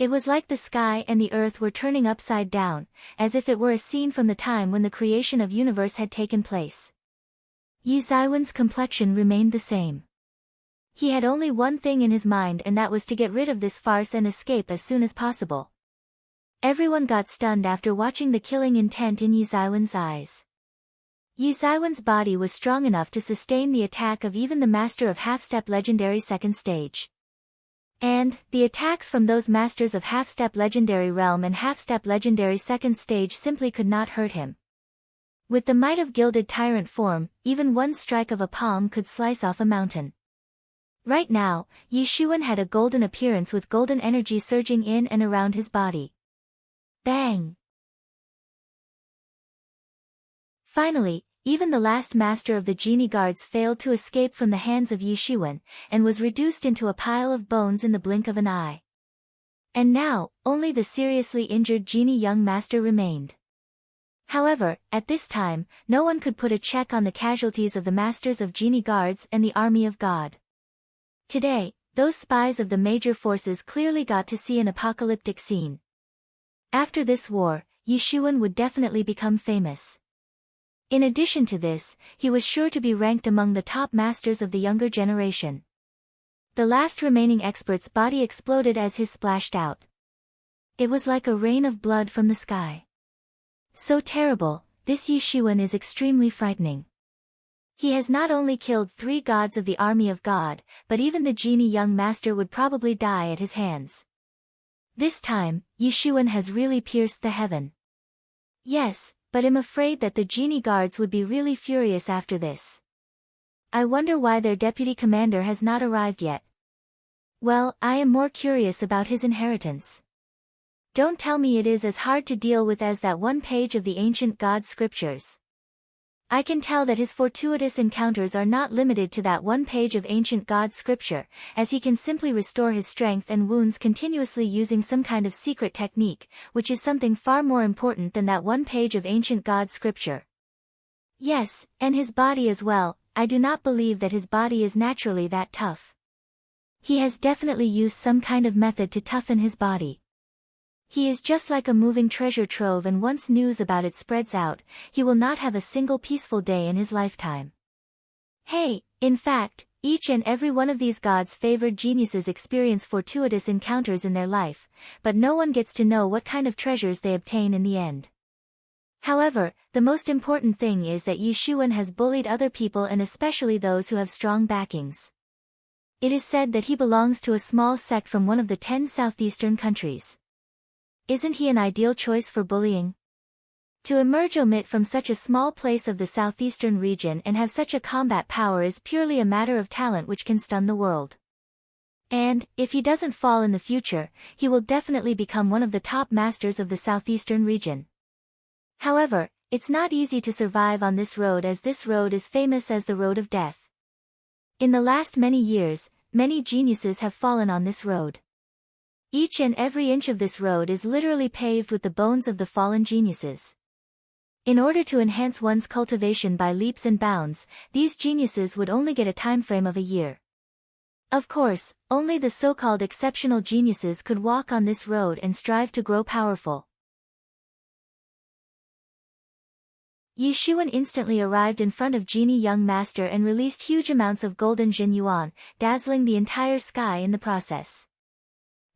Speaker 1: It was like the sky and the earth were turning upside down, as if it were a scene from the time when the creation of universe had taken place. Yizaiwen's complexion remained the same. He had only one thing in his mind and that was to get rid of this farce and escape as soon as possible. Everyone got stunned after watching the killing intent in Yizaiwen's eyes. Yizaiwen's body was strong enough to sustain the attack of even the master of half-step legendary second stage. And, the attacks from those masters of half-step legendary realm and half-step legendary second stage simply could not hurt him. With the might of gilded tyrant form, even one strike of a palm could slice off a mountain. Right now, Yi Xuan had a golden appearance with golden energy surging in and around his body. Bang! Finally, even the last master of the genie guards failed to escape from the hands of Yi Xuan, and was reduced into a pile of bones in the blink of an eye. And now, only the seriously injured genie young master remained. However, at this time, no one could put a check on the casualties of the masters of genie guards and the army of God. Today, those spies of the major forces clearly got to see an apocalyptic scene. After this war, Yi Xuan would definitely become famous. In addition to this, he was sure to be ranked among the top masters of the younger generation. The last remaining expert's body exploded as his splashed out. It was like a rain of blood from the sky. So terrible, this Yi Xuan is extremely frightening. He has not only killed 3 gods of the army of God, but even the genie young master would probably die at his hands. This time, Yi Xuan has really pierced the heaven. Yes, but I'm afraid that the genie guards would be really furious after this. I wonder why their deputy commander has not arrived yet. Well, I am more curious about his inheritance. Don't tell me it is as hard to deal with as that one page of the ancient God scriptures. I can tell that his fortuitous encounters are not limited to that one page of ancient God scripture, as he can simply restore his strength and wounds continuously using some kind of secret technique, which is something far more important than that one page of ancient God scripture. Yes, and his body as well. I do not believe that his body is naturally that tough. He has definitely used some kind of method to toughen his body. He is just like a moving treasure trove, and once news about it spreads out, he will not have a single peaceful day in his lifetime. Hey, in fact, each and every one of these gods' favored geniuses experience fortuitous encounters in their life, but no one gets to know what kind of treasures they obtain in the end. However, the most important thing is that Yi Xuan has bullied other people, and especially those who have strong backings. It is said that he belongs to a small sect from one of the 10 southeastern countries. Isn't he an ideal choice for bullying? To emerge from such a small place of the southeastern region and have such a combat power is purely a matter of talent which can stun the world. And, if he doesn't fall in the future, he will definitely become one of the top masters of the southeastern region. However, it's not easy to survive on this road, as this road is famous as the road of death. In the last many years, many geniuses have fallen on this road. Each and every inch of this road is literally paved with the bones of the fallen geniuses. In order to enhance one's cultivation by leaps and bounds, these geniuses would only get a time frame of a year. Of course, only the so-called exceptional geniuses could walk on this road and strive to grow powerful. Yi Xuan instantly arrived in front of Genie Young Master and released huge amounts of golden Jin Yuan, dazzling the entire sky in the process.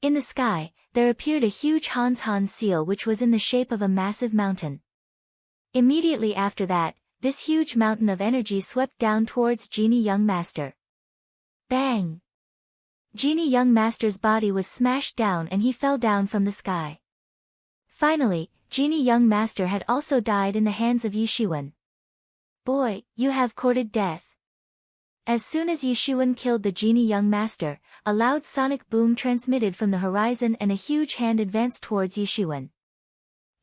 Speaker 1: In the sky, there appeared a huge Han seal which was in the shape of a massive mountain. Immediately after that, this huge mountain of energy swept down towards Genie Young Master. Bang! Genie Young Master's body was smashed down and he fell down from the sky. Finally, Genie Young Master had also died in the hands of Yi Xuan. Boy, you have courted death. As soon as Yi Xuan killed the Genie Young Master, a loud sonic boom transmitted from the horizon and a huge hand advanced towards Yi Xuan.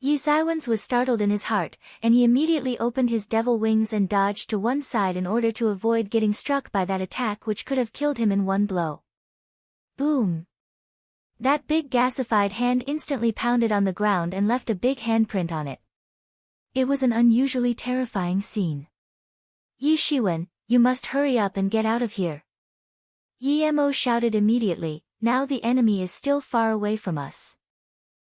Speaker 1: Yi Xuan's was startled in his heart, and he immediately opened his devil wings and dodged to one side in order to avoid getting struck by that attack which could have killed him in one blow. Boom! That big gasified hand instantly pounded on the ground and left a big handprint on it. It was an unusually terrifying scene. Yi Xuan, you must hurry up and get out of here. Yi Mo shouted immediately, now the enemy is still far away from us.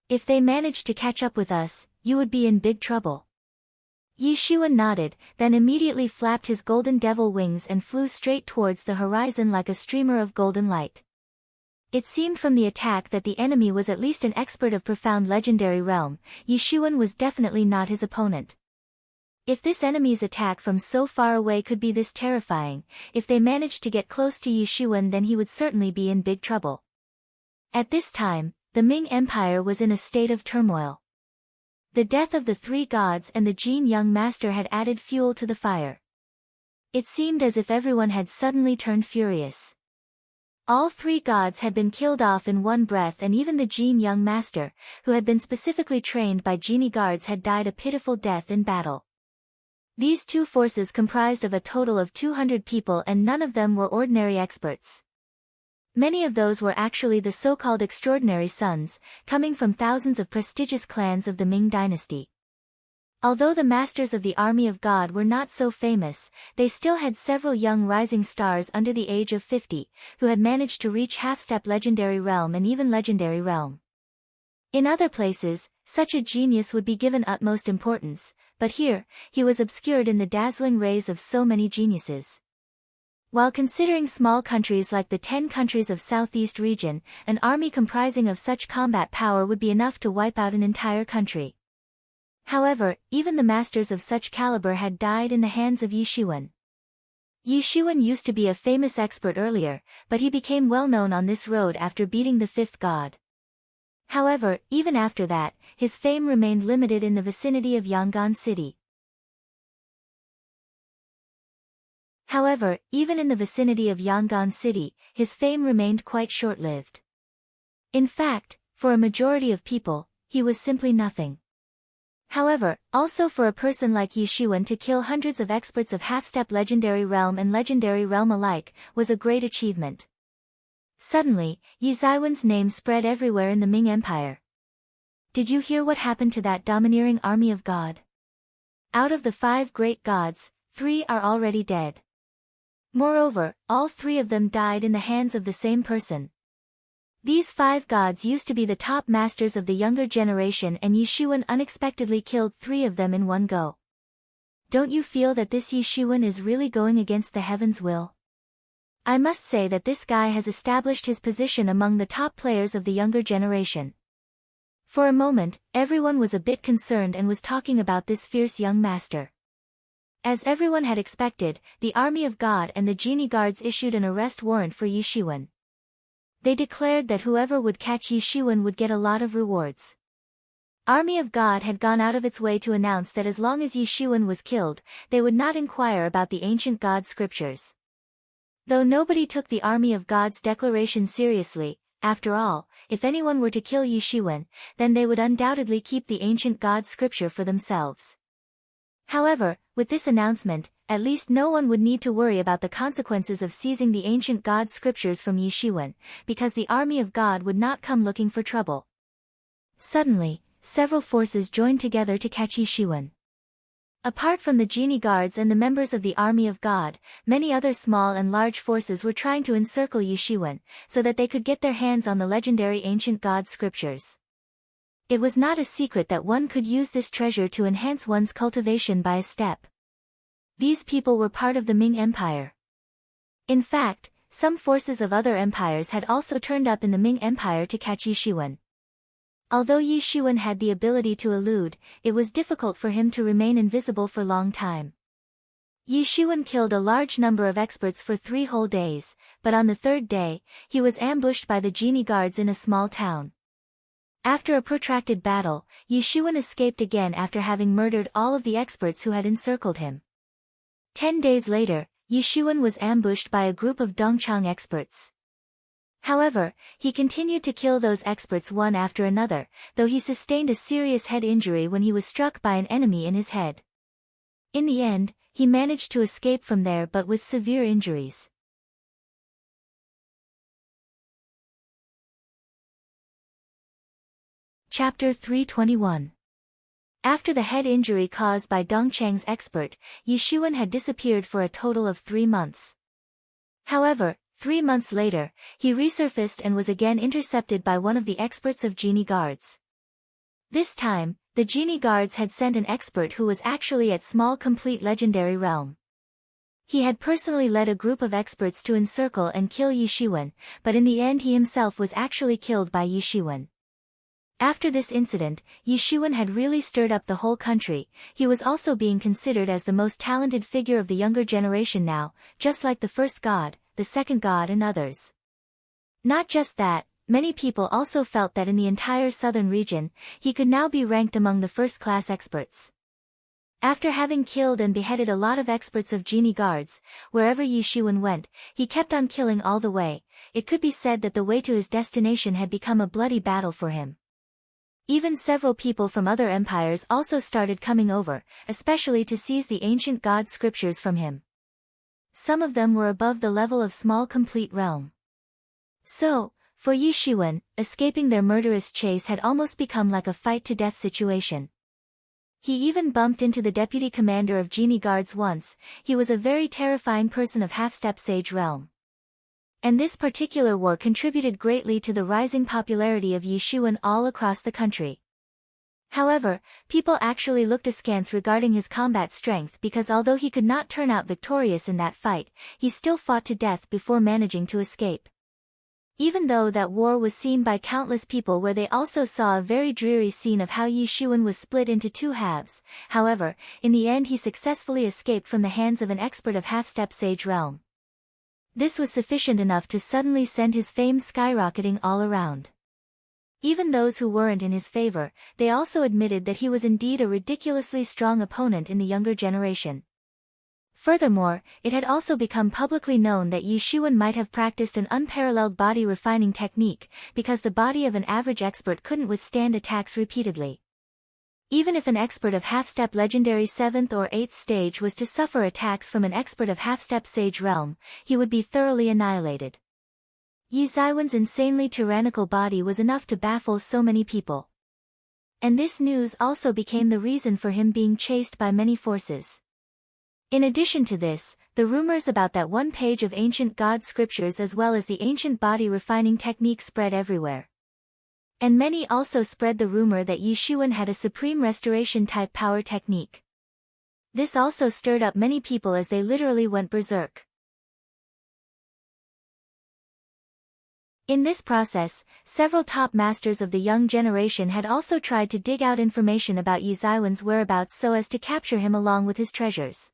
Speaker 1: If they managed to catch up with us, you would be in big trouble. Yi Xuan nodded, then immediately flapped his golden devil wings and flew straight towards the horizon like a streamer of golden light. It seemed from the attack that the enemy was at least an expert of profound legendary realm. Yi Xuan was definitely not his opponent. If this enemy's attack from so far away could be this terrifying, if they managed to get close to Yi Xuan, then he would certainly be in big trouble. At this time, the Ming Empire was in a state of turmoil. The death of the three gods and the Jin young master had added fuel to the fire. It seemed as if everyone had suddenly turned furious. All three gods had been killed off in one breath, and even the Jin young master, who had been specifically trained by genie guards, had died a pitiful death in battle. These two forces comprised of a total of 200 people, and none of them were ordinary experts. Many of those were actually the so-called extraordinary sons, coming from thousands of prestigious clans of the Ming dynasty. Although the masters of the army of God were not so famous, they still had several young rising stars under the age of 50, who had managed to reach half-step legendary realm and even legendary realm. In other places, such a genius would be given utmost importance, but here, he was obscured in the dazzling rays of so many geniuses. While considering small countries like the 10 countries of Southeast region, an army comprising of such combat power would be enough to wipe out an entire country. However, even the masters of such caliber had died in the hands of Yi Shiwen. Yi Shiwen used to be a famous expert earlier, but he became well known on this road after beating the fifth god. However, even after that, his fame remained limited in the vicinity of Yangon City. However, even in the vicinity of Yangon City, his fame remained quite short-lived. In fact, for a majority of people, he was simply nothing. However, also for a person like Yi Shiwen to kill hundreds of experts of half-step legendary realm and legendary realm alike, was a great achievement. Suddenly, Yi Ziwen's name spread everywhere in the Ming Empire. Did you hear what happened to that domineering army of God? Out of the 5 great gods, 3 are already dead. Moreover, all 3 of them died in the hands of the same person. These 5 gods used to be the top masters of the younger generation, and Yi Shiwen unexpectedly killed 3 of them in one go. Don't you feel that this Yi Shiwen is really going against the heaven's will? I must say that this guy has established his position among the top players of the younger generation. For a moment, everyone was a bit concerned and was talking about this fierce young master. As everyone had expected, the army of God and the genie guards issued an arrest warrant for Yi Shiwen. They declared that whoever would catch Yi Shiwen would get a lot of rewards. Army of God had gone out of its way to announce that as long as Yi Shiwen was killed, they would not inquire about the ancient God scriptures. Though nobody took the army of God's declaration seriously, after all, if anyone were to kill Yi Shiwen, then they would undoubtedly keep the ancient God scripture for themselves. However, with this announcement, at least no one would need to worry about the consequences of seizing the ancient God scriptures from Yi Shiwen, because the army of God would not come looking for trouble. Suddenly, several forces joined together to catch Yi Shiwen. Apart from the genie guards and the members of the army of God, many other small and large forces were trying to encircle Yi Shiwen, so that they could get their hands on the legendary ancient God scriptures. It was not a secret that one could use this treasure to enhance one's cultivation by a step. These people were part of the Ming Empire. In fact, some forces of other empires had also turned up in the Ming Empire to catch Yi Shiwen. Although Yi Shiwen had the ability to elude, it was difficult for him to remain invisible for long time. Yi Shiwen killed a large number of experts for 3 whole days, but on the 3rd day, he was ambushed by the genie guards in a small town. After a protracted battle, Yi Shiwen escaped again after having murdered all of the experts who had encircled him. 10 days later, Yi Shiwen was ambushed by a group of Dongchang experts. However, he continued to kill those experts one after another, though he sustained a serious head injury when he was struck by an enemy in his head. In the end, he managed to escape from there but with severe injuries. Chapter 321. After the head injury caused by Dongchang's expert, Yi Shiwen had disappeared for a total of 3 months. However, 3 months later, he resurfaced and was again intercepted by one of the experts of genie guards. This time, the genie guards had sent an expert who was actually at small complete legendary realm. He had personally led a group of experts to encircle and kill Yi Shiwen, but in the end he himself was actually killed by Yi Shiwen. After this incident, Yi Shiwen had really stirred up the whole country. He was also being considered as the most talented figure of the younger generation now, just like the first god, the second god and others. Not just that, many people also felt that in the entire southern region, he could now be ranked among the first-class experts. After having killed and beheaded a lot of experts of genie guards, wherever Yi Shiwen went, he kept on killing all the way. It could be said that the way to his destination had become a bloody battle for him. Even several people from other empires also started coming over, especially to seize the ancient god scriptures from him. Some of them were above the level of small complete realm. So, for Yi Shiwen, escaping their murderous chase had almost become like a fight-to-death situation. He even bumped into the deputy commander of genie guards once. He was a very terrifying person of half-step sage realm. And this particular war contributed greatly to the rising popularity of Yi Shiwen all across the country. However, people actually looked askance regarding his combat strength because although he could not turn out victorious in that fight, he still fought to death before managing to escape. Even though that war was seen by countless people where they also saw a very dreary scene of how Yi Shiwen was split into two halves, however, in the end he successfully escaped from the hands of an expert of half-step sage realm. This was sufficient enough to suddenly send his fame skyrocketing all around. Even those who weren't in his favor, they also admitted that he was indeed a ridiculously strong opponent in the younger generation. Furthermore, it had also become publicly known that Yi Shiwen might have practiced an unparalleled body refining technique, because the body of an average expert couldn't withstand attacks repeatedly. Even if an expert of half-step legendary 7th or 8th stage was to suffer attacks from an expert of half-step sage realm, he would be thoroughly annihilated. Yi Ziwen's insanely tyrannical body was enough to baffle so many people. And this news also became the reason for him being chased by many forces. In addition to this, the rumors about that one page of ancient god scriptures as well as the ancient body refining technique spread everywhere. And many also spread the rumor that Yi Shiwen had a supreme restoration type power technique. This also stirred up many people as they literally went berserk. In this process, several top masters of the young generation had also tried to dig out information about Yi Ziwen's whereabouts so as to capture him along with his treasures.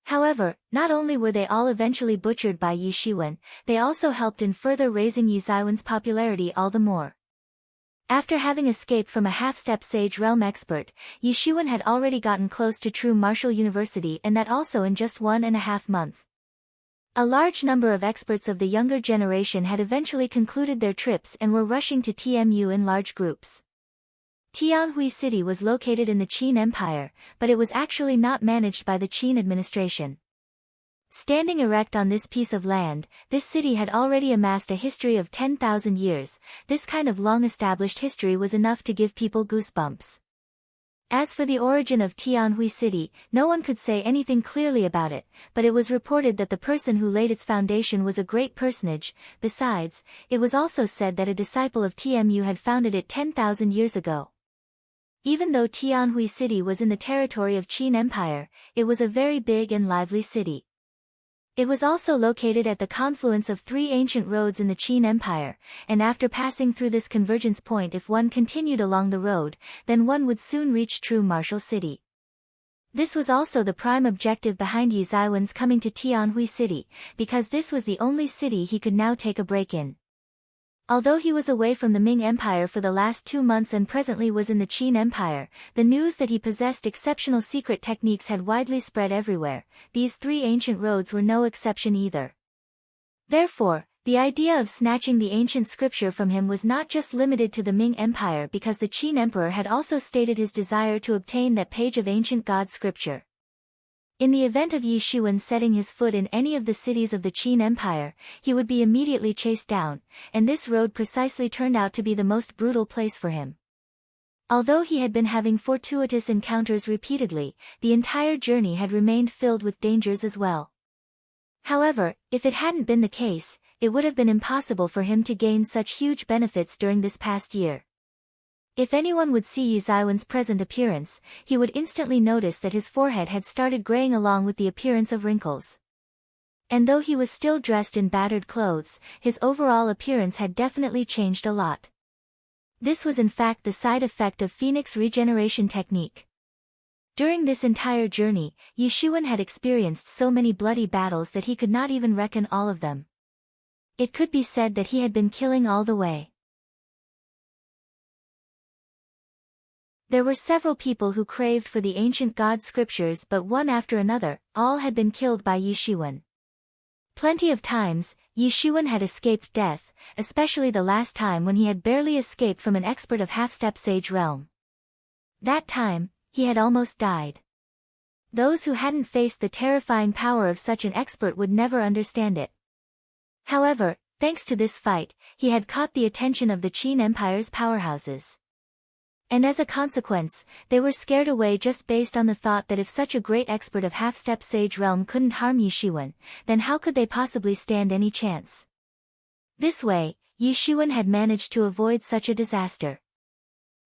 Speaker 1: However, not only were they all eventually butchered by Yi Shiwen, they also helped in further raising Yi Ziwen's popularity all the more. After having escaped from a half-step sage realm expert, Yi Shiwen had already gotten close to true martial university and that also in just 1.5 months. A large number of experts of the younger generation had eventually concluded their trips and were rushing to TMU in large groups. Tianhui City was located in the Qin Empire, but it was actually not managed by the Qin administration. Standing erect on this piece of land, this city had already amassed a history of 10,000 years. This kind of long-established history was enough to give people goosebumps. As for the origin of Tianhui City, no one could say anything clearly about it, but it was reported that the person who laid its foundation was a great personage. Besides, it was also said that a disciple of TMU had founded it 10,000 years ago. Even though Tianhui City was in the territory of Qin Empire, it was a very big and lively city. It was also located at the confluence of 3 ancient roads in the Qin Empire, and after passing through this convergence point if one continued along the road, then one would soon reach true martial city. This was also the prime objective behind Yi Ziwen's coming to Tianhui City, because this was the only city he could now take a break in. Although he was away from the Ming Empire for the last 2 months and presently was in the Qin Empire, the news that he possessed exceptional secret techniques had widely spread everywhere. These 3 ancient roads were no exception either. Therefore, the idea of snatching the ancient scripture from him was not just limited to the Ming Empire because the Qin Emperor had also stated his desire to obtain that page of ancient god scripture. In the event of Yi Shiwen setting his foot in any of the cities of the Qin Empire, he would be immediately chased down, and this road precisely turned out to be the most brutal place for him. Although he had been having fortuitous encounters repeatedly, the entire journey had remained filled with dangers as well. However, if it hadn't been the case, it would have been impossible for him to gain such huge benefits during this past year. If anyone would see Yi Ziwen's present appearance, he would instantly notice that his forehead had started graying along with the appearance of wrinkles. And though he was still dressed in battered clothes, his overall appearance had definitely changed a lot. This was in fact the side effect of Phoenix regeneration technique. During this entire journey, Yi Shiwen had experienced so many bloody battles that he could not even reckon all of them. It could be said that he had been killing all the way. There were several people who craved for the ancient god scriptures, but one after another, all had been killed by Yi Shiwen. Plenty of times, Yi Shiwen had escaped death, especially the last time when he had barely escaped from an expert of half-step sage realm. That time, he had almost died. Those who hadn't faced the terrifying power of such an expert would never understand it. However, thanks to this fight, he had caught the attention of the Qin Empire's powerhouses. And as a consequence, they were scared away just based on the thought that if such a great expert of half-step sage realm couldn't harm Yi Shiwen, then how could they possibly stand any chance? This way, Yi Shiwen had managed to avoid such a disaster.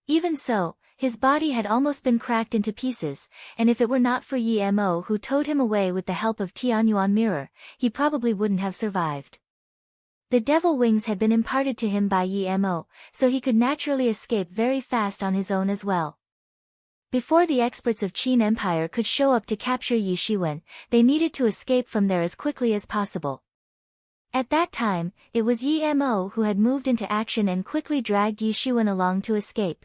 Speaker 1: Even so, his body had almost been cracked into pieces, and if it were not for Yi Mo who towed him away with the help of Tianyuan Mirror, he probably wouldn't have survived. The devil wings had been imparted to him by Yi Mo, so he could naturally escape very fast on his own as well. Before the experts of Qin Empire could show up to capture Yi Shiwen, they needed to escape from there as quickly as possible. At that time, it was Yi Mo who had moved into action and quickly dragged Yi Shiwen along to escape.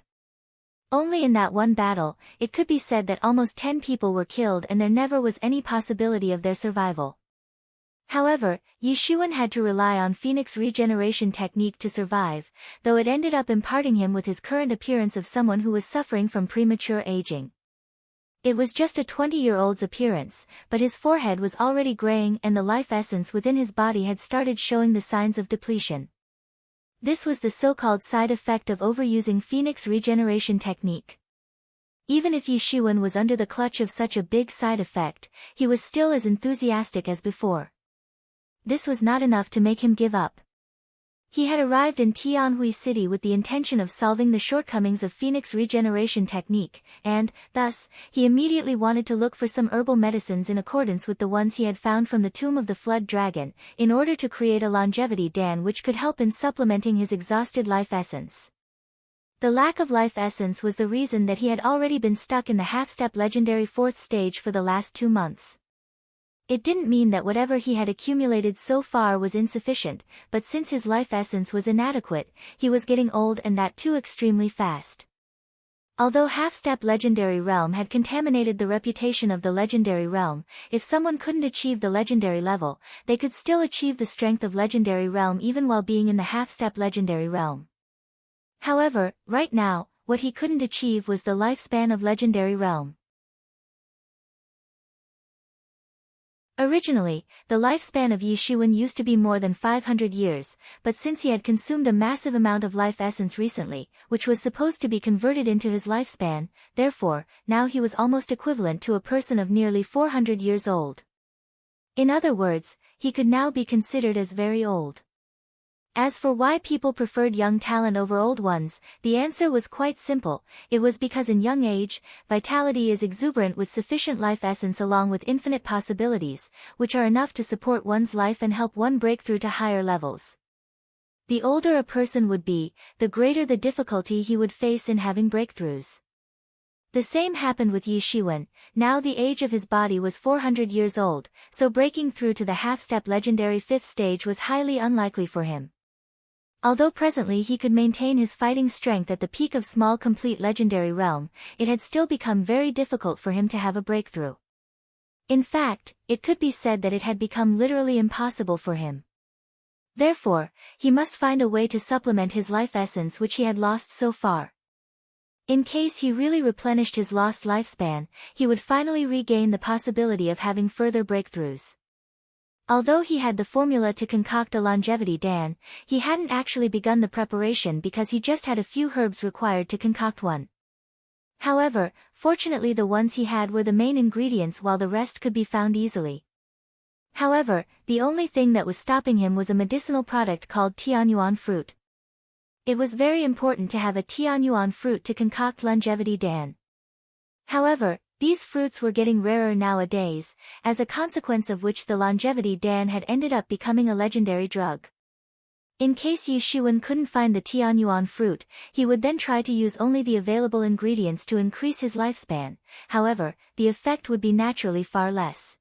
Speaker 1: Only in that one battle, it could be said that almost 10 people were killed and there never was any possibility of their survival. However, Yi Shiwen had to rely on Phoenix regeneration technique to survive, though it ended up imparting him with his current appearance of someone who was suffering from premature aging. It was just a 20-year-old's appearance, but his forehead was already graying and the life essence within his body had started showing the signs of depletion. This was the so-called side effect of overusing Phoenix regeneration technique. Even if Yi Shiwen was under the clutch of such a big side effect, he was still as enthusiastic as before. This was not enough to make him give up. He had arrived in Tianhui City with the intention of solving the shortcomings of Phoenix regeneration technique, and, thus, he immediately wanted to look for some herbal medicines in accordance with the ones he had found from the tomb of the Flood Dragon, in order to create a longevity dan which could help in supplementing his exhausted life essence. The lack of life essence was the reason that he had already been stuck in the half-step legendary 4th stage for the last 2 months. It didn't mean that whatever he had accumulated so far was insufficient, but since his life essence was inadequate, he was getting old and that too extremely fast. Although half-step legendary realm had contaminated the reputation of the legendary realm, if someone couldn't achieve the legendary level, they could still achieve the strength of legendary realm even while being in the half-step legendary realm. However, right now, what he couldn't achieve was the lifespan of legendary realm. Originally, the lifespan of Yi Shiwen used to be more than 500 years, but since he had consumed a massive amount of life essence recently, which was supposed to be converted into his lifespan, therefore, now he was almost equivalent to a person of nearly 400 years old. In other words, he could now be considered as very old. As for why people preferred young talent over old ones, the answer was quite simple. It was because in young age, vitality is exuberant with sufficient life essence along with infinite possibilities, which are enough to support one's life and help one break through to higher levels. The older a person would be, the greater the difficulty he would face in having breakthroughs. The same happened with Yi Shiwen. Now the age of his body was 400 years old, so breaking through to the half-step legendary 5th stage was highly unlikely for him. Although presently he could maintain his fighting strength at the peak of small complete legendary realm, it had still become very difficult for him to have a breakthrough. In fact, it could be said that it had become literally impossible for him. Therefore, he must find a way to supplement his life essence which he had lost so far. In case he really replenished his lost lifespan, he would finally regain the possibility of having further breakthroughs. Although he had the formula to concoct a longevity dan, he hadn't actually begun the preparation because he just had a few herbs required to concoct one. However, fortunately the ones he had were the main ingredients while the rest could be found easily. However, the only thing that was stopping him was a medicinal product called Tianyuan fruit. It was very important to have a Tianyuan fruit to concoct longevity dan. However, these fruits were getting rarer nowadays, as a consequence of which the longevity dan had ended up becoming a legendary drug. In case Yi Shiwen couldn't find the Tianyuan fruit, he would then try to use only the available ingredients to increase his lifespan. However, the effect would be naturally far less.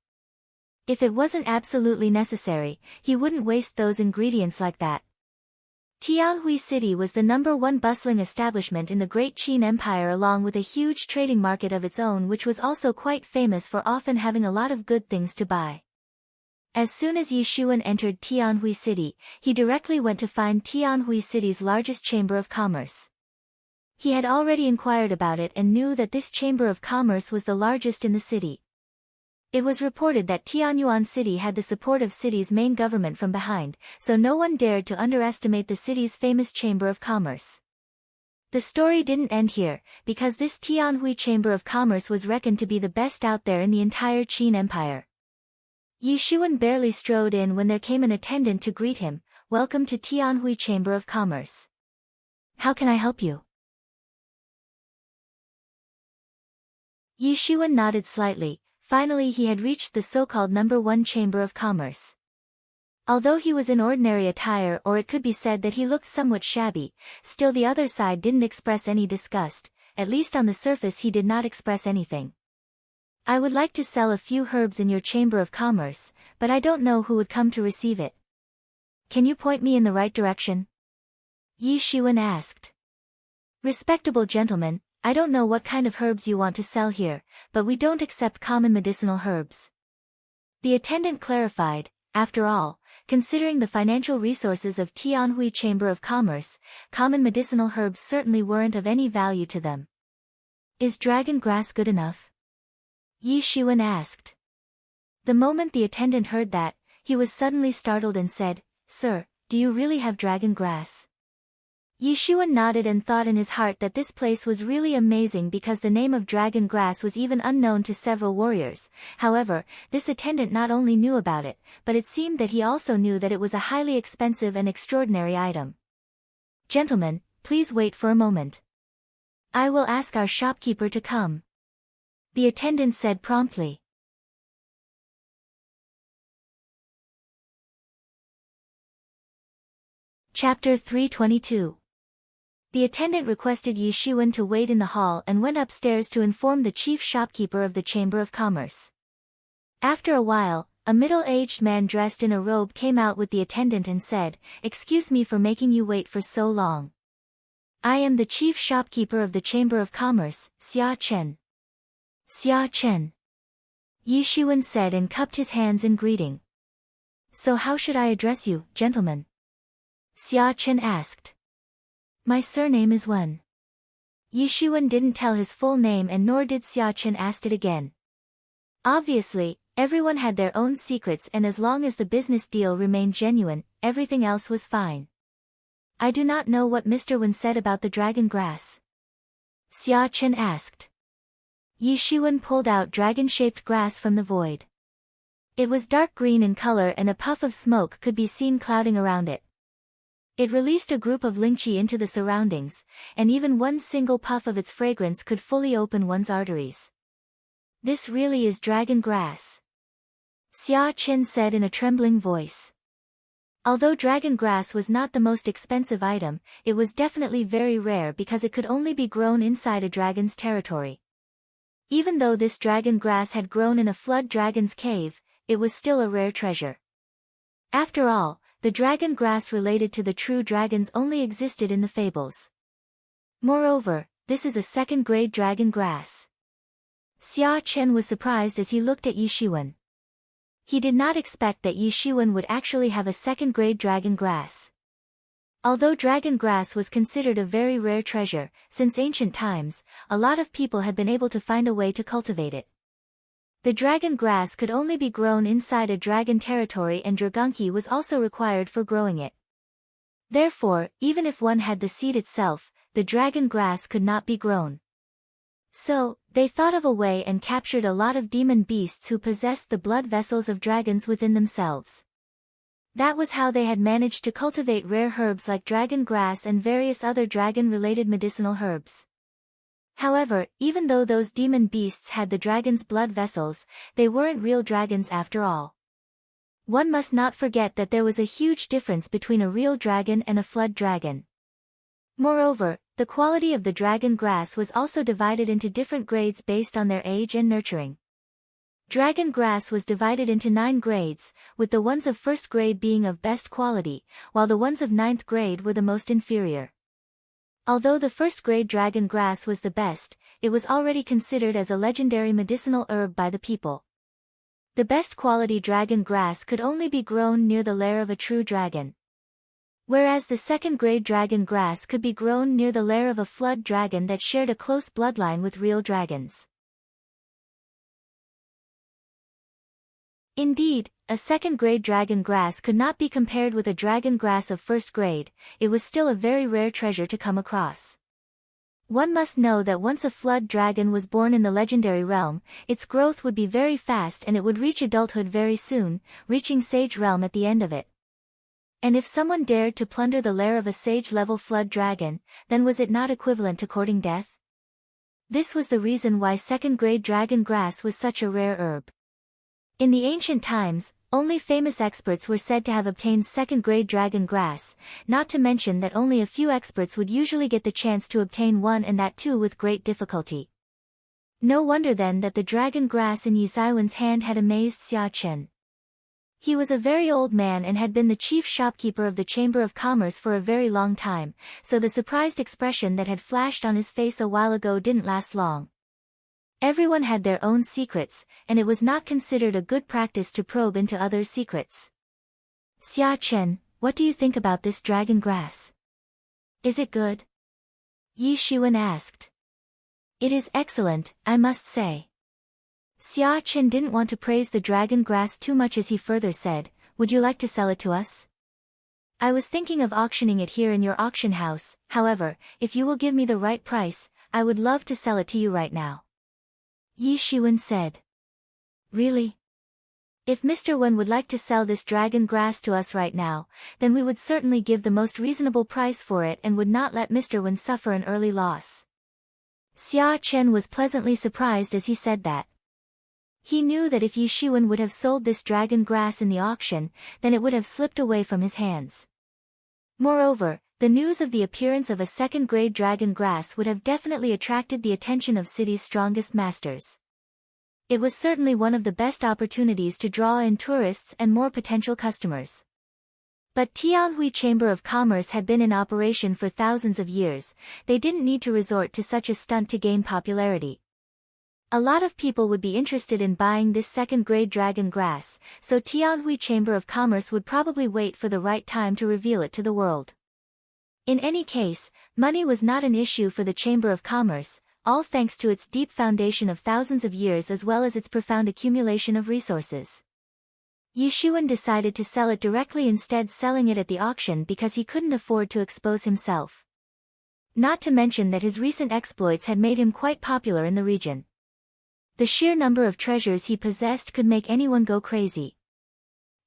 Speaker 1: If it wasn't absolutely necessary, he wouldn't waste those ingredients like that. Tianhui City was the #1 bustling establishment in the Great Qin Empire, along with a huge trading market of its own, which was also quite famous for often having a lot of good things to buy. As soon as Yi Shuan entered Tianhui City, he directly went to find Tianhui City's largest chamber of commerce. He had already inquired about it and knew that this chamber of commerce was the largest in the city. It was reported that Tianyuan City had the support of city's main government from behind, so no one dared to underestimate the city's famous chamber of commerce. The story didn't end here, because this Tianhui Chamber of Commerce was reckoned to be the best out there in the entire Qin Empire. Yi Shuan barely strode in when there came an attendant to greet him. "Welcome to Tianhui Chamber of Commerce. How can I help you?" Yi Shuan nodded slightly. Finally he had reached the so-called #1 Chamber of Commerce. Although he was in ordinary attire, or it could be said that he looked somewhat shabby, still the other side didn't express any disgust. At least on the surface he did not express anything. "I would like to sell a few herbs in your Chamber of Commerce, but I don't know who would come to receive it. Can you point me in the right direction?" Yi Shuan asked. "Respectable gentleman, I don't know what kind of herbs you want to sell here, but we don't accept common medicinal herbs." The attendant clarified. After all, considering the financial resources of Tianhui Chamber of Commerce, common medicinal herbs certainly weren't of any value to them. "Is dragon grass good enough?" Yi Shuan asked. The moment the attendant heard that, he was suddenly startled and said, "Sir, do you really have dragon grass?" Yi Shuan nodded and thought in his heart that this place was really amazing because the name of dragon grass was even unknown to several warriors. However, this attendant not only knew about it, but it seemed that he also knew that it was a highly expensive and extraordinary item. "Gentlemen, please wait for a moment. I will ask our shopkeeper to come," the attendant said promptly. Chapter 322. The attendant requested Yi Shuan to wait in the hall and went upstairs to inform the chief shopkeeper of the Chamber of Commerce. After a while, a middle-aged man dressed in a robe came out with the attendant and said, "Excuse me for making you wait for so long. I am the chief shopkeeper of the Chamber of Commerce, Xia Chen." "Xia Chen," Yi Shuan said and cupped his hands in greeting. "So how should I address you, gentlemen?" Xia Chen asked. "My surname is Wen." Yi Shuan didn't tell his full name and nor did Xia Chen ask it again. Obviously, everyone had their own secrets, and as long as the business deal remained genuine, everything else was fine. "I do not know what Mr. Wen said about the dragon grass," Xia Chen asked. Yi Shuan pulled out dragon-shaped grass from the void. It was dark green in color and a puff of smoke could be seen clouding around it. It released a group of lingqi into the surroundings, and even one single puff of its fragrance could fully open one's arteries. "This really is dragon grass," Xia Chen said in a trembling voice. Although dragon grass was not the most expensive item, it was definitely very rare because it could only be grown inside a dragon's territory. Even though this dragon grass had grown in a flood dragon's cave, it was still a rare treasure. After all, the dragon grass related to the true dragons only existed in the fables. Moreover, this is a second-grade dragon grass. Xia Chen was surprised as he looked at Yi Shuan. He did not expect that Yi Shuan would actually have a second-grade dragon grass. Although dragon grass was considered a very rare treasure, since ancient times, a lot of people had been able to find a way to cultivate it. The dragon grass could only be grown inside a dragon territory, and dragonki was also required for growing it. Therefore, even if one had the seed itself, the dragon grass could not be grown. So, they thought of a way and captured a lot of demon beasts who possessed the blood vessels of dragons within themselves. That was how they had managed to cultivate rare herbs like dragon grass and various other dragon-related medicinal herbs. However, even though those demon beasts had the dragon's blood vessels, they weren't real dragons after all. One must not forget that there was a huge difference between a real dragon and a flood dragon. Moreover, the quality of the dragon grass was also divided into different grades based on their age and nurturing. Dragon grass was divided into 9 grades, with the ones of first grade being of best quality, while the ones of ninth grade were the most inferior. Although the first grade dragon grass was the best, it was already considered as a legendary medicinal herb by the people. The best quality dragon grass could only be grown near the lair of a true dragon. Whereas the second grade dragon grass could be grown near the lair of a flood dragon that shared a close bloodline with real dragons. Indeed, a second grade dragon grass could not be compared with a dragon grass of first grade. It was still a very rare treasure to come across. One must know that once a flood dragon was born in the legendary realm, its growth would be very fast and it would reach adulthood very soon, reaching sage realm at the end of it. And if someone dared to plunder the lair of a sage-level flood dragon, then was it not equivalent to courting death? This was the reason why second grade dragon grass was such a rare herb. In the ancient times, only famous experts were said to have obtained second-grade dragon grass, not to mention that only a few experts would usually get the chance to obtain one, and that too with great difficulty. No wonder then that the dragon grass in Yi Zaiwen's hand had amazed Xia Chen. He was a very old man and had been the chief shopkeeper of the Chamber of Commerce for a very long time, so the surprised expression that had flashed on his face a while ago didn't last long. Everyone had their own secrets, and it was not considered a good practice to probe into others' secrets. Xia Chen, what do you think about this dragon grass? Is it good? Yi Shiwen asked. It is excellent, I must say. Xia Chen didn't want to praise the dragon grass too much as he further said, would you like to sell it to us? I was thinking of auctioning it here in your auction house, however, if you will give me the right price, I would love to sell it to you right now. Yi Shiwen said. Really? If Mr. Wen would like to sell this dragon grass to us right now, then we would certainly give the most reasonable price for it and would not let Mr. Wen suffer an early loss. Xia Chen was pleasantly surprised as he said that. He knew that if Yi Shiwen would have sold this dragon grass in the auction, then it would have slipped away from his hands. Moreover, the news of the appearance of a second-grade dragon grass would have definitely attracted the attention of city's strongest masters. It was certainly one of the best opportunities to draw in tourists and more potential customers. But Tianhui Chamber of Commerce had been in operation for thousands of years, they didn't need to resort to such a stunt to gain popularity. A lot of people would be interested in buying this second-grade dragon grass, so Tianhui Chamber of Commerce would probably wait for the right time to reveal it to the world. In any case, money was not an issue for the Chamber of Commerce, all thanks to its deep foundation of thousands of years as well as its profound accumulation of resources. Yi Shiwen decided to sell it directly instead selling it at the auction because he couldn't afford to expose himself. Not to mention that his recent exploits had made him quite popular in the region. The sheer number of treasures he possessed could make anyone go crazy.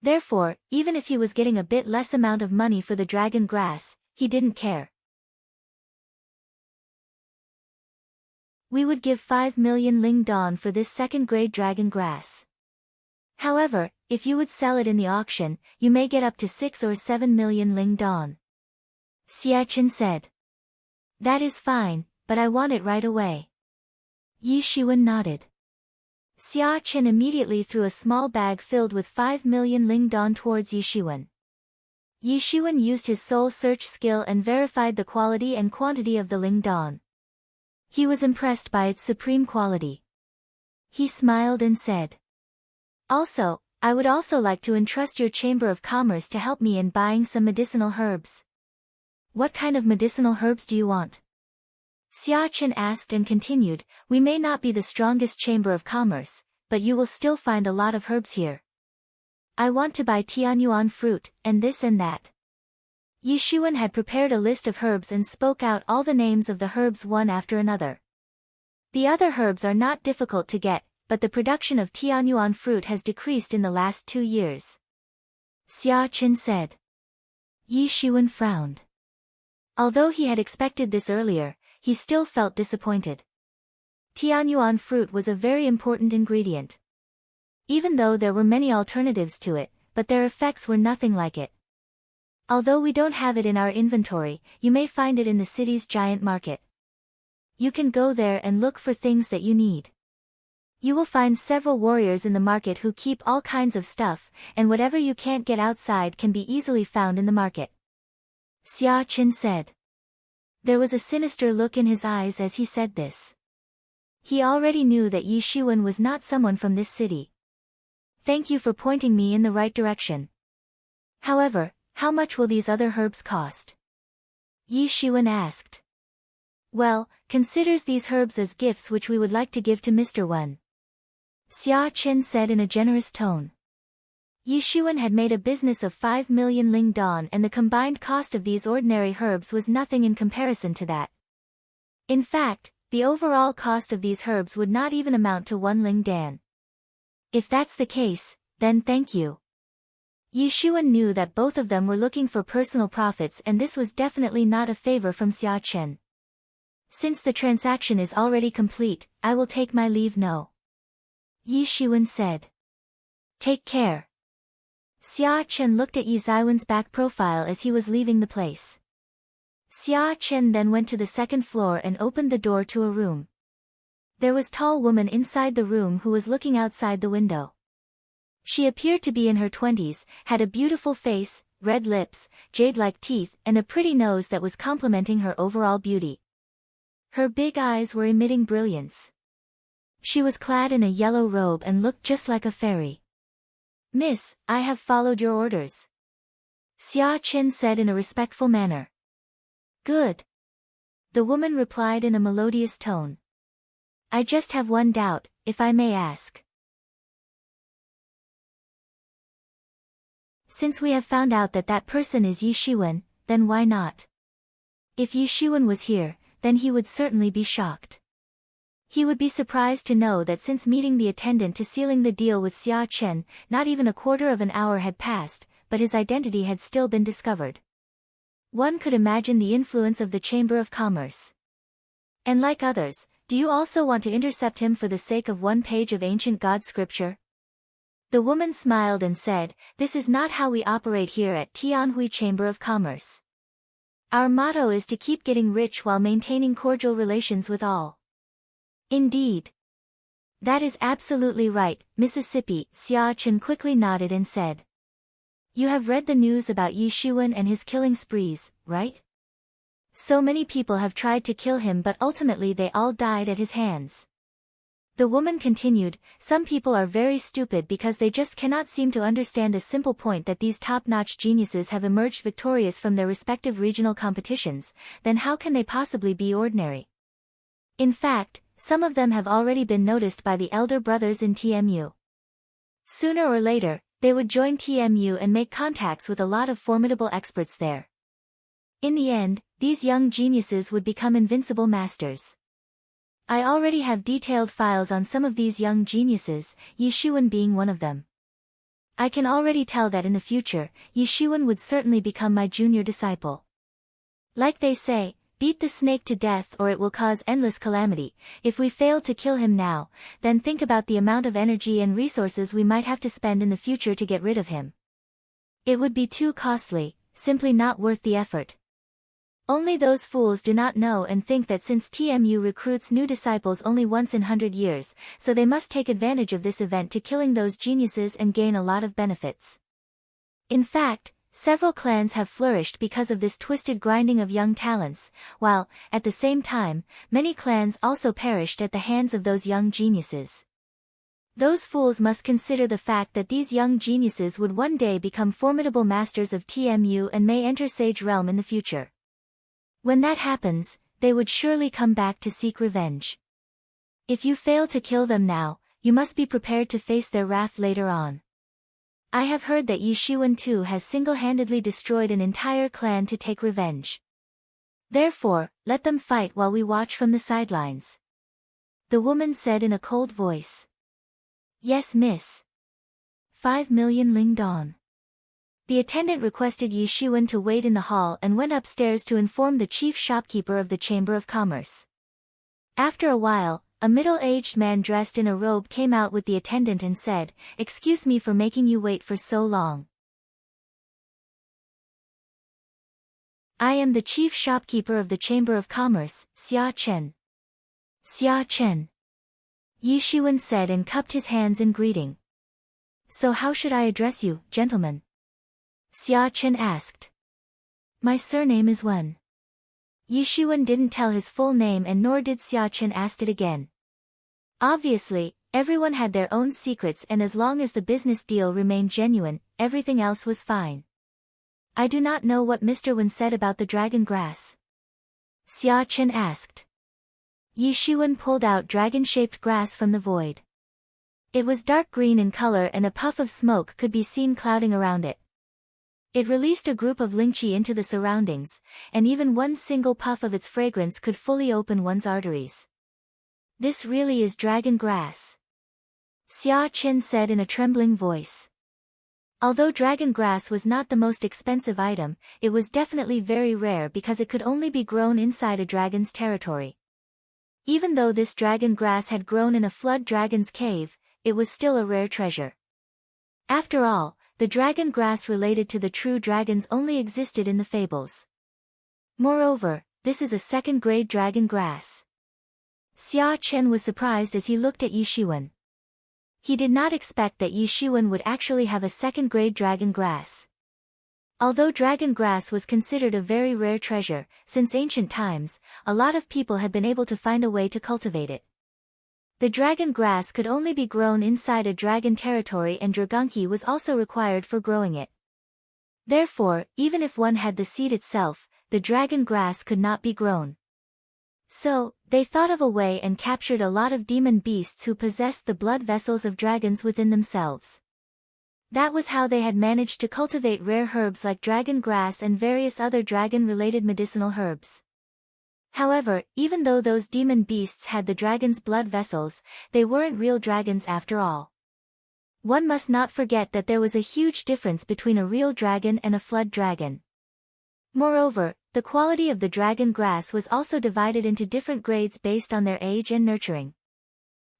Speaker 1: Therefore, even if he was getting a bit less amount of money for the dragon grass, he didn't care. We would give 5 million Ling Don for this second-grade dragon grass. However, if you would sell it in the auction, you may get up to 6 or 7 million Ling Don. Xia Chen said. That is fine, but I want it right away. Yi Shiwen nodded. Xia Chen immediately threw a small bag filled with 5 million Ling Don towards Yi Shiwen. Yi Shiwen used his soul search skill and verified the quality and quantity of the Ling Don. He was impressed by its supreme quality. He smiled and said. Also, I would also like to entrust your Chamber of Commerce to help me in buying some medicinal herbs. What kind of medicinal herbs do you want? Xia Chen asked and continued, we may not be the strongest Chamber of Commerce, but you will still find a lot of herbs here. I want to buy Tianyuan fruit, and this and that. Yi Shiwen had prepared a list of herbs and spoke out all the names of the herbs one after another. The other herbs are not difficult to get, but the production of Tianyuan fruit has decreased in the last 2 years. Xia Chen said. Yi Shiwen frowned. Although he had expected this earlier, he still felt disappointed. Tianyuan fruit was a very important ingredient. Even though there were many alternatives to it, but their effects were nothing like it. Although we don't have it in our inventory, you may find it in the city's giant market. You can go there and look for things that you need. You will find several warriors in the market who keep all kinds of stuff, and whatever you can't get outside can be easily found in the market. Xia Chen said. There was a sinister look in his eyes as he said this. He already knew that Yi Shiwen was not someone from this city. Thank you for pointing me in the right direction. However, how much will these other herbs cost? Yi Shiwen asked. Well, considers these herbs as gifts which we would like to give to Mr. Wen. Xia Chen said in a generous tone. Yi Shiwen had made a business of 5 million ling dan, and the combined cost of these ordinary herbs was nothing in comparison to that. In fact, the overall cost of these herbs would not even amount to 1 ling dan. If that's the case, then thank you. Yi Shiwen knew that both of them were looking for personal profits, and this was definitely not a favor from Xia Chen. Since the transaction is already complete, I will take my leave now. Yi Shiwen said. Take care. Xia Chen looked at Yi Ziwen's back profile as he was leaving the place. Xia Chen then went to the second floor and opened the door to a room. There was a tall woman inside the room who was looking outside the window. She appeared to be in her 20s, had a beautiful face, red lips, jade-like teeth, and a pretty nose that was complementing her overall beauty. Her big eyes were emitting brilliance. She was clad in a yellow robe and looked just like a fairy. Miss, I have followed your orders. Xia Chen said in a respectful manner. Good. The woman replied in a melodious tone. I just have one doubt, if I may ask. Since we have found out that that person is Yi Shiwen, then why not? If Yi Shiwen was here, then he would certainly be shocked. He would be surprised to know that since meeting the attendant to sealing the deal with Xia Chen, not even a quarter of an hour had passed, but his identity had still been discovered. One could imagine the influence of the Chamber of Commerce. And like others, do you also want to intercept him for the sake of one page of ancient God scripture? The woman smiled and said, This is not how we operate here at Tianhui Chamber of Commerce. Our motto is to keep getting rich while maintaining cordial relations with all. Indeed. That is absolutely right, Mississippi. Xia Chen quickly nodded and said. You have read the news about Yi Shiwen and his killing sprees, right? So many people have tried to kill him, but ultimately they all died at his hands. The woman continued, Some people are very stupid because they just cannot seem to understand a simple point that these top-notch geniuses have emerged victorious from their respective regional competitions, then how can they possibly be ordinary? In fact, some of them have already been noticed by the elder brothers in TMU. Sooner or later, they would join TMU and make contacts with a lot of formidable experts there. In the end, these young geniuses would become invincible masters. I already have detailed files on some of these young geniuses, Yi Shiwen being one of them. I can already tell that in the future, Yi Shiwen would certainly become my junior disciple. Like they say, beat the snake to death or it will cause endless calamity. If we fail to kill him now, then think about the amount of energy and resources we might have to spend in the future to get rid of him. It would be too costly, simply not worth the effort. Only those fools do not know and think that since TMU recruits new disciples only once in 100 years, so they must take advantage of this event to killing those geniuses and gain a lot of benefits. In fact, several clans have flourished because of this twisted grinding of young talents, while, at the same time, many clans also perished at the hands of those young geniuses. Those fools must consider the fact that these young geniuses would one day become formidable masters of TMU and may enter Sage Realm in the future. When that happens, they would surely come back to seek revenge. If you fail to kill them now, you must be prepared to face their wrath later on. I have heard that Yi Shiwen too has single-handedly destroyed an entire clan to take revenge. Therefore, let them fight while we watch from the sidelines. The woman said in a cold voice. Yes, miss. 5 million ling dan. The attendant requested Yi Shiwen to wait in the hall and went upstairs to inform the chief shopkeeper of the Chamber of Commerce. After a while, a middle-aged man dressed in a robe came out with the attendant and said, Excuse me for making you wait for so long. I am the chief shopkeeper of the Chamber of Commerce, Xia Chen. Xia Chen. Yi Shiwen said and cupped his hands in greeting. So how should I address you, gentlemen? Xia Chen asked. My surname is Wen. Yi Shiwen didn't tell his full name and nor did Xia Chen ask it again. Obviously, everyone had their own secrets and as long as the business deal remained genuine, everything else was fine. I do not know what Mr. Wen said about the dragon grass. Xia Chen asked. Yi Shiwen pulled out dragon-shaped grass from the void. It was dark green in color and a puff of smoke could be seen clouding around it. It released a group of lingqi into the surroundings, and even one single puff of its fragrance could fully open one's arteries. This really is dragon grass. Xia Chen said in a trembling voice. Although dragon grass was not the most expensive item, it was definitely very rare because it could only be grown inside a dragon's territory. Even though this dragon grass had grown in a flood dragon's cave, it was still a rare treasure. After all, the dragon grass related to the true dragons only existed in the fables. Moreover, this is a second-grade dragon grass. Xia Chen was surprised as he looked at Yi Shiwen. He did not expect that Yi Shiwen would actually have a second-grade dragon grass. Although dragon grass was considered a very rare treasure, since ancient times, a lot of people had been able to find a way to cultivate it. The dragon grass could only be grown inside a dragon territory and dragonki was also required for growing it. Therefore, even if one had the seed itself, the dragon grass could not be grown. So, they thought of a way and captured a lot of demon beasts who possessed the blood vessels of dragons within themselves. That was how they had managed to cultivate rare herbs like dragon grass and various other dragon-related medicinal herbs. However, even though those demon beasts had the dragon's blood vessels, they weren't real dragons after all. One must not forget that there was a huge difference between a real dragon and a flood dragon. Moreover, the quality of the dragon grass was also divided into different grades based on their age and nurturing.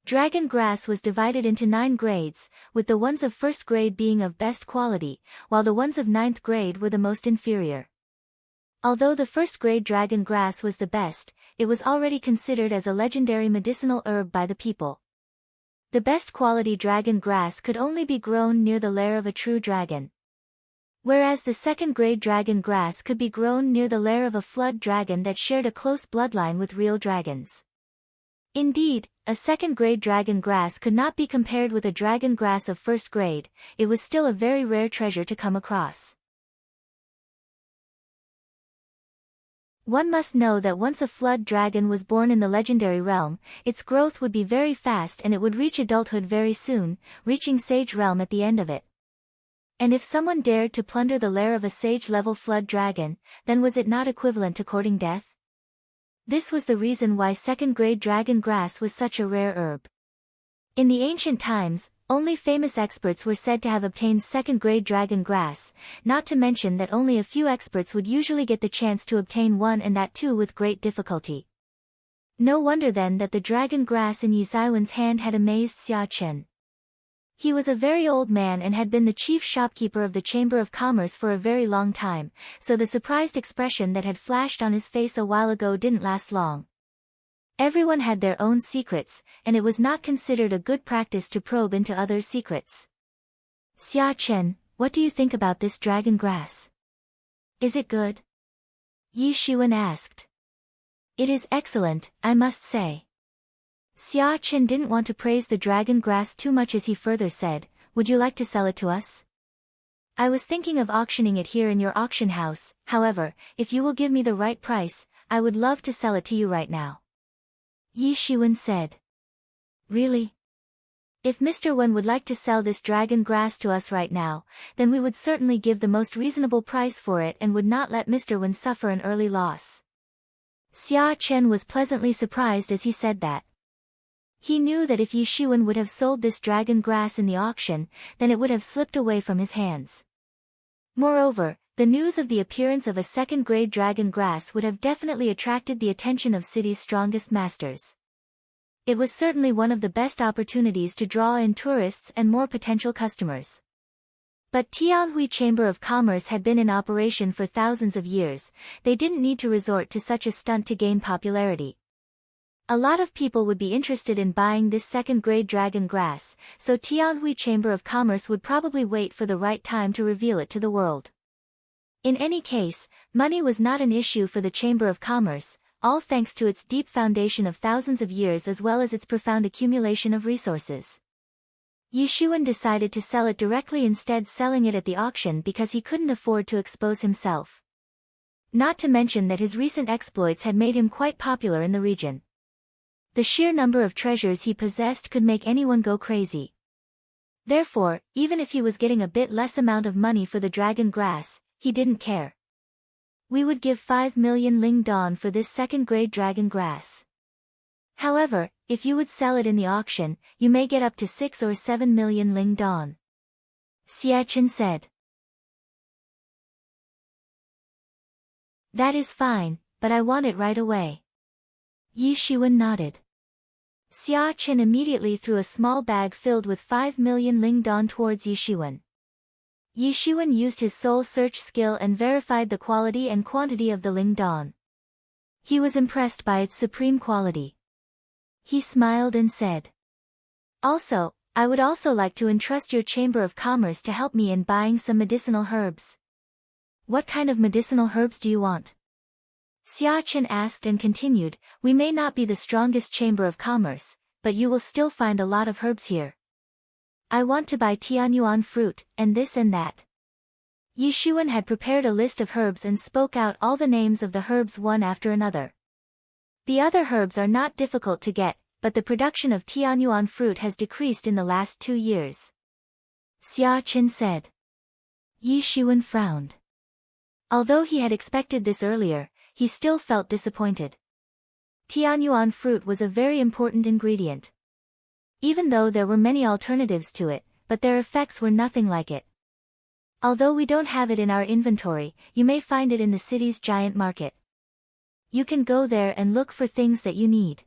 Speaker 1: Dragon grass was divided into 9 grades, with the ones of first grade being of best quality, while the ones of ninth grade were the most inferior. Although the first-grade dragon grass was the best, it was already considered as a legendary medicinal herb by the people. The best quality dragon grass could only be grown near the lair of a true dragon. Whereas the second-grade dragon grass could be grown near the lair of a flood dragon that shared a close bloodline with real dragons. Indeed, a second-grade dragon grass could not be compared with a dragon grass of first grade, it was still a very rare treasure to come across. One must know that once a flood dragon was born in the legendary realm, its growth would be very fast and it would reach adulthood very soon, reaching sage realm at the end of it. And if someone dared to plunder the lair of a sage-level flood dragon, then was it not equivalent to courting death? This was the reason why second-grade dragon grass was such a rare herb. In the ancient times, only famous experts were said to have obtained second-grade dragon grass, not to mention that only a few experts would usually get the chance to obtain one and that too with great difficulty. No wonder then that the dragon grass in Yi Shiwen's hand had amazed Xia Chen. He was a very old man and had been the chief shopkeeper of the Chamber of Commerce for a very long time, so the surprised expression that had flashed on his face a while ago didn't last long. Everyone had their own secrets, and it was not considered a good practice to probe into others' secrets. Xia Chen, what do you think about this dragon grass? Is it good? Yi Shiwen asked. It is excellent, I must say. Xia Chen didn't want to praise the dragon grass too much as he further said, would you like to sell it to us? I was thinking of auctioning it here in your auction house, however, if you will give me the right price, I would love to sell it to you right now. Yi Shiwen said. Really? If Mr. Wen would like to sell this dragon grass to us right now, then we would certainly give the most reasonable price for it and would not let Mr. Wen suffer an early loss. Xia Chen was pleasantly surprised as he said that. He knew that if Yi Shiwen would have sold this dragon grass in the auction, then it would have slipped away from his hands. Moreover, the news of the appearance of a second-grade dragon grass would have definitely attracted the attention of city's strongest masters. It was certainly one of the best opportunities to draw in tourists and more potential customers. But Tianhui Chamber of Commerce had been in operation for thousands of years, they didn't need to resort to such a stunt to gain popularity. A lot of people would be interested in buying this second-grade dragon grass, so Tianhui Chamber of Commerce would probably wait for the right time to reveal it to the world. In any case, money was not an issue for the Chamber of Commerce, all thanks to its deep foundation of thousands of years as well as its profound accumulation of resources. Yi Shuwen decided to sell it directly instead selling it at the auction because he couldn't afford to expose himself. Not to mention that his recent exploits had made him quite popular in the region. The sheer number of treasures he possessed could make anyone go crazy. Therefore, even if he was getting a bit less amount of money for the dragon grass, he didn't care. We would give 5 million Ling Don for this second-grade dragon grass. However, if you would sell it in the auction, you may get up to 6 or 7 million Ling Don. Xia Chen said. That is fine, but I want it right away. Yi Shuwen nodded. Xia Chen immediately threw a small bag filled with 5 million Ling Don towards Yi Shuwen. Yi Shuwen used his soul search skill and verified the quality and quantity of the Ling Don. He was impressed by its supreme quality. He smiled and said, "Also, I would also like to entrust your Chamber of Commerce to help me in buying some medicinal herbs." "What kind of medicinal herbs do you want?" Xia Chen asked and continued, "We may not be the strongest Chamber of Commerce, but you will still find a lot of herbs here. I want to buy Tianyuan fruit, and this and that." Yi Shuwen had prepared a list of herbs and spoke out all the names of the herbs one after another. The other herbs are not difficult to get, but the production of Tianyuan fruit has decreased in the last 2 years. Xia Chen said. Yi Shuwen frowned. Although he had expected this earlier, he still felt disappointed. Tianyuan fruit was a very important ingredient. Even though there were many alternatives to it, but their effects were nothing like it. Although we don't have it in our inventory, you may find it in the city's giant market. You can go there and look for things that you need.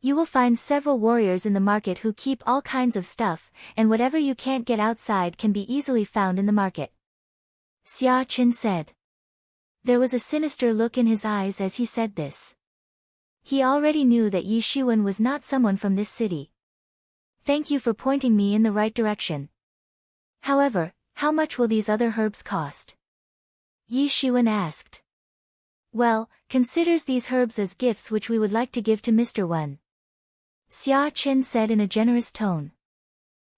Speaker 1: You will find several warriors in the market who keep all kinds of stuff, and whatever you can't get outside can be easily found in the market. Xia Chen said. There was a sinister look in his eyes as he said this. He already knew that Yi Shuwen was not someone from this city. Thank you for pointing me in the right direction. However, how much will these other herbs cost? Yi Shuwen asked. Well, considers these herbs as gifts which we would like to give to Mr. Wen. Xia Chen said in a generous tone.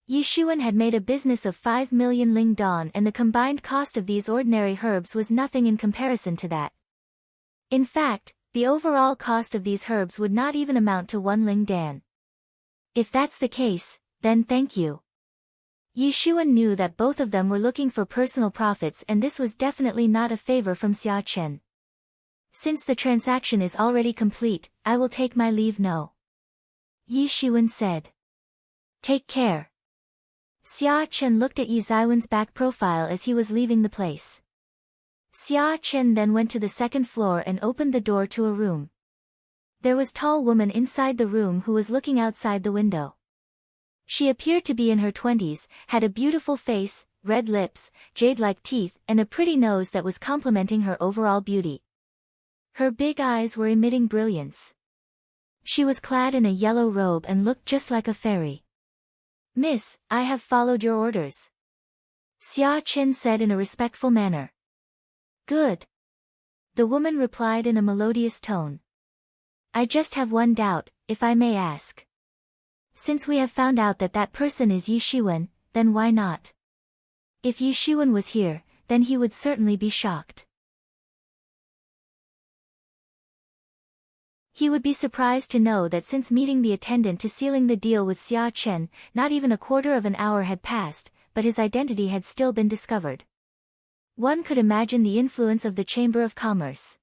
Speaker 1: Yi Shuwen had made a business of 5 million Ling Don and the combined cost of these ordinary herbs was nothing in comparison to that. In fact, the overall cost of these herbs would not even amount to 1 Ling Dan. If that's the case, then thank you. Yi Shuwen knew that both of them were looking for personal profits and this was definitely not a favor from Xia Chen. Since the transaction is already complete, I will take my leave now. Yi Shuwen said. Take care. Xia Chen looked at Yi Ziwen's back profile as he was leaving the place. Xia Chen then went to the second floor and opened the door to a room. There was a tall woman inside the room who was looking outside the window. She appeared to be in her 20s, had a beautiful face, red lips, jade-like teeth, and a pretty nose that was complementing her overall beauty. Her big eyes were emitting brilliance. She was clad in a yellow robe and looked just like a fairy. Miss, I have followed your orders. Xia Chen said in a respectful manner. Good. The woman replied in a melodious tone. I just have one doubt, if I may ask. Since we have found out that that person is Yi Shuwen, then why not? If Yi Shuwen was here, then he would certainly be shocked. He would be surprised to know that since meeting the attendant to sealing the deal with Xia Chen, not even a quarter of an hour had passed, but his identity had still been discovered. One could imagine the influence of the Chamber of Commerce.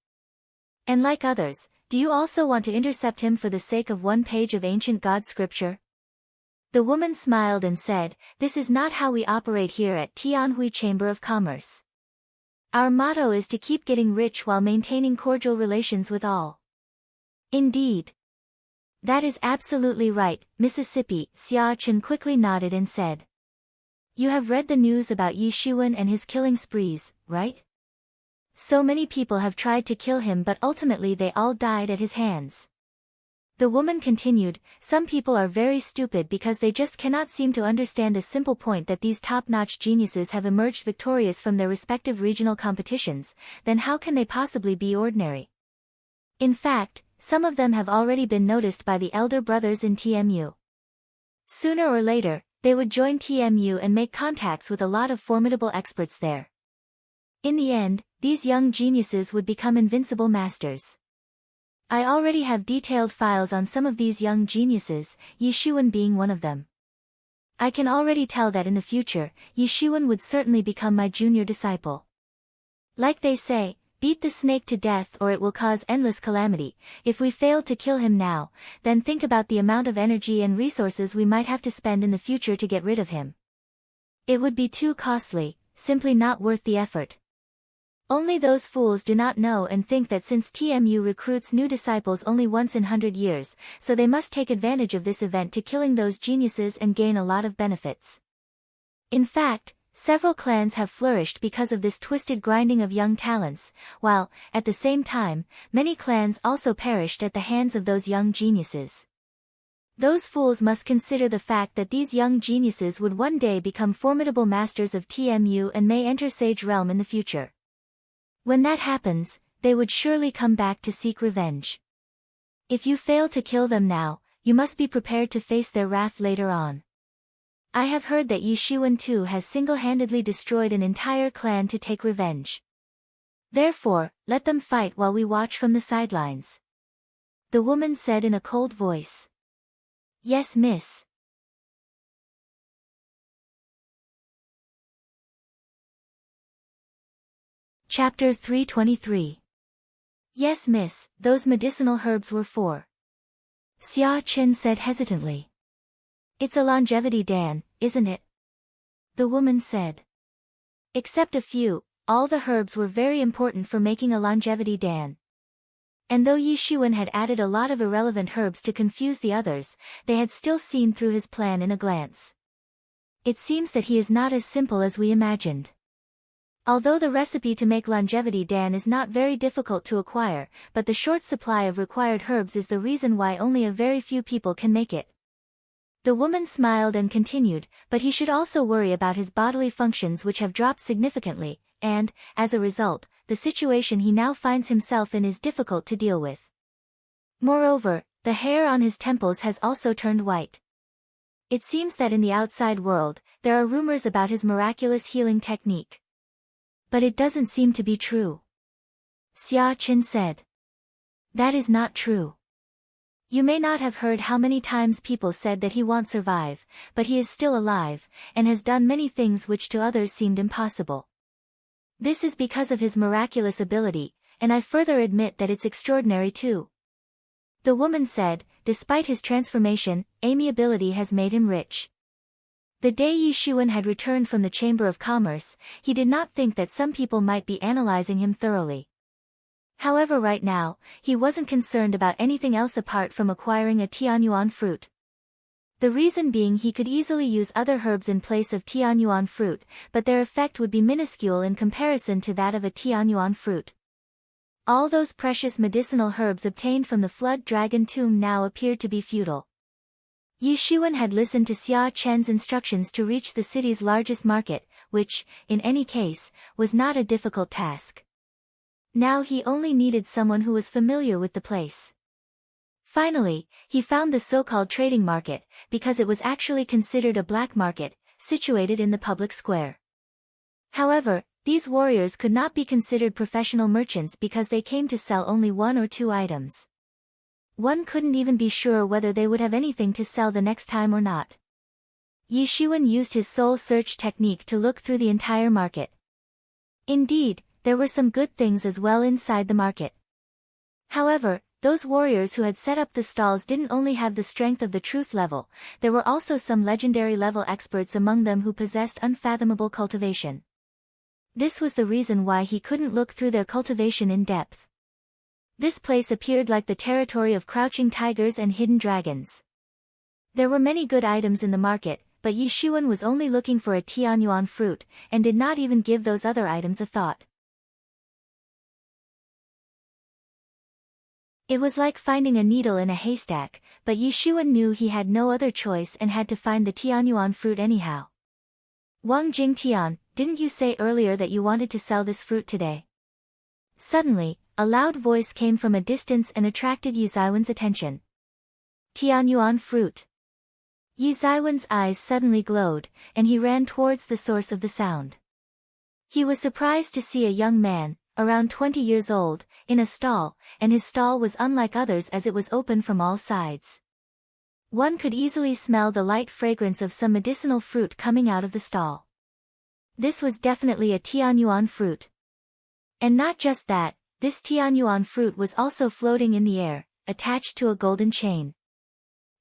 Speaker 1: And like others, do you also want to intercept him for the sake of one page of ancient God scripture? The woman smiled and said, This is not how we operate here at Tianhui Chamber of Commerce. Our motto is to keep getting rich while maintaining cordial relations with all. Indeed. That is absolutely right, Mississippi. Xia Chen quickly nodded and said. You have read the news about Yi Shuwen and his killing sprees, right? So many people have tried to kill him but ultimately they all died at his hands. The woman continued, some people are very stupid because they just cannot seem to understand the simple point that these top-notch geniuses have emerged victorious from their respective regional competitions, then how can they possibly be ordinary? In fact, some of them have already been noticed by the elder brothers in TMU. Sooner or later, they would join TMU and make contacts with a lot of formidable experts there. In the end, these young geniuses would become invincible masters. I already have detailed files on some of these young geniuses, Yishuan being one of them. I can already tell that in the future, Yishuan would certainly become my junior disciple. Like they say, beat the snake to death or it will cause endless calamity. If we fail to kill him now, then think about the amount of energy and resources we might have to spend in the future to get rid of him. It would be too costly, simply not worth the effort. Only those fools do not know and think that since TMU recruits new disciples only once in 100 years, so they must take advantage of this event to killing those geniuses and gain a lot of benefits. In fact, several clans have flourished because of this twisted grinding of young talents, while, at the same time, many clans also perished at the hands of those young geniuses. Those fools must consider the fact that these young geniuses would one day become formidable masters of TMU and may enter Sage Realm in the future. When that happens, they would surely come back to seek revenge. If you fail to kill them now, you must be prepared to face their wrath later on. I have heard that Yishuan too has single-handedly destroyed an entire clan to take revenge. Therefore, let them fight while we watch from the sidelines. The woman said in a cold voice. Yes, miss. Chapter 323. Yes, miss, those medicinal herbs were for. Xia Chen said hesitantly. It's a longevity dan, isn't it? The woman said. Except a few, all the herbs were very important for making a longevity dan. And though Yishuan had added a lot of irrelevant herbs to confuse the others, they had still seen through his plan in a glance. It seems that he is not as simple as we imagined. Although the recipe to make longevity dan is not very difficult to acquire, but the short supply of required herbs is the reason why only a very few people can make it. The woman smiled and continued, but he should also worry about his bodily functions which have dropped significantly, and, as a result, the situation he now finds himself in is difficult to deal with. Moreover, the hair on his temples has also turned white. It seems that in the outside world, there are rumors about his miraculous healing technique. But it doesn't seem to be true. Xia Chen said. That is not true. You may not have heard how many times people said that he won't survive, but he is still alive, and has done many things which to others seemed impossible. This is because of his miraculous ability, and I further admit that it's extraordinary too. The woman said, despite his transformation, amiability has made him rich. The day Yishuan had returned from the Chamber of Commerce, he did not think that some people might be analyzing him thoroughly. However, right now, he wasn't concerned about anything else apart from acquiring a Tianyuan fruit. The reason being he could easily use other herbs in place of Tianyuan fruit, but their effect would be minuscule in comparison to that of a Tianyuan fruit. All those precious medicinal herbs obtained from the Flood Dragon tomb now appeared to be futile. Yishuan had listened to Xia Chen's instructions to reach the city's largest market, which, in any case, was not a difficult task. Now he only needed someone who was familiar with the place. Finally, he found the so-called trading market, because it was actually considered a black market, situated in the public square. However, these warriors could not be considered professional merchants because they came to sell only one or two items. One couldn't even be sure whether they would have anything to sell the next time or not. Yishuan used his soul search technique to look through the entire market. Indeed, there were some good things as well inside the market. However, those warriors who had set up the stalls didn't only have the strength of the truth level, there were also some legendary level experts among them who possessed unfathomable cultivation. This was the reason why he couldn't look through their cultivation in depth. This place appeared like the territory of crouching tigers and hidden dragons. There were many good items in the market, but Yishuan was only looking for a Tianyuan fruit, and did not even give those other items a thought. It was like finding a needle in a haystack, but Yishuan knew he had no other choice and had to find the Tianyuan fruit anyhow. Wang Jingtian, didn't you say earlier that you wanted to sell this fruit today? Suddenly, a loud voice came from a distance and attracted Yi Zaiwen's attention. Tianyuan fruit. Yi Zaiwen's eyes suddenly glowed, and he ran towards the source of the sound. He was surprised to see a young man, around 20 years old, in a stall, and his stall was unlike others as it was open from all sides. One could easily smell the light fragrance of some medicinal fruit coming out of the stall. This was definitely a Tianyuan fruit. And not just that, this Tianyuan fruit was also floating in the air, attached to a golden chain.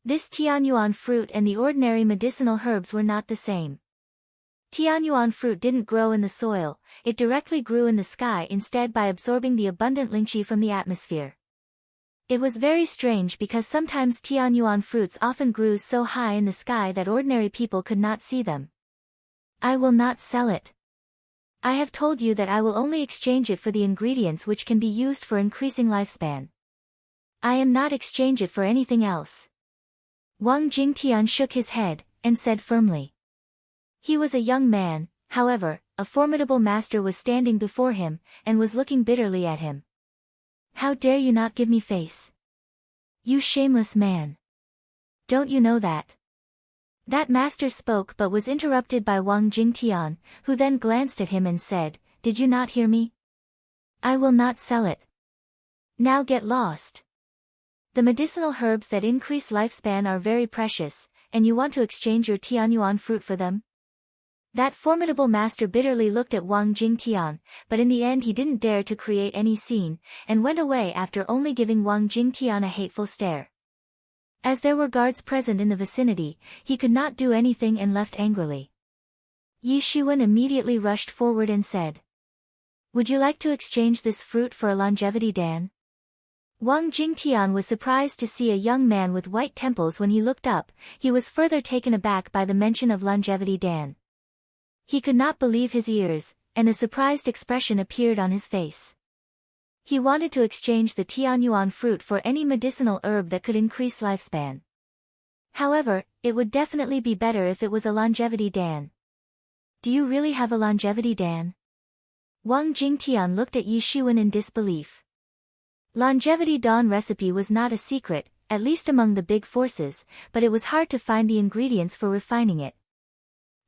Speaker 1: This Tianyuan fruit and the ordinary medicinal herbs were not the same. Tianyuan fruit didn't grow in the soil, it directly grew in the sky instead by absorbing the abundant lingqi from the atmosphere. It was very strange because sometimes Tianyuan fruits often grew so high in the sky that ordinary people could not see them. I will not sell it. I have told you that I will only exchange it for the ingredients which can be used for increasing lifespan. I am not exchange it for anything else. Wang Jingtian shook his head, and said firmly. He was a young man, however, a formidable master was standing before him, and was looking bitterly at him. How dare you not give me face? You shameless man. Don't you know that? That master spoke but was interrupted by Wang Jingtian, who then glanced at him and said, Did you not hear me? I will not sell it. Now get lost. The medicinal herbs that increase lifespan are very precious, and you want to exchange your Tianyuan fruit for them? That formidable master bitterly looked at Wang Jingtian, but in the end he didn't dare to create any scene, and went away after only giving Wang Jingtian a hateful stare. As there were guards present in the vicinity, he could not do anything and left angrily. Yi Shiwen immediately rushed forward and said, Would you like to exchange this fruit for a longevity dan? Wang Jingtian was surprised to see a young man with white temples when he looked up, he was further taken aback by the mention of longevity dan. He could not believe his ears, and a surprised expression appeared on his face. He wanted to exchange the Tianyuan fruit for any medicinal herb that could increase lifespan. However, it would definitely be better if it was a longevity dan. Do you really have a longevity dan? Wang Jingtian looked at Yi Shiwen in disbelief. Longevity dan recipe was not a secret, at least among the big forces, but it was hard to find the ingredients for refining it.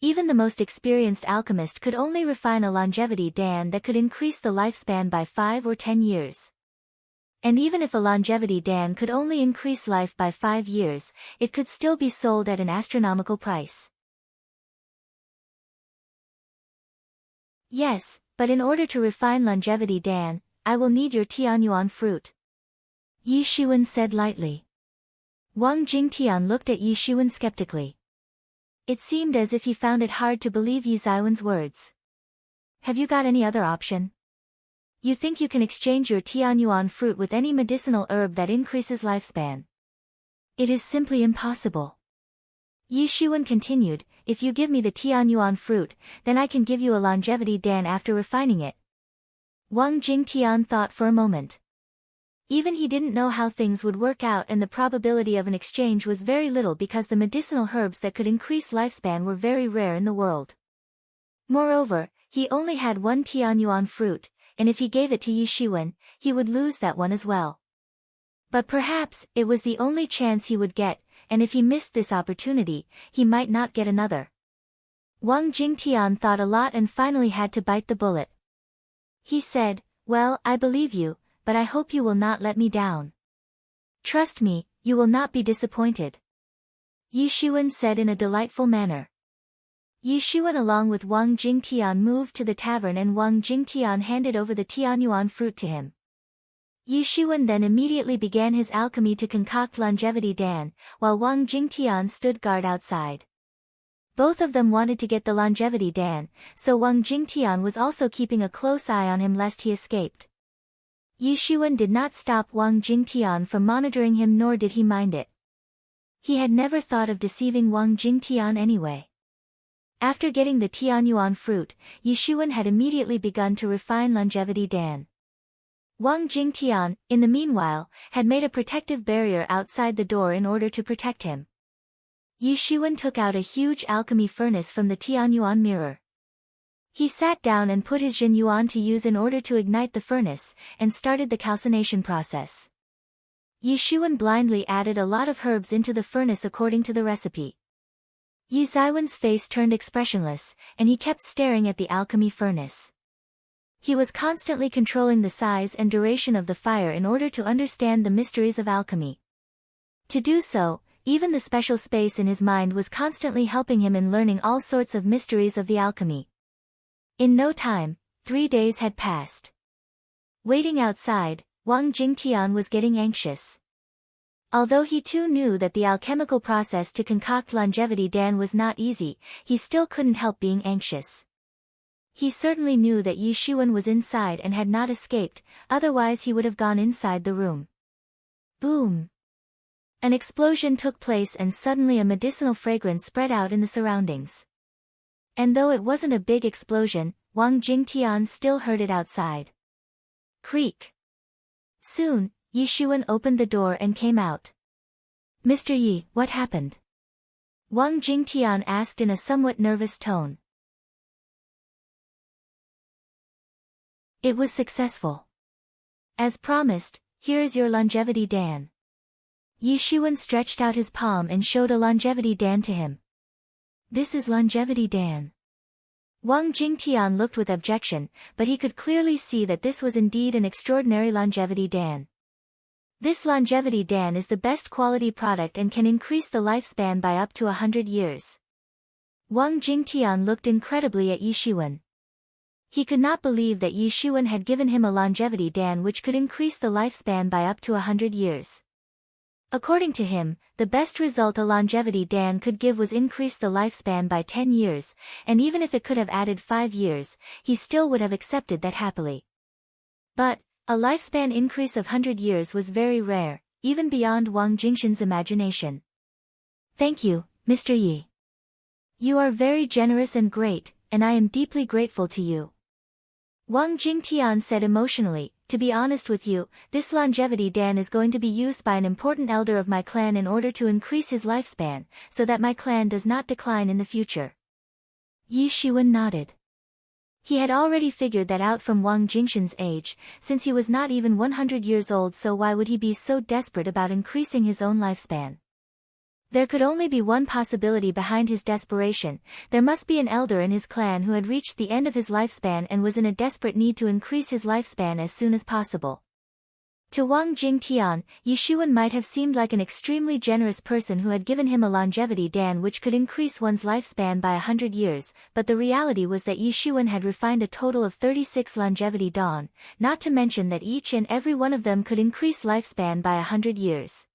Speaker 1: Even the most experienced alchemist could only refine a longevity dan that could increase the lifespan by 5 or 10 years. And even if a longevity dan could only increase life by 5 years, it could still be sold at an astronomical price. Yes, but in order to refine longevity dan, I will need your Tianyuan fruit. Yi Shiwen said lightly. Wang Jingtian looked at Yi Shiwen skeptically. It seemed as if he found it hard to believe Yi Zaiwen's words. Have you got any other option? You think you can exchange your Tianyuan fruit with any medicinal herb that increases lifespan? It is simply impossible. Yi Shiwen continued, If you give me the Tianyuan fruit, then I can give you a longevity dan after refining it. Wang Jingtian thought for a moment. Even he didn't know how things would work out, and the probability of an exchange was very little because the medicinal herbs that could increase lifespan were very rare in the world. Moreover, he only had one Tianyuan fruit, and if he gave it to Yi Shiwen, he would lose that one as well. But perhaps it was the only chance he would get, and if he missed this opportunity, he might not get another. Wang Jingtian thought a lot and finally had to bite the bullet. He said, Well, I believe you, but I hope you will not let me down. Trust me, you will not be disappointed. Yi Shiwen said in a delightful manner. Yi Shiwen along with Wang Jingtian moved to the tavern, and Wang Jingtian handed over the Tianyuan fruit to him. Yi Shiwen then immediately began his alchemy to concoct longevity dan, while Wang Jingtian stood guard outside. Both of them wanted to get the longevity dan, so Wang Jingtian was also keeping a close eye on him lest he escaped. Yi Shiwen did not stop Wang Jingtian from monitoring him, nor did he mind it. He had never thought of deceiving Wang Jingtian anyway. After getting the Tianyuan fruit, Yi Shiwen had immediately begun to refine longevity dan. Wang Jingtian, in the meanwhile, had made a protective barrier outside the door in order to protect him. Yi Shiwen took out a huge alchemy furnace from the Tianyuan mirror. He sat down and put his Jin Yuan to use in order to ignite the furnace, and started the calcination process. Yi Shiwen blindly added a lot of herbs into the furnace according to the recipe. Yi Zaiwen's face turned expressionless, and he kept staring at the alchemy furnace. He was constantly controlling the size and duration of the fire in order to understand the mysteries of alchemy. To do so, even the special space in his mind was constantly helping him in learning all sorts of mysteries of the alchemy. In no time, 3 days had passed. Waiting outside, Wang Jingtian was getting anxious. Although he too knew that the alchemical process to concoct longevity Dan was not easy, he still couldn't help being anxious. He certainly knew that Yi Shiwen was inside and had not escaped, otherwise he would have gone inside the room. Boom! An explosion took place and suddenly a medicinal fragrance spread out in the surroundings. And though it wasn't a big explosion, Wang Jingtian still heard it outside. Creak! Soon, Yi Shiwen opened the door and came out. "Mr. Yi, what happened?" Wang Jingtian asked in a somewhat nervous tone. "It was successful. As promised, here is your longevity Dan." Yi Shiwen stretched out his palm and showed a longevity Dan to him. "This is longevity Dan." Wang Jingtian looked with objection, but he could clearly see that this was indeed an extraordinary longevity Dan. This longevity Dan is the best quality product and can increase the lifespan by up to 100 years. Wang Jingtian looked incredibly at Yi Shiwen. He could not believe that Yi Shiwen had given him a longevity Dan which could increase the lifespan by up to 100 years. According to him, the best result a longevity Dan could give was increase the lifespan by 10 years, and even if it could have added 5 years, he still would have accepted that happily. But, a lifespan increase of 100 years was very rare, even beyond Wang Jingshan's imagination. "Thank you, Mr. Yi. You are very generous and great, and I am deeply grateful to you." Wang Jingtian said emotionally, "To be honest with you, this longevity Dan is going to be used by an important elder of my clan in order to increase his lifespan, so that my clan does not decline in the future." Yi Shiwen nodded. He had already figured that out from Wang Jingshan's age, since he was not even 100 years old, so why would he be so desperate about increasing his own lifespan? There could only be one possibility behind his desperation. There must be an elder in his clan who had reached the end of his lifespan and was in a desperate need to increase his lifespan as soon as possible. To Wang Jingtian, Yi Shiwen might have seemed like an extremely generous person who had given him a longevity Dan which could increase one's lifespan by 100 years, but the reality was that Yi Shiwen had refined a total of 36 longevity Dan, not to mention that each and every one of them could increase lifespan by 100 years.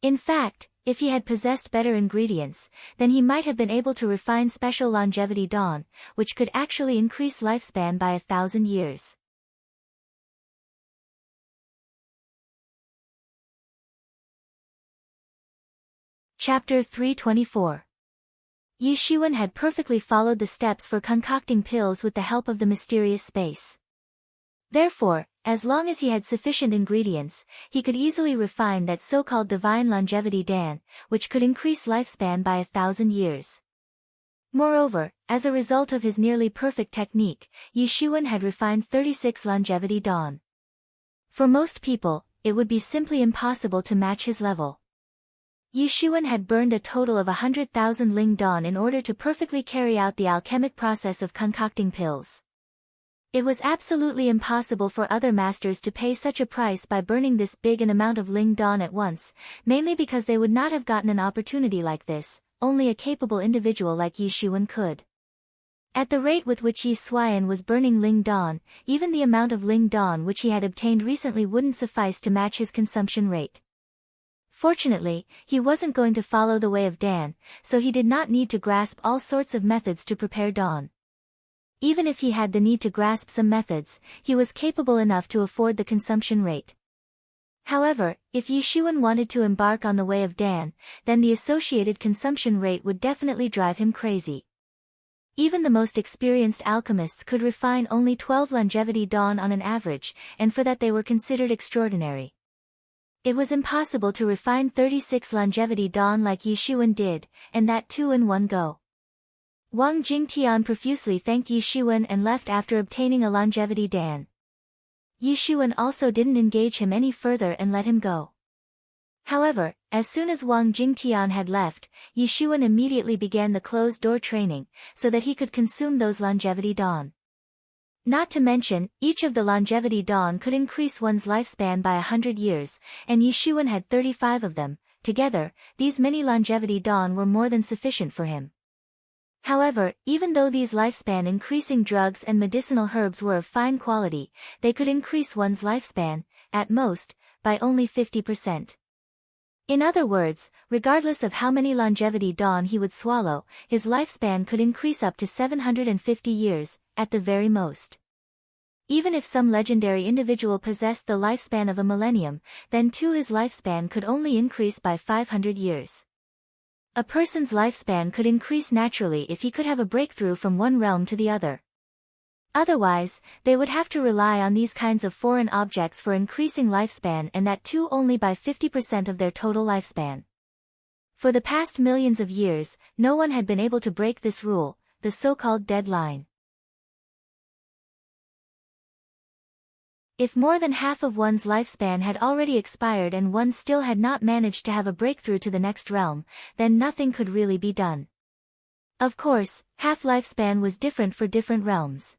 Speaker 1: In fact, if he had possessed better ingredients, then he might have been able to refine special longevity Dan, which could actually increase lifespan by 1,000 years. Chapter 324. Yi Shiwen had perfectly followed the steps for concocting pills with the help of the mysterious space. Therefore, as long as he had sufficient ingredients, he could easily refine that so-called divine longevity Dan, which could increase lifespan by 1,000 years. Moreover, as a result of his nearly perfect technique, Yi Shiwen had refined 36 longevity Dan. For most people, it would be simply impossible to match his level. Yi Shiwen had burned a total of 100,000 Ling Dan in order to perfectly carry out the alchemic process of concocting pills. It was absolutely impossible for other masters to pay such a price by burning this big an amount of Ling Dan at once, mainly because they would not have gotten an opportunity like this. Only a capable individual like Yi Shiwen could. At the rate with which Yi Xuan was burning Ling Dan, even the amount of Ling Dan which he had obtained recently wouldn't suffice to match his consumption rate. Fortunately, he wasn't going to follow the way of Dan, so he did not need to grasp all sorts of methods to prepare Dan. Even if he had the need to grasp some methods, he was capable enough to afford the consumption rate. However, if Yi Shiwen wanted to embark on the way of Dan, then the associated consumption rate would definitely drive him crazy. even the most experienced alchemists could refine only 12 longevity dawn on an average, and for that they were considered extraordinary. It was impossible to refine 36 longevity dawn like Yi Shiwen did, and that too in one go. Wang Jingtian profusely thanked Yi Shiwen and left after obtaining a longevity dan. Yi Shiwen also didn't engage him any further and let him go. However, as soon as Wang Jingtian had left, Yi Shiwen immediately began the closed-door training, so that he could consume those longevity dawn. Not to mention, each of the longevity dawn could increase one's lifespan by 100 years, and Yi Shiwen had 35 of them. Together, these many longevity dawn were more than sufficient for him. However, even though these lifespan-increasing drugs and medicinal herbs were of fine quality, they could increase one's lifespan, at most, by only 50%. In other words, regardless of how many longevity dawn he would swallow, his lifespan could increase up to 750 years, at the very most. Even if some legendary individual possessed the lifespan of a millennium, then too his lifespan could only increase by 500 years. A person's lifespan could increase naturally if he could have a breakthrough from one realm to the other. Otherwise, they would have to rely on these kinds of foreign objects for increasing lifespan, and that too only by 50% of their total lifespan. For the past millions of years, no one had been able to break this rule, the so-called deadline. If more than half of one's lifespan had already expired and one still had not managed to have a breakthrough to the next realm, then nothing could really be done. Of course, half lifespan was different for different realms.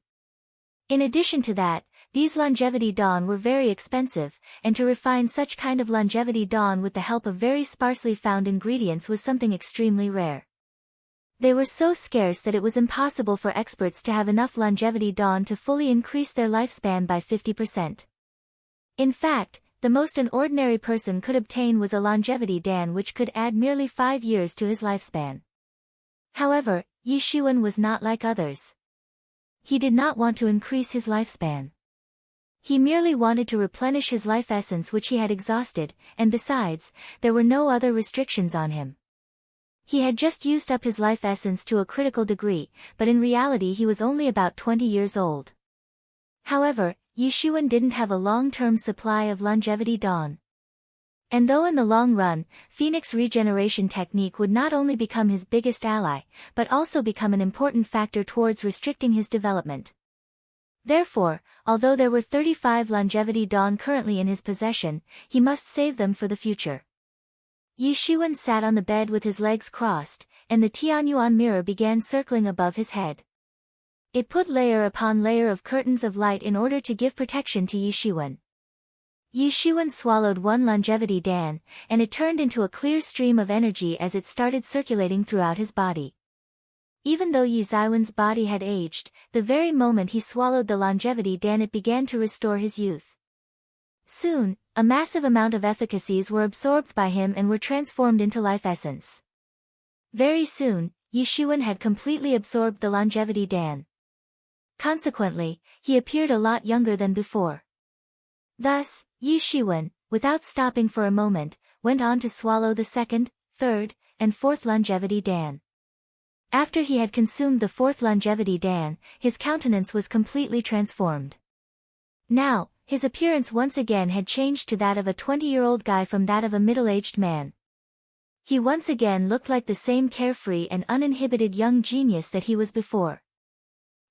Speaker 1: In addition to that, these longevity dawn were very expensive, and to refine such kind of longevity dawn with the help of very sparsely found ingredients was something extremely rare. They were so scarce that it was impossible for experts to have enough longevity dawn to fully increase their lifespan by 50%. In fact, the most an ordinary person could obtain was a longevity dan which could add merely 5 years to his lifespan. However, Yi Shiwen was not like others. He did not want to increase his lifespan. He merely wanted to replenish his life essence which he had exhausted, and besides, there were no other restrictions on him. He had just used up his life essence to a critical degree, but in reality he was only about 20 years old. However, Yi Shiwen didn't have a long-term supply of longevity dawn. And though in the long run, Phoenix regeneration technique would not only become his biggest ally, but also become an important factor towards restricting his development. Therefore, although there were 35 longevity dawn currently in his possession, he must save them for the future. Yi Shiwen sat on the bed with his legs crossed, and the Tianyuan mirror began circling above his head. It put layer upon layer of curtains of light in order to give protection to Yi Shiwen. Yi Shiwen swallowed one longevity dan, and it turned into a clear stream of energy as it started circulating throughout his body. Even though Yi Zaiwen's body had aged, the very moment he swallowed the longevity dan it began to restore his youth. Soon, a massive amount of efficacies were absorbed by him and were transformed into life essence. Very soon, Yi Shiwen had completely absorbed the longevity dan. Consequently, he appeared a lot younger than before. Thus, Yi Shiwen, without stopping for a moment, went on to swallow the second, third, and fourth longevity dan. After he had consumed the fourth longevity dan, his countenance was completely transformed. Now, his appearance once again had changed to that of a 20-year-old guy from that of a middle-aged man. He once again looked like the same carefree and uninhibited young genius that he was before.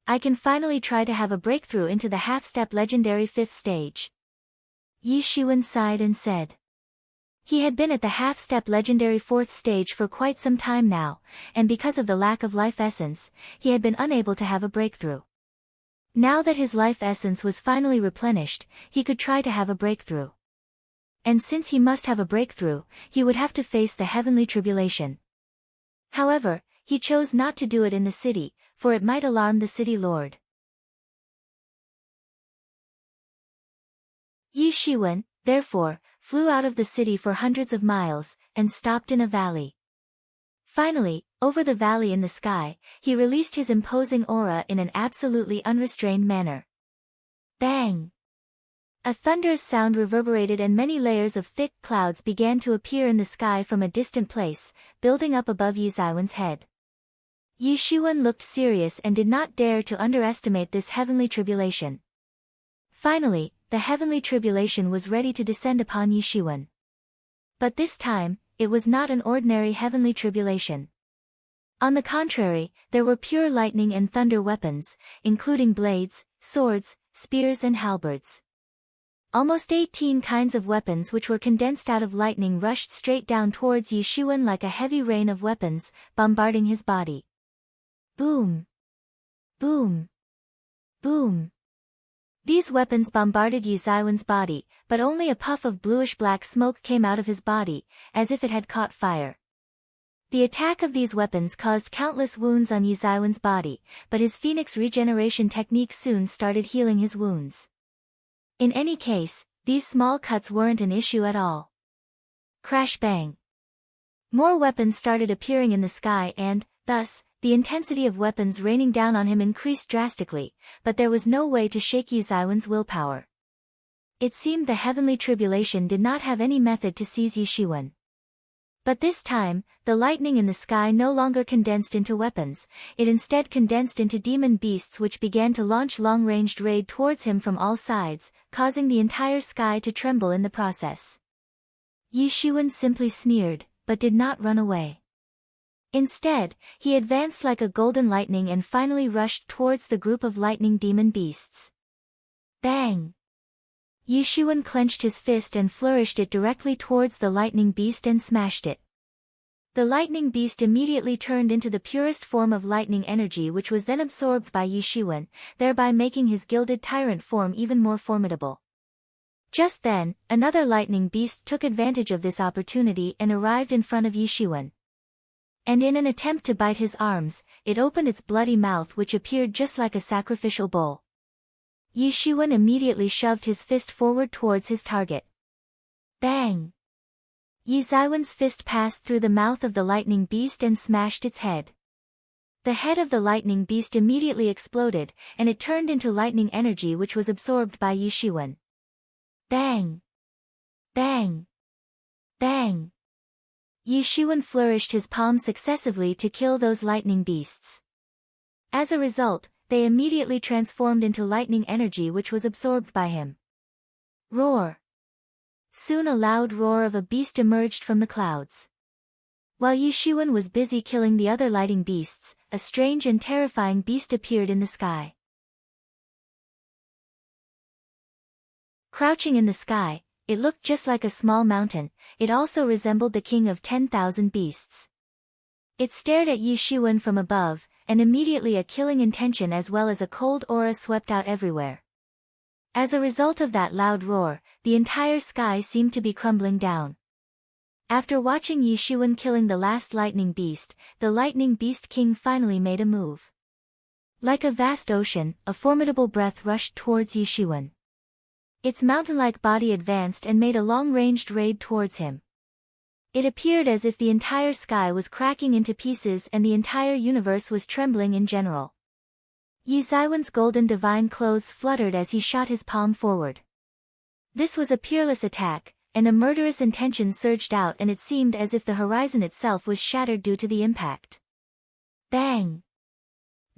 Speaker 1: I can finally try to have a breakthrough into the half-step legendary 5th stage. Yi Shiwen sighed and said. He had been at the half-step legendary 4th stage for quite some time now, and because of the lack of life essence, he had been unable to have a breakthrough. Now that his life essence was finally replenished, he could try to have a breakthrough. And since he must have a breakthrough, he would have to face the heavenly tribulation. However, he chose not to do it in the city, for it might alarm the city lord. Yi Shiwen, therefore, flew out of the city for hundreds of miles, and stopped in a valley. Finally, over the valley in the sky, he released his imposing aura in an absolutely unrestrained manner. Bang! A thunderous sound reverberated and many layers of thick clouds began to appear in the sky from a distant place, building up above Yi Zaiwen's head. Yi Shiwen looked serious and did not dare to underestimate this heavenly tribulation. Finally, the heavenly tribulation was ready to descend upon Yi Shiwen. But this time, it was not an ordinary heavenly tribulation. On the contrary, there were pure lightning and thunder weapons, including blades, swords, spears and halberds. Almost 18 kinds of weapons which were condensed out of lightning rushed straight down towards Yi Shiwen like a heavy rain of weapons, bombarding his body. Boom! Boom! Boom! These weapons bombarded Yi Shiwen's body, but only a puff of bluish-black smoke came out of his body, as if it had caught fire. The attack of these weapons caused countless wounds on Yi Shiwen's body, but his phoenix regeneration technique soon started healing his wounds. In any case, these small cuts weren't an issue at all. Crash bang! More weapons started appearing in the sky and, thus, the intensity of weapons raining down on him increased drastically, but there was no way to shake Yi Shiwen's willpower. It seemed the heavenly tribulation did not have any method to seize Yi Shiwen. But this time, the lightning in the sky no longer condensed into weapons, it instead condensed into demon beasts which began to launch long-ranged raid towards him from all sides, causing the entire sky to tremble in the process. Yi Shiwen simply sneered, but did not run away. Instead, he advanced like a golden lightning and finally rushed towards the group of lightning demon beasts. Bang! Yi Shiwen clenched his fist and flourished it directly towards the lightning beast and smashed it. The lightning beast immediately turned into the purest form of lightning energy which was then absorbed by Yi Shiwen, thereby making his gilded tyrant form even more formidable. Just then, another lightning beast took advantage of this opportunity and arrived in front of Yi Shiwen. And in an attempt to bite his arms, it opened its bloody mouth which appeared just like a sacrificial bowl. Yi Shiwen immediately shoved his fist forward towards his target. Bang! Yi Shiwen's fist passed through the mouth of the lightning beast and smashed its head. The head of the lightning beast immediately exploded, and it turned into lightning energy which was absorbed by Yi Shiwen. Bang! Bang! Bang! Yi Shiwen flourished his palms successively to kill those lightning beasts. As a result, they immediately transformed into lightning energy which was absorbed by him. Roar! Soon a loud roar of a beast emerged from the clouds. While Yi Shiwen was busy killing the other lightning beasts, a strange and terrifying beast appeared in the sky. Crouching in the sky, it looked just like a small mountain, it also resembled the king of 10,000 beasts. It stared at Yi Shiwen from above, and immediately a killing intention as well as a cold aura swept out everywhere. As a result of that loud roar, the entire sky seemed to be crumbling down. After watching Yi Shiwen killing the last lightning beast, the lightning beast king finally made a move. Like a vast ocean, a formidable breath rushed towards Yi Shiwen. Its mountain-like body advanced and made a long-ranged raid towards him. It appeared as if the entire sky was cracking into pieces and the entire universe was trembling in general. Yi Shiwen's golden divine clothes fluttered as he shot his palm forward. This was a peerless attack, and a murderous intention surged out and it seemed as if the horizon itself was shattered due to the impact. Bang!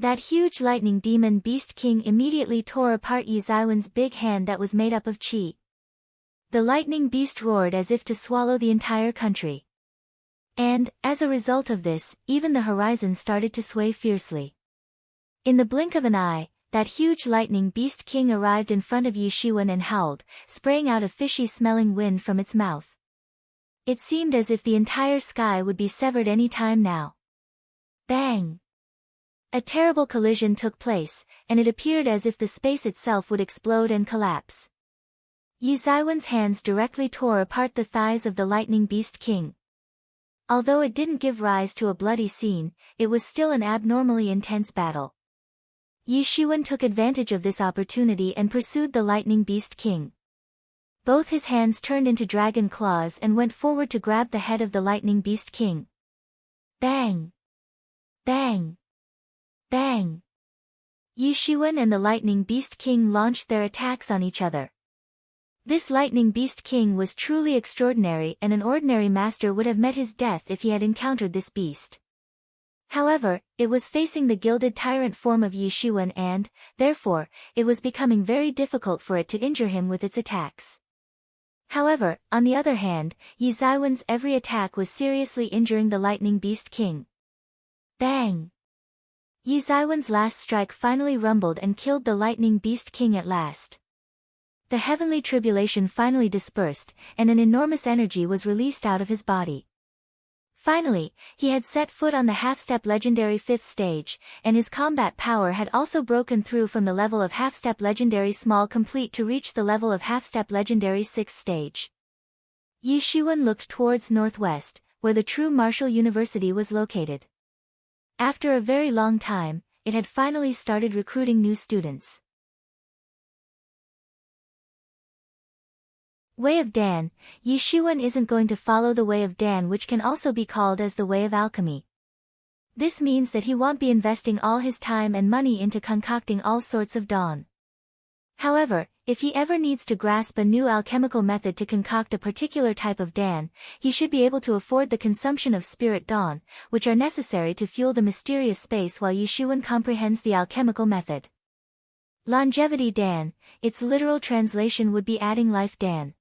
Speaker 1: That huge lightning demon beast king immediately tore apart Yi Shiwen's big hand that was made up of chi. The lightning beast roared as if to swallow the entire country. And, as a result of this, even the horizon started to sway fiercely. In the blink of an eye, that huge lightning beast king arrived in front of Yi Shiwen and howled, spraying out a fishy-smelling wind from its mouth. It seemed as if the entire sky would be severed any time now. Bang! A terrible collision took place, and it appeared as if the space itself would explode and collapse. Yi Shiwen's hands directly tore apart the thighs of the lightning beast king. Although it didn't give rise to a bloody scene, it was still an abnormally intense battle. Yi Shiwen took advantage of this opportunity and pursued the lightning beast king. Both his hands turned into dragon claws and went forward to grab the head of the lightning beast king. Bang! Bang! Bang! Yi Shiwen and the lightning beast king launched their attacks on each other. This lightning beast king was truly extraordinary and an ordinary master would have met his death if he had encountered this beast. However, it was facing the gilded tyrant form of Yi Shiwen and, therefore, it was becoming very difficult for it to injure him with its attacks. However, on the other hand, Yi Zaiwen's every attack was seriously injuring the Lightning Beast King. Bang! Yi Zaiwen's last strike finally rumbled and killed the Lightning Beast King at last. The heavenly tribulation finally dispersed, and an enormous energy was released out of his body. Finally, he had set foot on the half-step legendary 5th stage, and his combat power had also broken through from the level of half-step legendary small complete to reach the level of half-step legendary 6th stage. Yi Shiwen looked towards northwest, where the true martial university was located. After a very long time, it had finally started recruiting new students. Way of Dan. Yi Shiwen isn't going to follow the Way of Dan, which can also be called as the Way of Alchemy. This means that he won't be investing all his time and money into concocting all sorts of dawn. However, if he ever needs to grasp a new alchemical method to concoct a particular type of Dan, he should be able to afford the consumption of spirit dawn, which are necessary to fuel the mysterious space while Yi Shiwen comprehends the alchemical method. Longevity Dan. Its literal translation would be adding life Dan.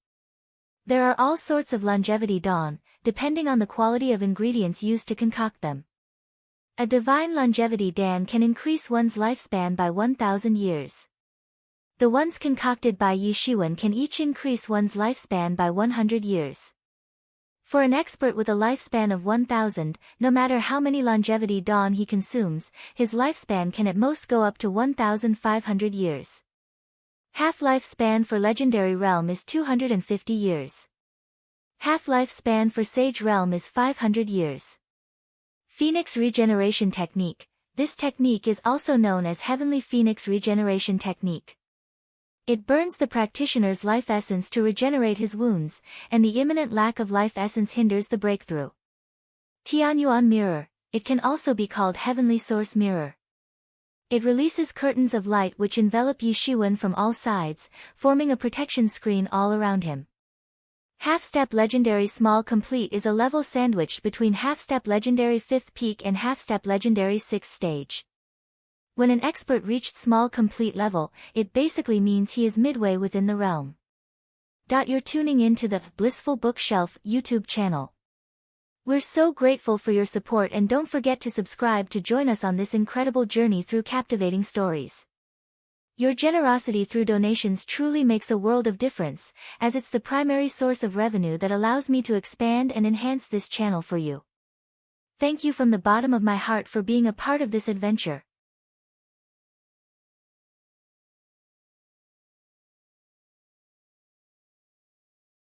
Speaker 1: There are all sorts of longevity dawn, depending on the quality of ingredients used to concoct them. A divine longevity Dan can increase one's lifespan by 1,000 years. The ones concocted by Yi Shiwen can each increase one's lifespan by 100 years. For an expert with a lifespan of 1,000, no matter how many longevity dawn he consumes, his lifespan can at most go up to 1,500 years. Half-life span for Legendary Realm is 250 years. Half-life span for Sage Realm is 500 years. Phoenix Regeneration Technique. This technique is also known as Heavenly Phoenix Regeneration Technique. It burns the practitioner's life essence to regenerate his wounds, and the imminent lack of life essence hinders the breakthrough. Tianyuan Mirror. It can also be called Heavenly Source Mirror. It releases curtains of light which envelop Yi Shiwen from all sides, forming a protection screen all around him. Half-Step Legendary Small Complete is a level sandwiched between Half-Step Legendary 5th Peak and Half-Step Legendary 6th Stage. When an expert reached Small Complete level, it basically means he is midway within the realm. You're tuning in to the Blissful Bookshelf YouTube channel. We're so grateful for your support, and don't forget to subscribe to join us on this incredible journey through captivating stories. Your generosity through donations truly makes a world of difference, as it's the primary source of revenue that allows me to expand and enhance this channel for you. Thank you from the bottom of my heart for being a part of this adventure.